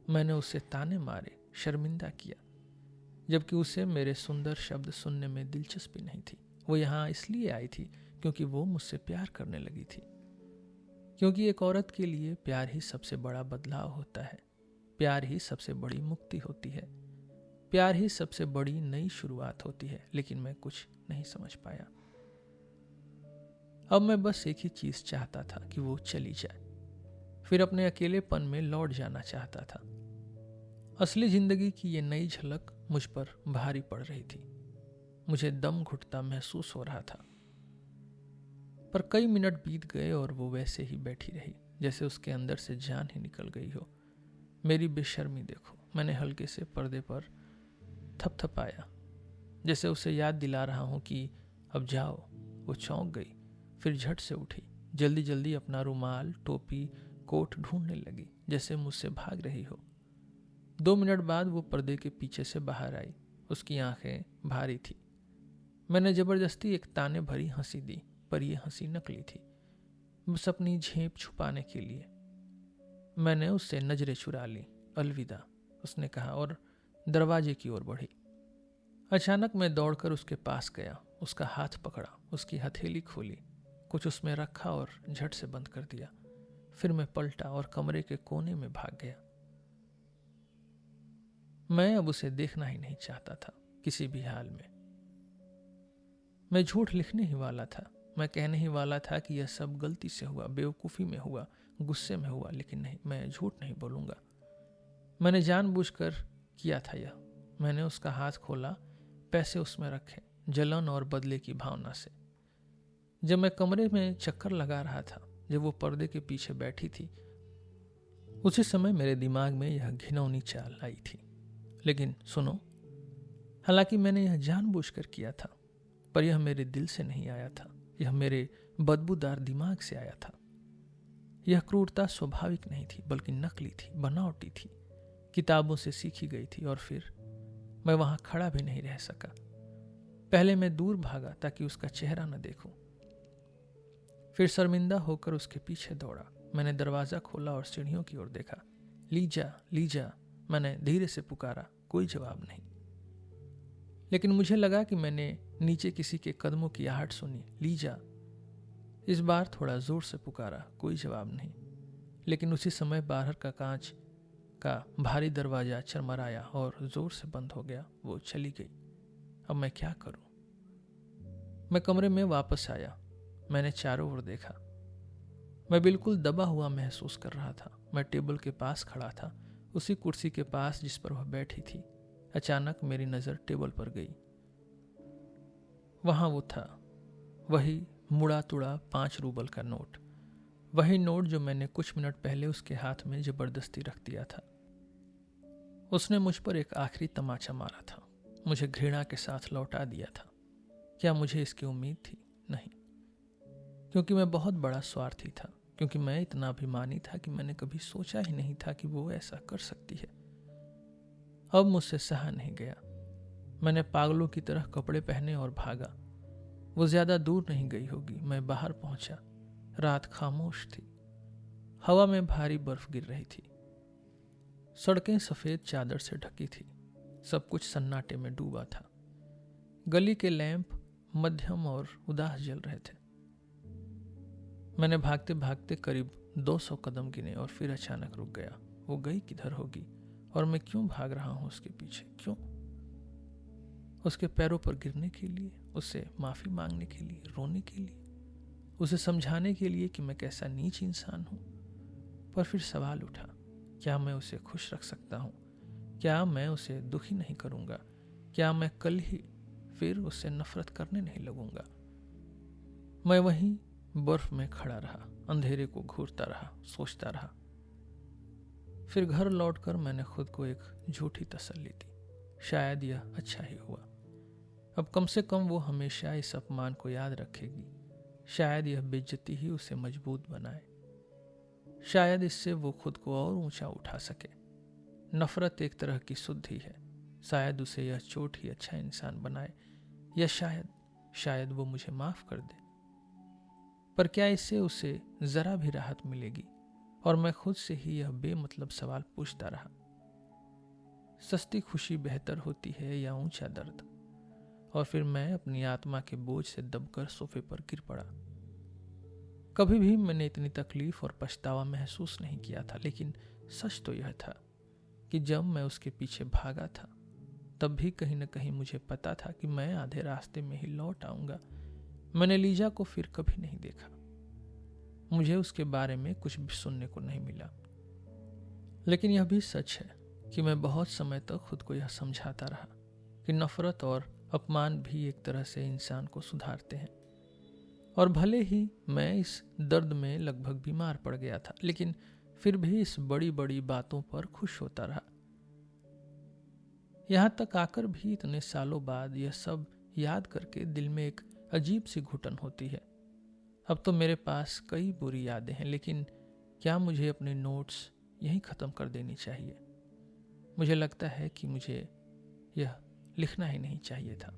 मैंने उसे ताने मारे, शर्मिंदा किया, जबकि उसे मेरे सुंदर शब्द सुनने में दिलचस्पी नहीं थी। वो यहाँ इसलिए आई थी क्योंकि वो मुझसे प्यार करने लगी थी। क्योंकि एक औरत के लिए प्यार ही सबसे बड़ा बदलाव होता है, प्यार ही सबसे बड़ी मुक्ति होती है, प्यार ही सबसे बड़ी नई शुरुआत होती है। लेकिन मैं कुछ नहीं समझ पाया। अब मैं बस एक ही चीज चाहता था कि वो चली जाए, फिर अपने अकेलेपन में लौट जाना चाहता था। असली जिंदगी की ये नई झलक मुझ पर भारी पड़ रही थी। मुझे दम घुटता महसूस हो रहा था। पर कई मिनट बीत गए और वो वैसे ही बैठी रही, जैसे उसके अंदर से जान ही निकल गई हो। मेरी बेशर्मी देखो। मैंने हल्के से पर्दे पर थपथपाया, जैसे उसे याद दिला रहा हूं कि अब जाओ। वो चौंक गई, फिर झट से उठी, जल्दी जल्दी अपना रुमाल, टोपी, कोट ढूंढने लगी, जैसे मुझसे भाग रही हो। 2 मिनट बाद वो पर्दे के पीछे से बाहर आई। उसकी आंखें भारी थी। मैंने जबरदस्ती एक ताने भरी हंसी दी, पर यह हंसी नकली थी, बस अपनी झेप छुपाने के लिए। मैंने उससे नजरें चुरा ली। अलविदा, उसने कहा और दरवाजे की ओर बढ़ी। अचानक मैं दौड़कर उसके पास गया, उसका हाथ पकड़ा, उसकी हथेली खोली, कुछ उसमें रखा और झट से बंद कर दिया। फिर मैं पलटा और कमरे के कोने में भाग गया। मैं अब उसे देखना ही नहीं चाहता था किसी भी हाल में। मैं झूठ लिखने ही वाला था, मैं कहने ही वाला था कि यह सब गलती से हुआ, बेवकूफ़ी में हुआ, गुस्से में हुआ, लेकिन नहीं, मैं झूठ नहीं बोलूँगा। मैंने जानबूझकर किया था यह। मैंने उसका हाथ खोला, पैसे उसमें रखे, जलन और बदले की भावना से। जब मैं कमरे में चक्कर लगा रहा था, जब वो पर्दे के पीछे बैठी थी, उसी समय मेरे दिमाग में यह घिनौनी चाल आई थी। लेकिन सुनो, हालांकि मैंने यह जानबूझकर किया था, पर यह मेरे दिल से नहीं आया था, यह मेरे बदबूदार दिमाग से आया था। यह क्रूरता स्वाभाविक नहीं थी, बल्कि नकली थी, बनावटी थी, किताबों से सीखी गई थी। और फिर मैं वहां खड़ा भी नहीं रह सका। पहले मैं दूर भागा ताकि उसका चेहरा न देखूं, फिर शर्मिंदा होकर उसके पीछे दौड़ा। मैंने दरवाजा खोला और सीढ़ियों की ओर देखा। लीजा, लीजा, मैंने धीरे से पुकारा, कोई जवाब नहीं। लेकिन मुझे लगा कि मैंने नीचे किसी के कदमों की आहट सुनी। लीजा, इस बार थोड़ा जोर से पुकारा, कोई जवाब नहीं। लेकिन उसी समय बाहर का कांच का भारी दरवाजा चरमराया और जोर से बंद हो गया। वो चली गई। अब मैं क्या करूं? मैं कमरे में वापस आया। मैंने चारों ओर देखा। मैं बिल्कुल दबा हुआ महसूस कर रहा था। मैं टेबल के पास खड़ा था, उसी कुर्सी के पास जिस पर वह बैठी थी। अचानक मेरी नजर टेबल पर गई। वहां वो था, वही मुड़ा तुड़ा 5 रूबल का नोट, वही नोट जो मैंने कुछ मिनट पहले उसके हाथ में जबरदस्ती रख दिया था। उसने मुझ पर एक आखिरी तमाचा मारा था, मुझे घृणा के साथ लौटा दिया था। क्या मुझे इसकी उम्मीद थी? नहीं, क्योंकि मैं बहुत बड़ा स्वार्थी था, क्योंकि मैं इतना अभिमानी था कि मैंने कभी सोचा ही नहीं था कि वो ऐसा कर सकती है। अब मुझसे सहा नहीं गया। मैंने पागलों की तरह कपड़े पहने और भागा। वो ज्यादा दूर नहीं गई होगी। मैं बाहर पहुंचा। रात खामोश थी। हवा में भारी बर्फ गिर रही थी। सड़कें सफेद चादर से ढकी थी। सब कुछ सन्नाटे में डूबा था। गली के लैंप मध्यम और उदास जल रहे थे। मैंने भागते भागते करीब 200 कदम गिने और फिर अचानक रुक गया। वो गई किधर होगी और मैं क्यों भाग रहा हूं उसके पीछे? क्यों? उसके पैरों पर गिरने के लिए, उससे माफी मांगने के लिए, रोने के लिए, उसे समझाने के लिए कि मैं कैसा नीच इंसान हूं। पर फिर सवाल उठा, क्या मैं उसे खुश रख सकता हूं? क्या मैं उसे दुखी नहीं करूंगा? क्या मैं कल ही फिर उससे नफरत करने नहीं लगूंगा? मैं वहीं बर्फ में खड़ा रहा, अंधेरे को घूरता रहा, सोचता रहा। फिर घर लौटकर मैंने खुद को एक झूठी तसल्ली दी, शायद यह अच्छा ही हुआ। अब कम से कम वो हमेशा इस अपमान को याद रखेगी। शायद यह बेइज्जती ही उसे मजबूत बनाए। शायद इससे वो खुद को और ऊंचा उठा सके। नफरत एक तरह की शुद्धि है। शायद उसे यह चोट ही अच्छा इंसान बनाए, या शायद वो मुझे माफ कर दे। पर क्या इससे उसे जरा भी राहत मिलेगी? और मैं खुद से ही यह बेमतलब सवाल पूछता रहा। सस्ती खुशी बेहतर होती है या ऊंचा दर्द? और फिर मैं अपनी आत्मा के बोझ से दबकर सोफे पर गिर पड़ा। कभी भी मैंने इतनी तकलीफ और पछतावा महसूस नहीं किया था, लेकिन सच तो यह था कि जब मैं उसके पीछे भागा था, तब भी कहीं न कहीं मुझे पता था कि मैं आधे रास्ते में ही लौट आऊंगा। मैंने लीजा को फिर कभी नहीं देखा। मुझे उसके बारे में कुछ भी सुनने को नहीं मिला। लेकिन यह भी सच है कि मैं बहुत समय तक खुद को यह समझाता रहा कि नफरत और अपमान भी एक तरह से इंसान को सुधारते हैं। और भले ही मैं इस दर्द में लगभग बीमार पड़ गया था, लेकिन फिर भी इस बड़ी बड़ी बातों पर खुश होता रहा। यहां तक आकर भी इतने सालों बाद यह सब याद करके दिल में एक अजीब सी घुटन होती है। अब तो मेरे पास कई बुरी यादें हैं, लेकिन क्या मुझे अपने नोट्स यहीं ख़त्म कर देनी चाहिए? मुझे लगता है कि मुझे यह लिखना ही नहीं चाहिए था।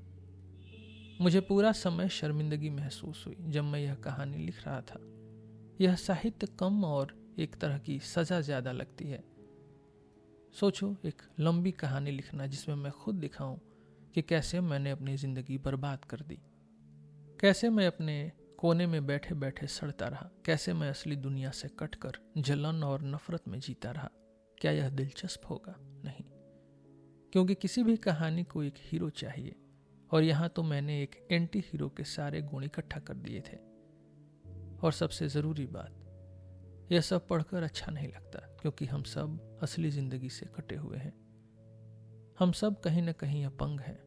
मुझे पूरा समय शर्मिंदगी महसूस हुई जब मैं यह कहानी लिख रहा था। यह साहित्य कम और एक तरह की सजा ज़्यादा लगती है। सोचो, एक लंबी कहानी लिखना जिसमें मैं खुद दिखाऊं कि कैसे मैंने अपनी ज़िंदगी बर्बाद कर दी, कैसे मैं अपने कोने में बैठे बैठे सड़ता रहा, कैसे मैं असली दुनिया से कटकर जलन और नफरत में जीता रहा। क्या यह दिलचस्प होगा? नहीं, क्योंकि किसी भी कहानी को एक हीरो चाहिए, और यहाँ तो मैंने एक एंटी हीरो के सारे गुण इकट्ठा कर दिए थे। और सबसे ज़रूरी बात, यह सब पढ़कर अच्छा नहीं लगता, क्योंकि हम सब असली ज़िंदगी से कटे हुए हैं। हम सब कहीं न कहीं अपंग हैं,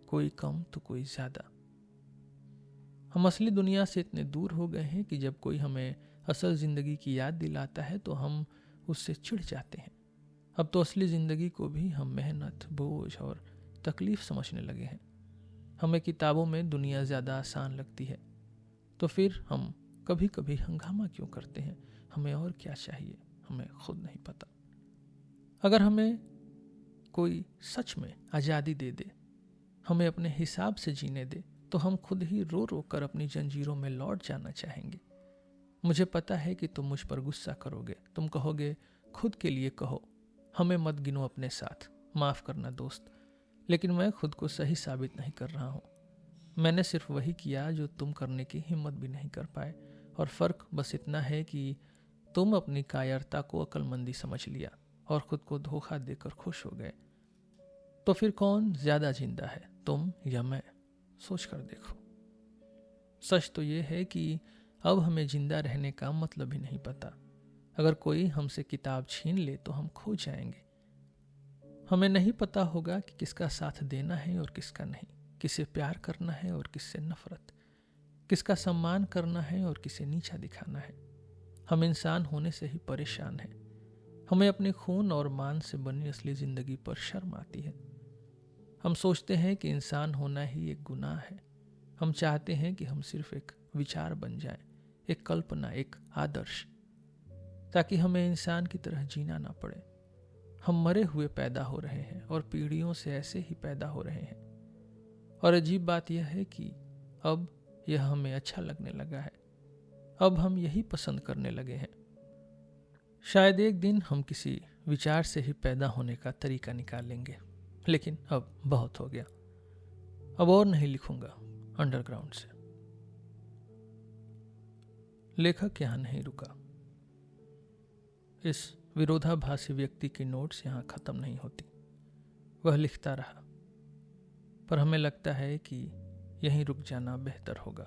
कोई कम तो कोई ज़्यादा। हम असली दुनिया से इतने दूर हो गए हैं कि जब कोई हमें असल ज़िंदगी की याद दिलाता है तो हम उससे चिढ़ जाते हैं। अब तो असली ज़िंदगी को भी हम मेहनत, बोझ और तकलीफ़ समझने लगे हैं। हमें किताबों में दुनिया ज़्यादा आसान लगती है, तो फिर हम कभी कभी हंगामा क्यों करते हैं? हमें और क्या चाहिए, हमें खुद नहीं पता। अगर हमें कोई सच में आज़ादी दे दे, हमें अपने हिसाब से जीने दे, तो हम खुद ही रो रो कर अपनी जंजीरों में लौट जाना चाहेंगे। मुझे पता है कि तुम मुझ पर गुस्सा करोगे, तुम कहोगे खुद के लिए कहो, हमें मत गिनो अपने साथ, माफ़ करना दोस्त। लेकिन मैं खुद को सही साबित नहीं कर रहा हूँ। मैंने सिर्फ वही किया जो तुम करने की हिम्मत भी नहीं कर पाए, और फ़र्क बस इतना है कि तुम अपनी कायरता को अक्लमंदी समझ लिया और खुद को धोखा देकर खुश हो गए। तो फिर कौन ज़्यादा जिंदा है, तुम या मैं? सोच कर देखो। सच तो ये है कि अब हमें जिंदा रहने का मतलब ही नहीं पता। अगर कोई हमसे किताब छीन ले तो हम खो जाएंगे। हमें नहीं पता होगा कि किसका साथ देना है और किसका नहीं, किसे प्यार करना है और किससे नफरत, किसका सम्मान करना है और किसे नीचा दिखाना है। हम इंसान होने से ही परेशान हैं। हमें अपने खून और मान से बनी असली जिंदगी पर शर्म आती है। हम सोचते हैं कि इंसान होना ही एक गुनाह है। हम चाहते हैं कि हम सिर्फ एक विचार बन जाएं, एक कल्पना, एक आदर्श, ताकि हमें इंसान की तरह जीना ना पड़े। हम मरे हुए पैदा हो रहे हैं और पीढ़ियों से ऐसे ही पैदा हो रहे हैं। और अजीब बात यह है कि अब यह हमें अच्छा लगने लगा है। अब हम यही पसंद करने लगे हैं। शायद एक दिन हम किसी विचार से ही पैदा होने का तरीका निकालेंगे, लेकिन अब बहुत हो गया। अब और नहीं लिखूंगा अंडरग्राउंड से। लेखक यहाँ नहीं रुका। इस विरोधाभासी व्यक्ति की नोट्स यहाँ खत्म नहीं होती। वह लिखता रहा, पर हमें लगता है कि यहीं रुक जाना बेहतर होगा।